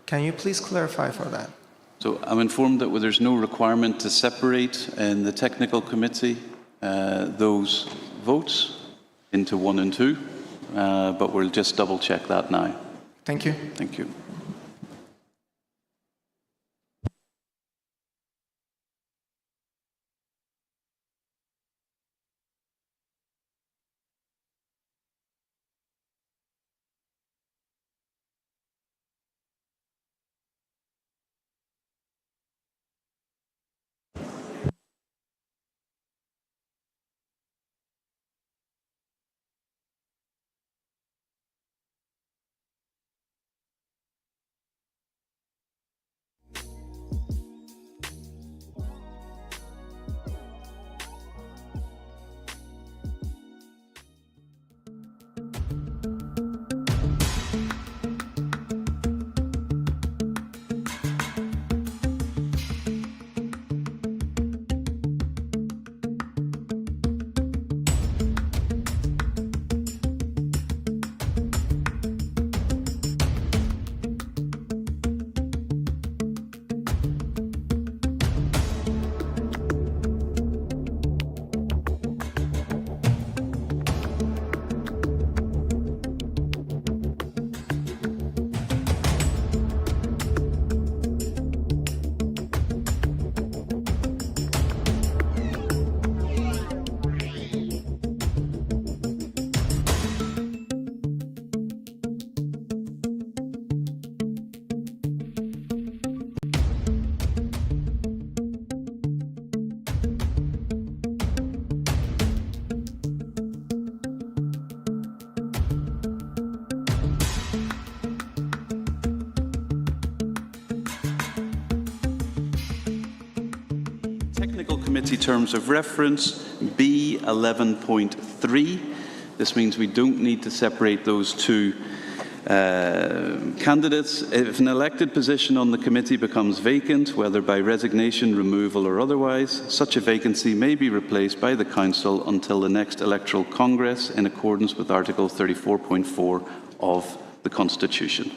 Can you please clarify for that? So I'm informed that there's no requirement to separate in the technical committee those votes into 1 and 2, but we'll just double check that now. Thank you. Thank you. committee terms of reference, B11.3. This means we don't need to separate those two candidates. If an elected position on the committee becomes vacant, whether by resignation, removal or otherwise, such a vacancy may be replaced by the Council until the next electoral Congress in accordance with Article 34.4 of the Constitution.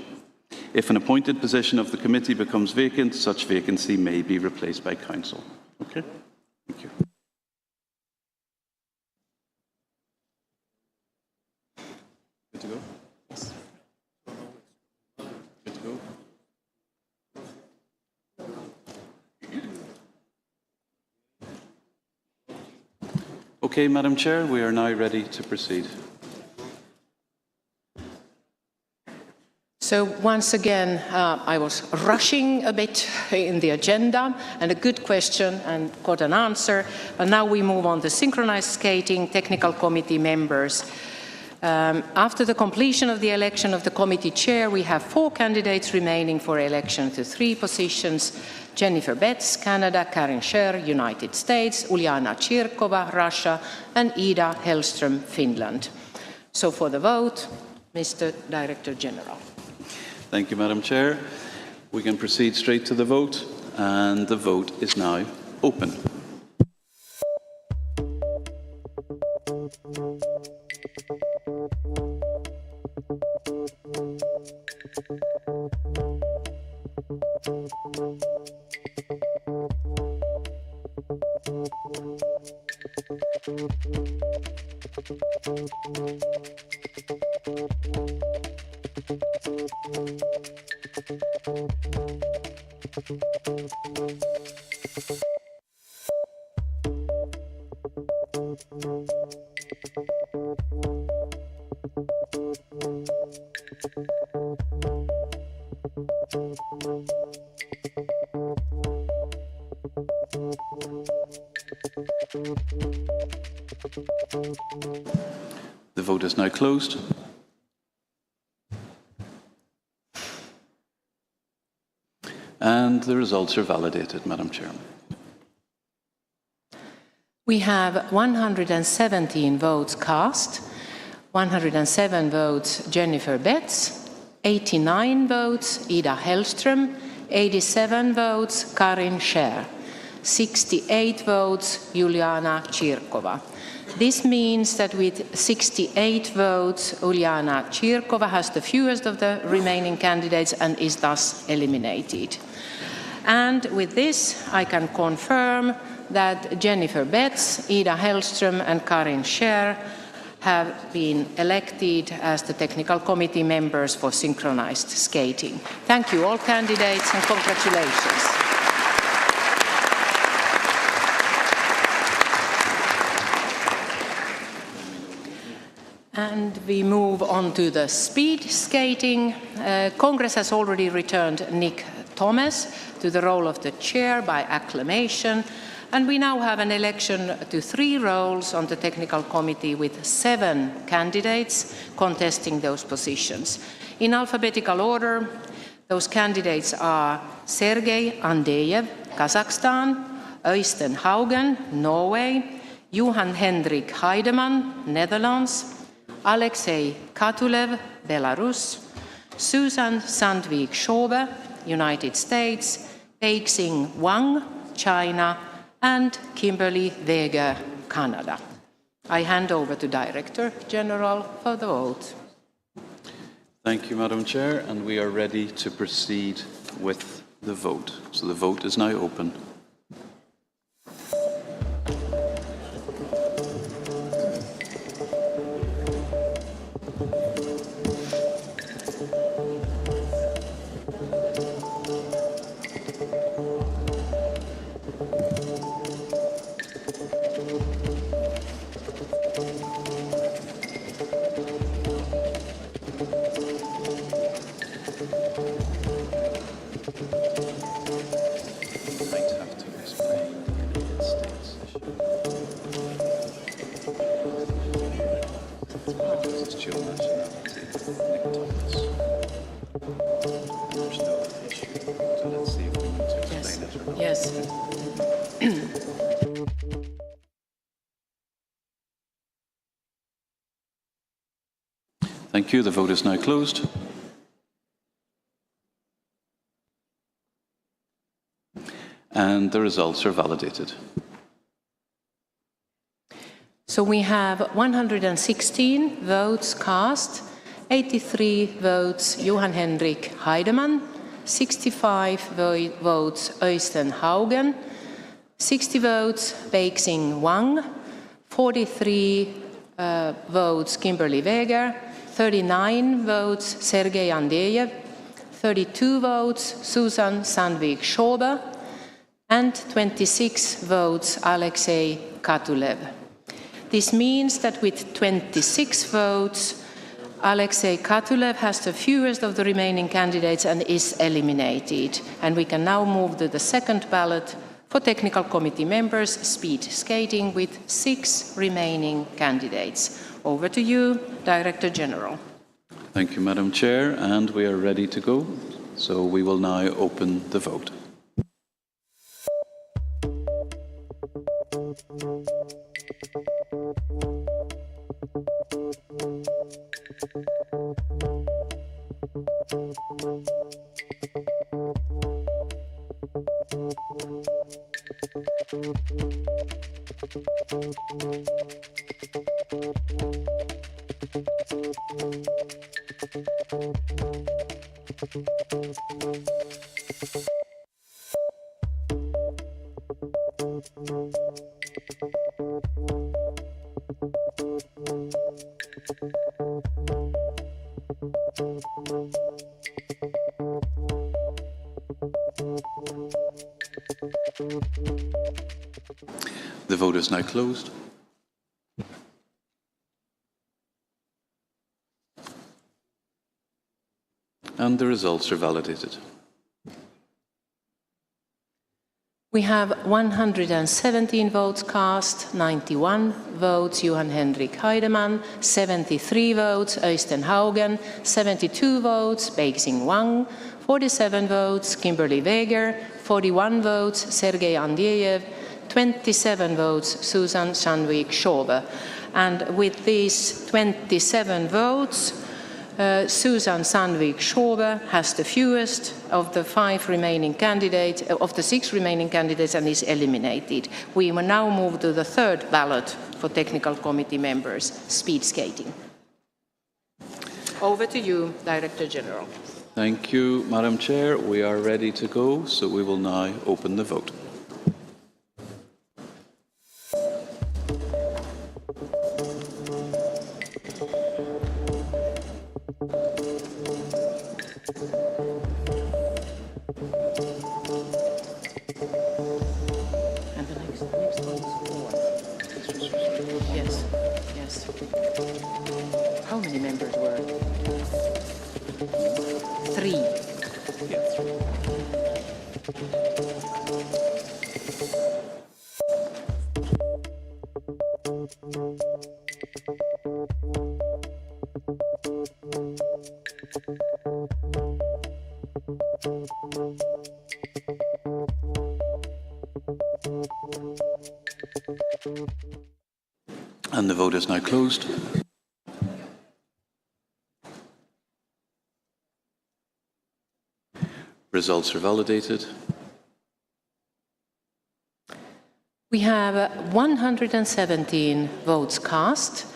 If an appointed position of the committee becomes vacant, such vacancy may be replaced by Council. Okay? Thank you. Good to go? Yes. Good to go? Okay, Madam Chair, we are now ready to proceed. So once again, I was rushing a bit in the agenda, and a good question and got an answer. But now we move on to synchronized skating technical committee members. After the completion of the election of the committee chair, we have 4 candidates remaining for election to 3 positions: Jennifer Betts, Canada; Karin Scher, United States; Uljana Chirkova, Russia; and Ida Hellström, Finland. So for the vote, Mr. Director General. Thank you, Madam Chair. We can proceed straight to the vote, and the vote is now open. The vote is now closed. And the results are validated, Madam Chairman. We have 117 votes cast, 107 votes Jennifer Betts, 89 votes Ida Hellström, 87 votes Karin Scher, 68 votes Uljana Chirkova. This means that with 68 votes, Uljana Chirkova has the fewest of the remaining candidates and is thus eliminated. And with this, I can confirm that Jennifer Betts, Ida Hellström and Karin Scher have been elected as the technical committee members for synchronized skating. Thank you all candidates and congratulations. And we move on to the speed skating. Congress has already returned Nick Thomas to the role of the chair by acclamation, and we now have an election to 3 roles on the technical committee with 7 candidates contesting those positions. In alphabetical order, those candidates are Sergei Andeyev, Kazakhstan; Øystein Haugen, Norway; Johan Hendrik Heidemann, Netherlands; Alexei Katulev, Belarus; Susan Sandvik Schobe, United States; Peixing Wang, China; and Kimberly Weger, Canada. I hand over to Director General for the vote. Thank you, Madam Chair, and we are ready to proceed with the vote. So the vote is now open. Right. Thank you. The vote is now closed. And the results are validated. So we have 116 votes cast, 83 votes Johan Henrik Heidemann, 65 votes Øystein Haugen, 60 votes Beixing Wang, 43 votes Kimberly Weger, 39 votes Sergei Andeyev, 32 votes Susan Sandvik-Schober, and 26 votes Alexei Katulev. This means that with 26 votes, Alexei Katulev has the fewest of the remaining candidates and is eliminated. And we can now move to the second ballot for technical committee members, speed skating, with 6 remaining candidates. Over to you, Director General. Thank you, Madam Chair, and we are ready to go. So we will now open the vote. The vote is now closed. And the results are validated. We have 117 votes cast, 91 votes Johan Henrik Heidemann, 73 votes Øystein Haugen, 72 votes Beixing Wang, 47 votes Kimberly Weger, 41 votes Sergei Andeyev, 27 votes Susan Sandvik-Schober. And with these 27 votes, Susan Sandvik-Schober has the fewest of the 6 remaining candidates and is eliminated. We will now move to the third ballot for technical committee members, speed skating. Over to you, Director General. Thank you, Madam Chair. We are ready to go, so we will now open the vote. And the next one is 4. Yes, yes. How many members were? 3. And the vote is now closed. Results are validated. We have 117 votes cast,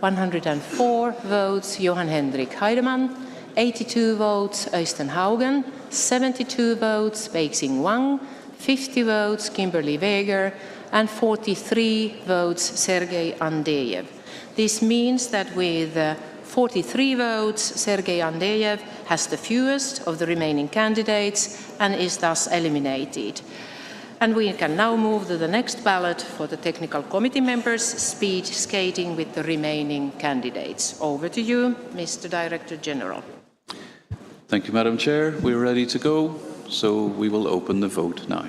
104 votes Johan Henrik Heidemann, 82 votes Øystein Haugen, 72 votes Beixing Wang, 50 votes Kimberly Weger, and 43 votes Sergei Andeyev. This means that with 43 votes, Sergei Andeyev has the fewest of the remaining candidates and is thus eliminated. And we can now move to the next ballot for the technical committee members, speed skating with the remaining candidates. Over to you, Mr. Director General. Thank you, Madam Chair. We're ready to go, so we will open the vote now.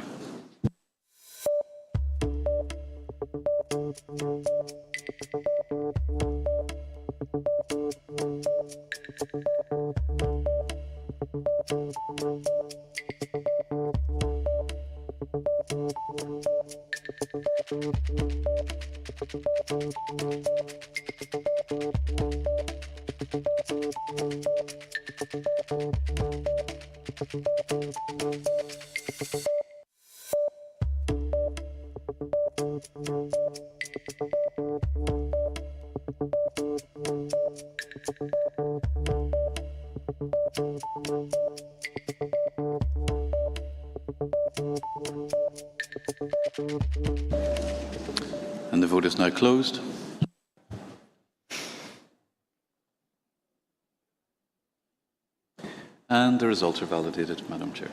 And the vote is now closed. And the results are validated, Madam Chair.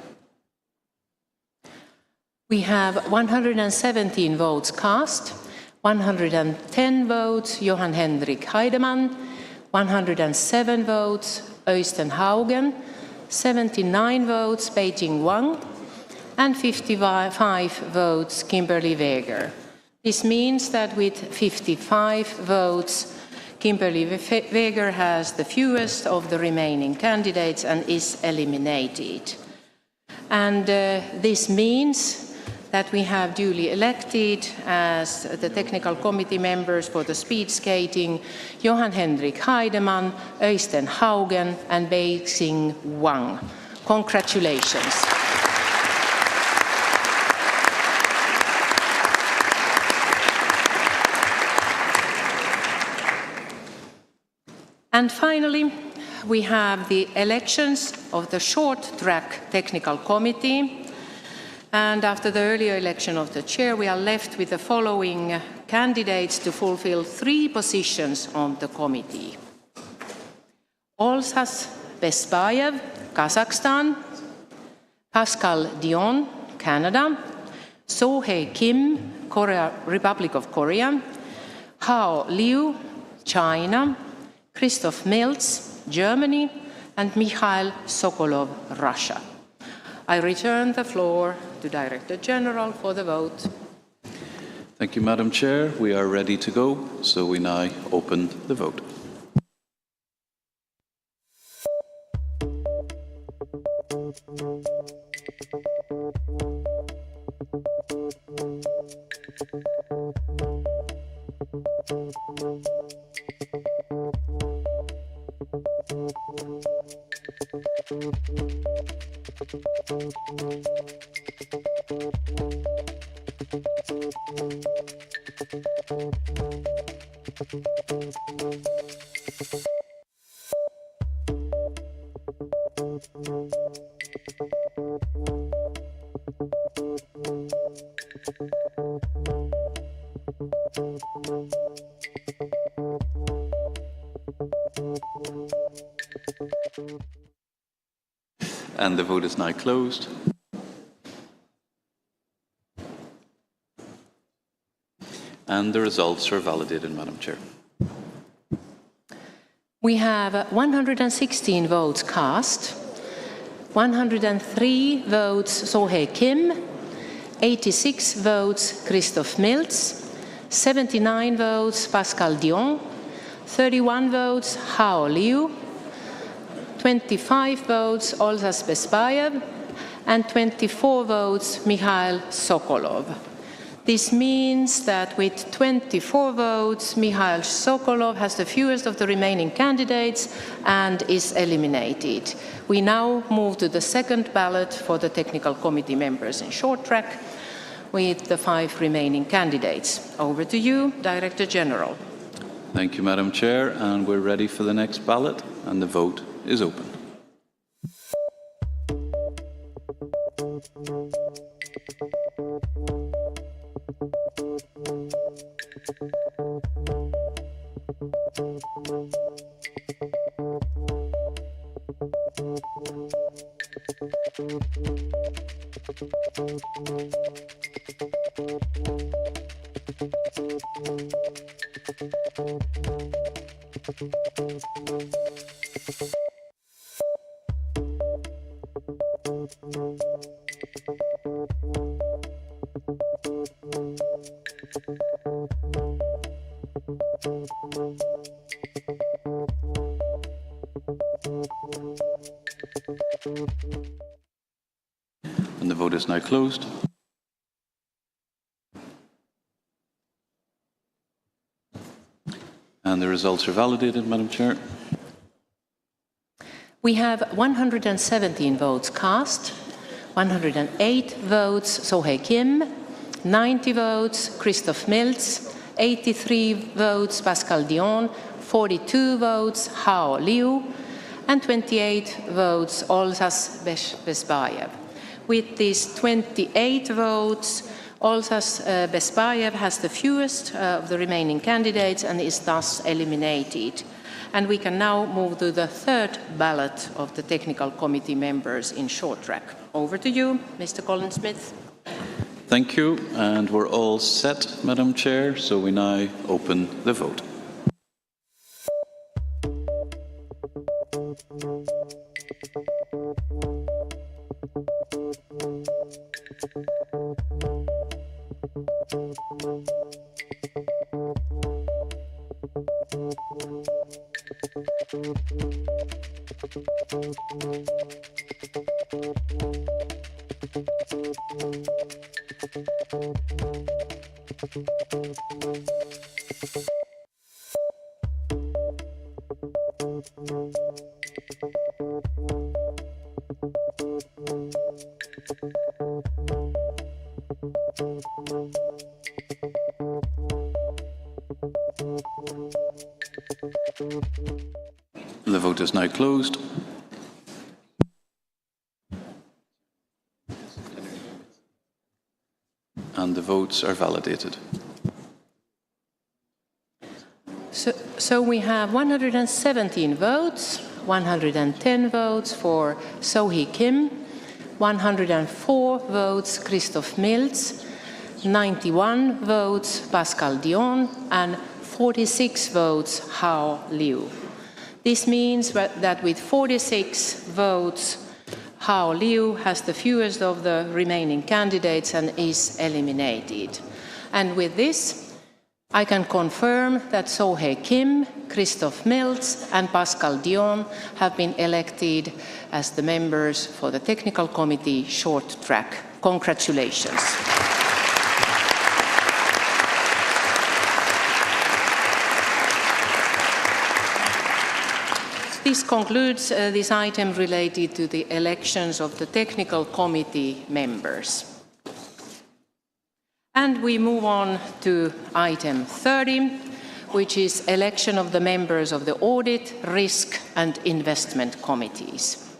We have 117 votes cast, 110 votes Johan Henrik Heidemann, 107 votes Øystein Haugen, 79 votes Beijing Wang, and 55 votes Kimberly Weger. This means that with 55 votes, Kimberly Weger has the fewest of the remaining candidates and is eliminated. And this means that we have duly elected as the technical committee members for the speed skating Johan Henrik Heidemann, Øystein Haugen and Beijing Wang. Congratulations. And finally, we have the elections of the short track technical committee. And after the earlier election of the chair, we are left with the following candidates to fulfill 3 positions on the committee. Olsas Besbayev, Kazakhstan, Pascal Dion, Canada, Sohei Kim, Republic of Korea, Hao Liu, China, Christoph Milz, Germany, and Mikhail Sokolov, Russia. I return the floor to Director General for the vote. Thank you, Madam Chair. We are ready to go, so we now open the vote. And the vote is now closed. And the results are validated, Madam Chair. We have 116 votes cast, 103 votes Sohei Kim, 86 votes Christoph Milz, 79 votes Pascal Dion, 31 votes Hao Liu, 25 votes Olsas Besbayev, and 24 votes Mikhail Sokolov. This means that with 24 votes, Mikhail Sokolov has the fewest of the remaining candidates and is eliminated. We now move to the second ballot for the technical committee members in short track with the 5 remaining candidates. Over to you, Director General. Thank you, Madam Chair, and we're ready for the next ballot, and the vote is open. And the vote is now closed. And the results are validated, Madam Chair. We have 117 votes cast, 108 votes So-Hei Kim, 90 votes Christoph Mills, 83 votes Pascal Dion, 42 votes Hao Liu, and 28 votes Olzas Besbayev. With these 28 votes, Olzas Besbayev has the fewest of the remaining candidates and is thus eliminated. And we can now move to the third ballot of the technical committee members in short track. Over to you, Mr. Colin Smith. Thank you, and we're all set, Madam Chair, so we now open the vote. The vote is now closed. And the votes are validated. So we have 117 votes, 110 votes for So-Hei Kim, 104 votes Christoph Mills, 91 votes Pascal Dion, and 46 votes Hao Liu. This means that with 46 votes, Hao Liu has the fewest of the remaining candidates and is eliminated. And with this, I can confirm that So-Hei Kim, Christoph Mills, and Pascal Dion have been elected as the members for the Technical Committee short track. Congratulations. This concludes this item related to the elections of the Technical Committee members. And we move on to item 30, which is election of the members of the Audit, Risk and Investment Committees.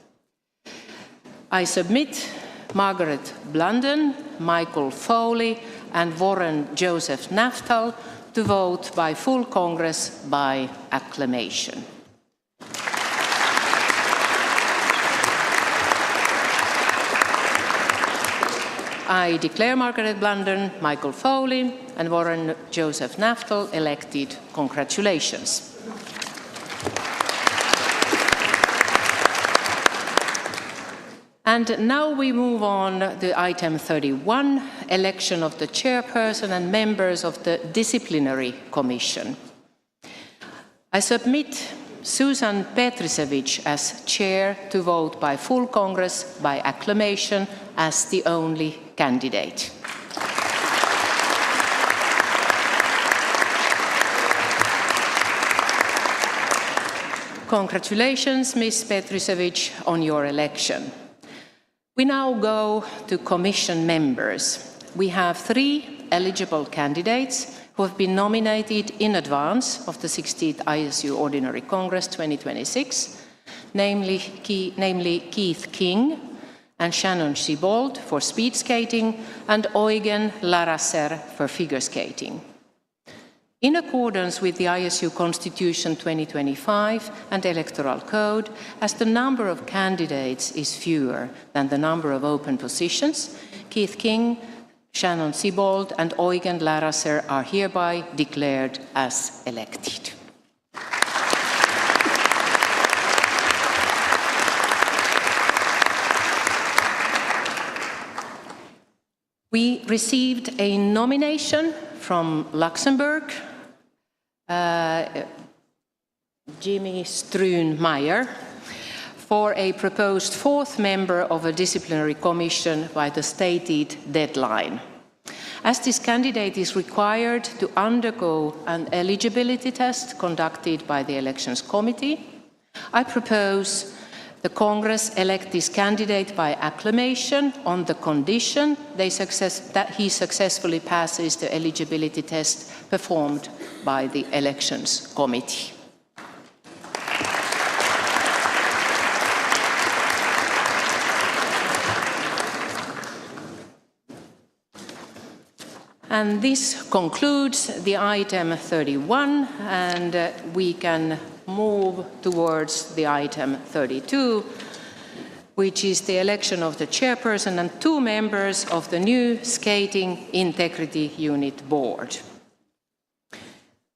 I submit Margaret Blunden, Michael Foley and Warren Joseph Naftal to vote by full Congress by acclamation. I declare Margaret Blunden, Michael Foley and Warren Joseph Naftal elected. Congratulations. And now we move on to item 31, election of the chairperson and members of the Disciplinary Commission. I submit Susan Petrisevich as chair to vote by full Congress by acclamation as the only candidate. Congratulations, Ms. Petrisevich, on your election. We now go to commission members. We have 3 eligible candidates who have been nominated in advance of the 16th ISU Ordinary Congress 2026, namely Keith King and Shannon Siebold for speed skating and Eugen Larasser for figure skating. In accordance with the ISU Constitution 2025 and Electoral Code, as the number of candidates is fewer than the number of open positions, Keith King, Shannon Siebold and Eugen Larasser are hereby declared as elected. We received a nomination from Luxembourg, Jimmy Struyn-Meyer, for a proposed 4th member of a disciplinary commission by the stated deadline. As this candidate is required to undergo an eligibility test conducted by the Elections Committee, I propose The Congress elect this candidate by acclamation on the condition that he successfully passes the eligibility test performed by the Elections Committee. And this concludes the item 31, and we can move towards the item 32, which is the election of the chairperson and 2 members of the new Skating Integrity Unit Board.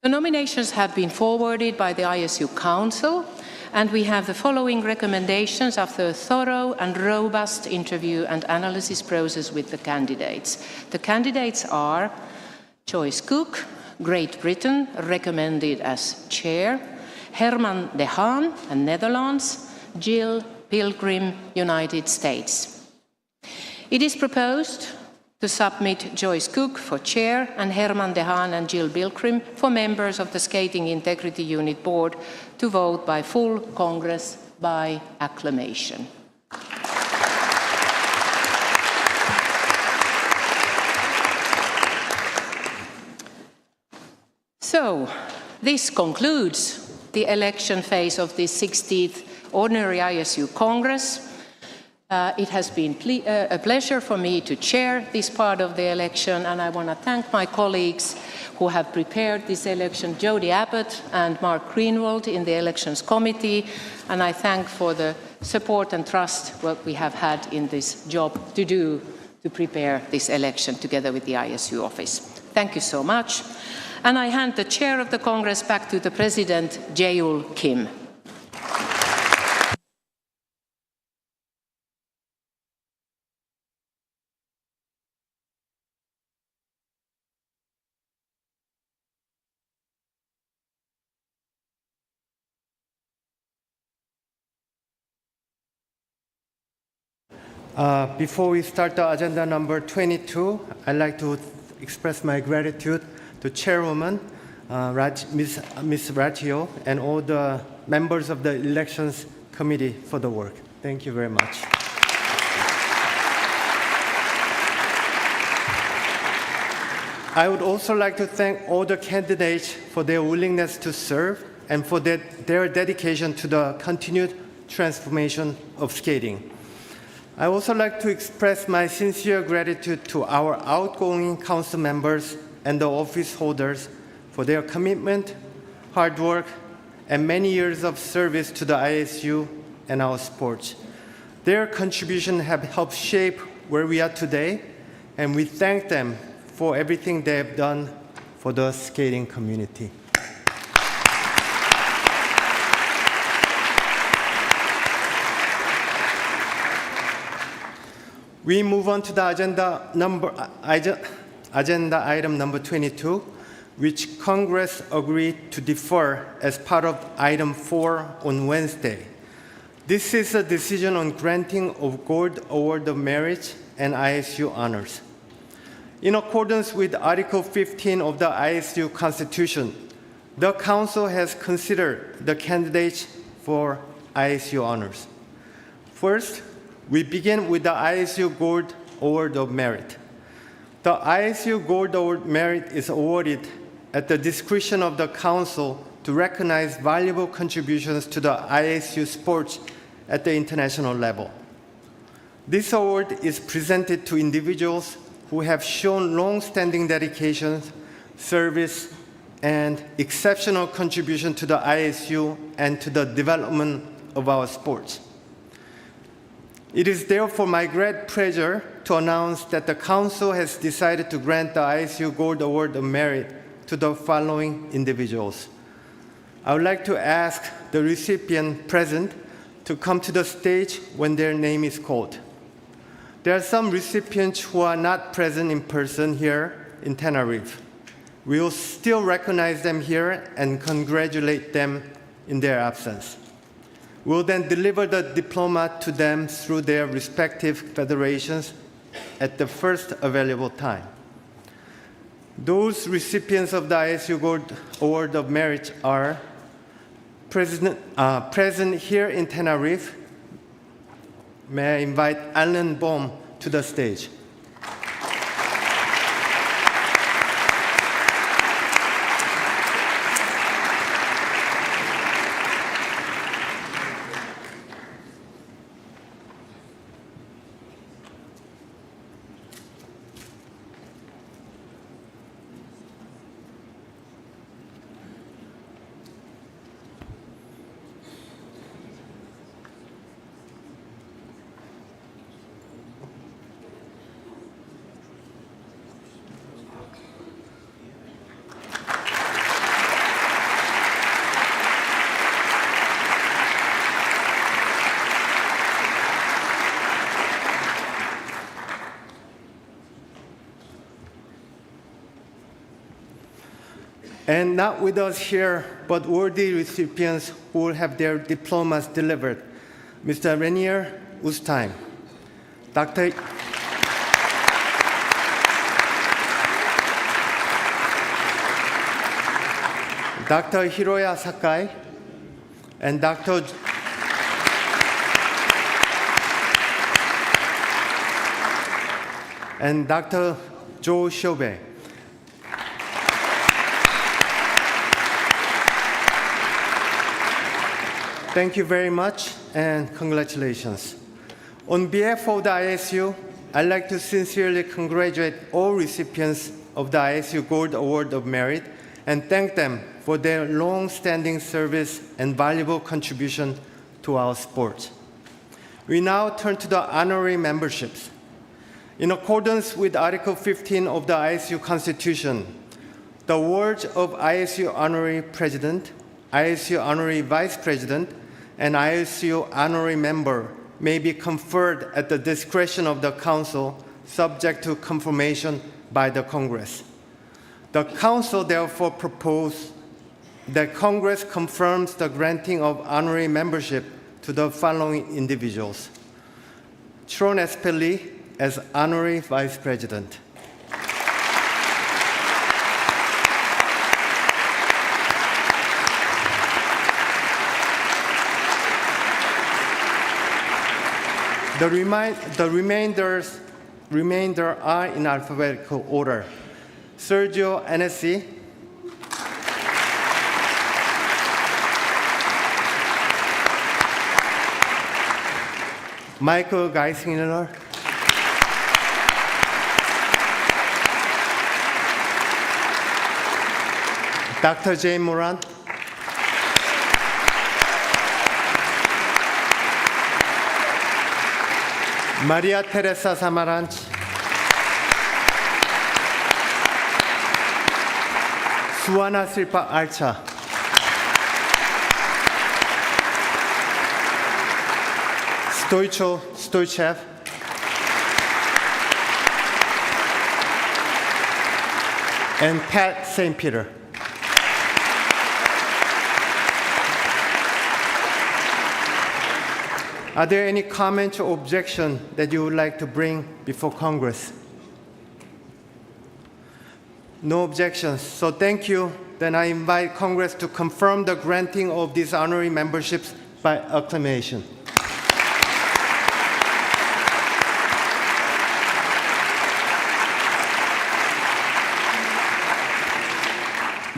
The nominations have been forwarded by the ISU Council, and we have the following recommendations after a thorough and robust interview and analysis process with the candidates. The candidates are Joyce Cook, Great Britain, recommended as chair; Herman de Haan, Netherlands; Jill Pilgrim, United States. It is proposed to submit Joyce Cook for chair and Herman de Haan and Jill Pilgrim for members of the Skating Integrity Unit Board to vote by full Congress by acclamation. So, this concludes the election phase of the 60th Ordinary ISU Congress. It has been a pleasure for me to chair this part of the election, and I want to thank my colleagues who have prepared this election, Jody Abbott and Mark Greenwald in the Elections Committee, and I thank for the support and trust what we have had in this job to do to prepare this election together with the ISU office. Thank you so much. And I hand the chair of the Congress back to the President, Jae-ul Kim. Before we start the agenda number 22, I'd like to express my gratitude to Chairwoman Ms. Ratio and all the members of the Elections Committee for the work. Thank you very much. I would also like to thank all the candidates for their willingness to serve and for their dedication to the continued transformation of skating. I also like to express my sincere gratitude to our outgoing council members and the office holders for their commitment, hard work, and many years of service to the ISU and our sports. Their contributions have helped shape where we are today, and we thank them for everything they have done for the skating community. We move on to the agenda item number 22, which Congress agreed to defer as part of item 4 on Wednesday. This is a decision on granting of Gold Award of Merit and ISU honors. In accordance with Article 15 of the ISU Constitution, the Council has considered the candidates for ISU honors. First, we begin with the ISU Gold Award of Merit. The ISU Gold Award Merit is awarded at the discretion of the Council to recognize valuable contributions to the ISU sports at the international level. This award is presented to individuals who have shown long-standing dedication, service, and exceptional contribution to the ISU and to the development of our sports. It is therefore my great pleasure to announce that the Council has decided to grant the ISU Gold Award of Merit to the following individuals. I would like to ask the recipient present to come to the stage when their name is called. There are some recipients who are not present in person here in Tenerife. We will still recognize them here and congratulate them in their absence. We will then deliver the diploma to them through their respective federations at the first available time. Those recipients of the ISU Gold Award of Merit are present here in Tenerife, May I invite Alan Baum to the stage. And not with us here, but worthy recipients who will have their diplomas delivered. Mr. Renier Ustheim, Dr. Hiroya Sakai, and Dr. Joe Shobe. Thank you very much and congratulations. On behalf of the ISU, I'd like to sincerely congratulate all recipients of the ISU Gold Award of Merit and thank them for their long-standing service and valuable contribution to our sport. We now turn to the honorary memberships. In accordance with Article 15 of the ISU Constitution, the awards of ISU Honorary President, ISU Honorary Vice President, and ISU Honorary Member may be conferred at the discretion of the Council, subject to confirmation by the Congress. The Council therefore proposes that Congress confirms the granting of honorary membership to the following individuals: Tron Espelli as Honorary Vice President, the remainder are in alphabetical order: Sergio Anesi, Michael Geisinger, Dr. Jay Moran, Maria Teresa Samaranch, Suana Silpa Archa, Stoicho Stoichev, and Pat St. Peter. Are there any comments or objections that you would like to bring before Congress? No objections, so thank you. Then I invite Congress to confirm the granting of these honorary memberships by acclamation.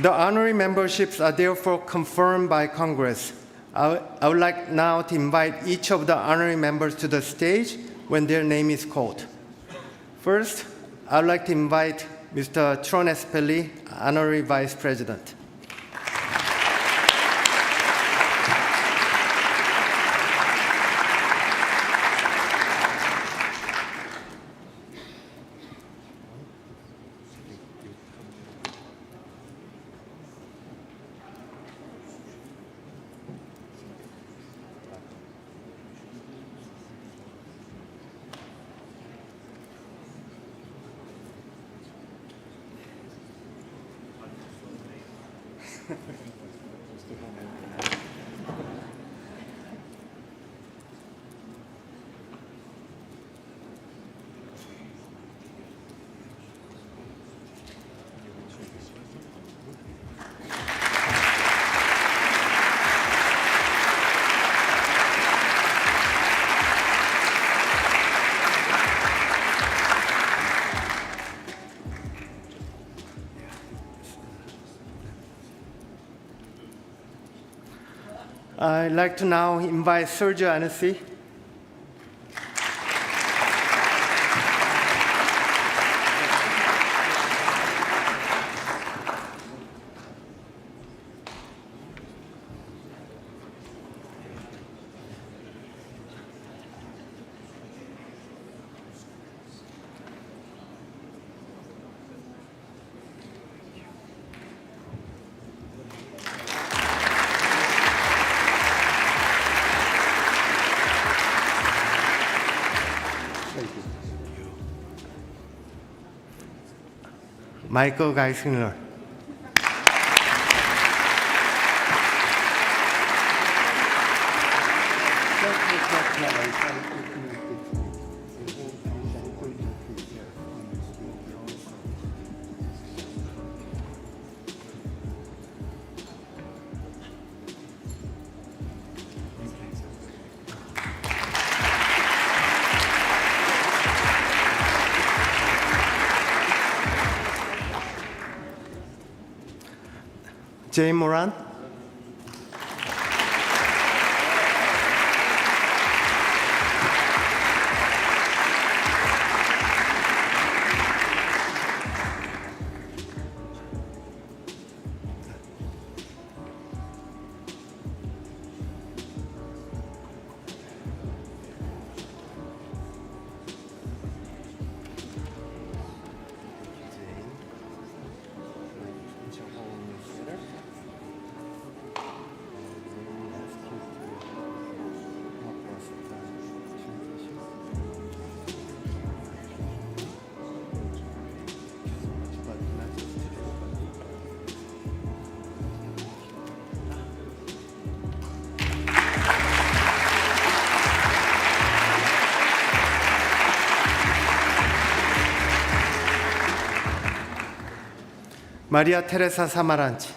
The honorary memberships are therefore confirmed by Congress. I would like now to invite each of the honorary members to the stage when their name is called. First, I would like to invite Mr. Tron Espelli, Honorary Vice President. I'd like to now invite Sergio Annecy. Michael Geisinger. Jay Moran. Maria Teresa Samaranch.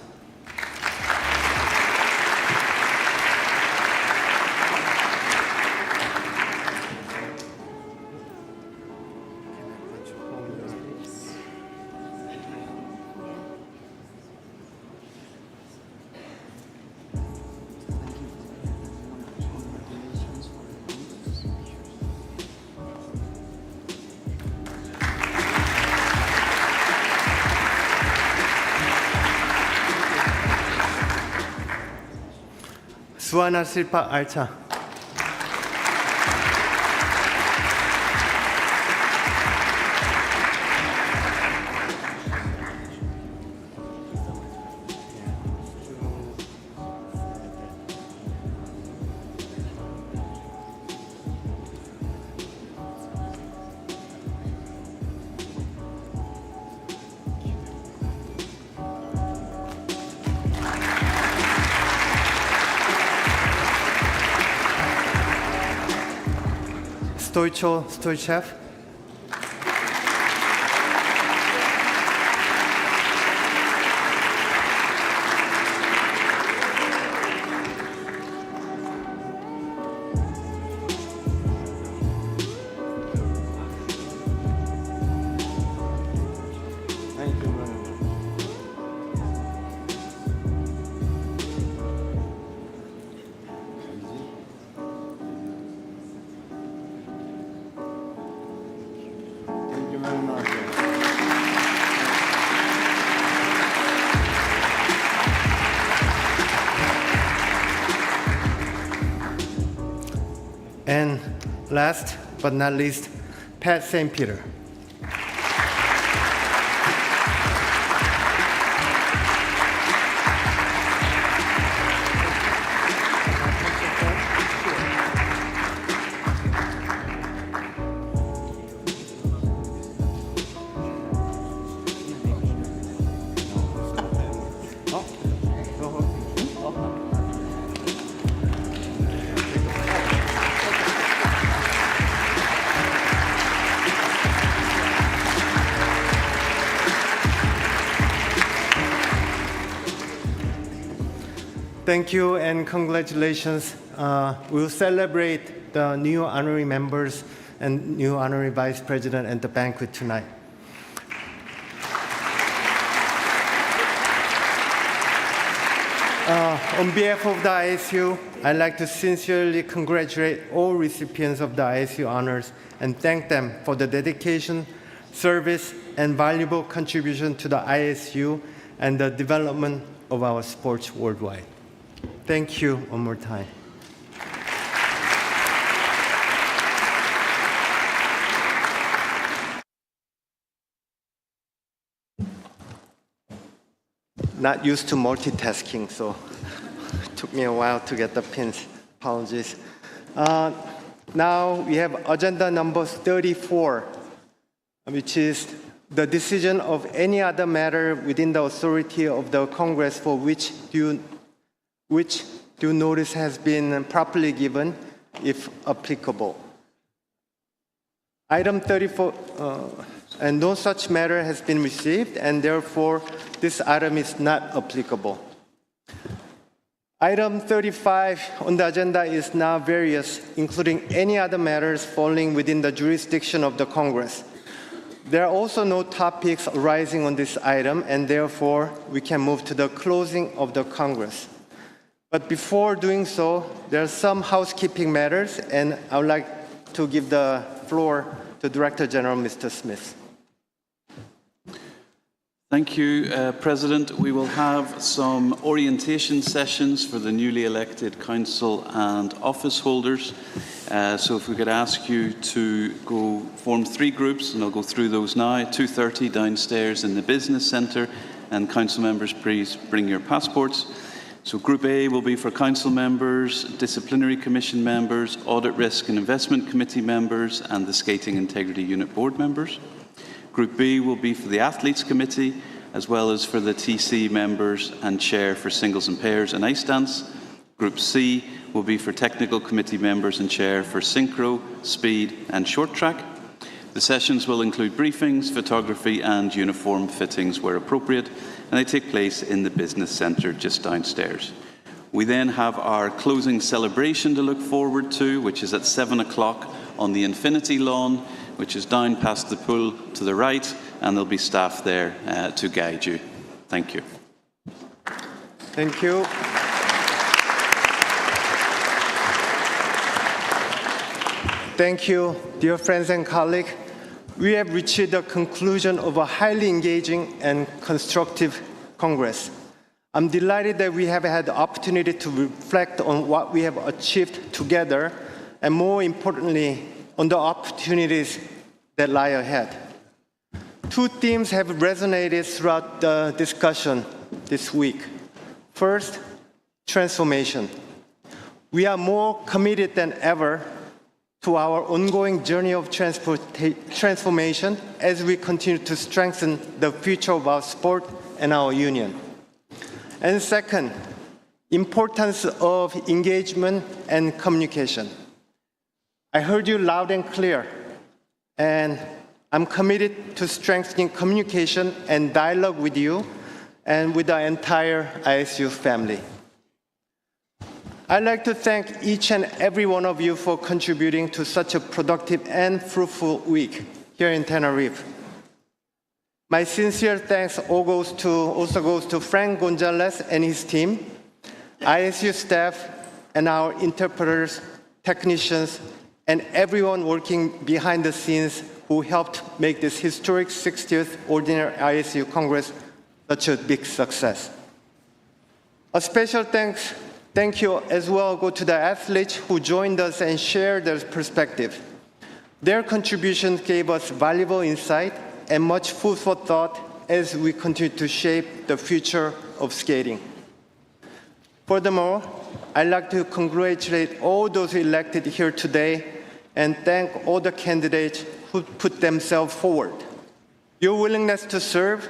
Suana Silpa Archa. Stoicho Stoichev. And last but not least, Pat St. Peter. Thank you and congratulations. We'll celebrate the new honorary members and new honorary vice president at the banquet tonight. On behalf of the ISU, I'd like to sincerely congratulate all recipients of the ISU honors and thank them for the dedication, service, and valuable contribution to the ISU and the development of our sports worldwide. Thank you one more time. Not used to multitasking, so it took me a while to get the pins. Apologies. Now we have agenda number 34, which is the decision of any other matter within the authority of the Congress for which due notice has been properly given, if applicable. Item 34, and no such matter has been received, and therefore this item is not applicable. Item 35 on the agenda is now various, including any other matters falling within the jurisdiction of the Congress. There are also no topics arising on this item, and therefore we can move to the closing of the Congress. But before doing so, there are some housekeeping matters, and I would like to give the floor to Director General, Mr. Smith. Thank you, President. We will have some orientation sessions for the newly elected council and office holders. So if we could ask you to form 3 groups, and I'll go through those now. 2:30 downstairs in the business centre, and council members, please bring your passports. So Group A will be for council members, disciplinary commission members, audit risk and investment committee members, and the skating integrity unit board members. Group B will be for the Athletes Committee, as well as for the TC members and chair for singles and pairs and ice dance. Group C will be for technical committee members and chair for synchro, speed and short track. The sessions will include briefings, photography and uniform fittings where appropriate, and they take place in the business centre just downstairs. We then have our closing celebration to look forward to, which is at 7 o'clock on the Infinity Lawn, which is down past the pool to the right, and there'll be staff there to guide you. Thank you. Thank you. Thank you, dear friends and colleagues. We have reached the conclusion of a highly engaging and constructive Congress. I'm delighted that we have had the opportunity to reflect on what we have achieved together, and more importantly, on the opportunities that lie ahead. 2 themes have resonated throughout the discussion this week. First, transformation. We are more committed than ever to our ongoing journey of transformation as we continue to strengthen the future of our sport and our union. And second, importance of engagement and communication. I heard you loud and clear, and I'm committed to strengthening communication and dialogue with you and with the entire ISU family. I'd like to thank each and every one of you for contributing to such a productive and fruitful week here in Tenerife. My sincere thanks also goes to Frank Gonzalez and his team, ISU staff, and our interpreters, technicians, and everyone working behind the scenes who helped make this historic 60th Ordinary ISU Congress such a big success. A special thank you as well go to the athletes who joined us and shared their perspective. Their contributions gave us valuable insight and much food for thought as we continue to shape the future of skating. Furthermore, I'd like to congratulate all those elected here today and thank all the candidates who put themselves forward. Your willingness to serve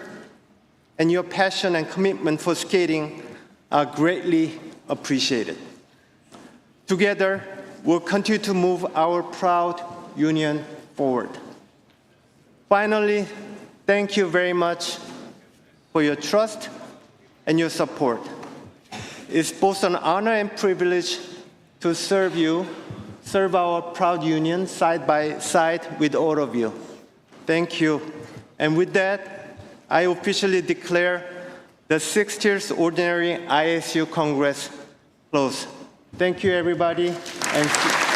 and your passion and commitment for skating are greatly appreciated. Together, we'll continue to move our proud union forward. Finally, thank you very much for your trust and your support. It's both an honor and privilege to serve our proud union side by side with all of you. Thank you. And with that, I officially declare the 60th Ordinary ISU Congress closed. Thank you, everybody. And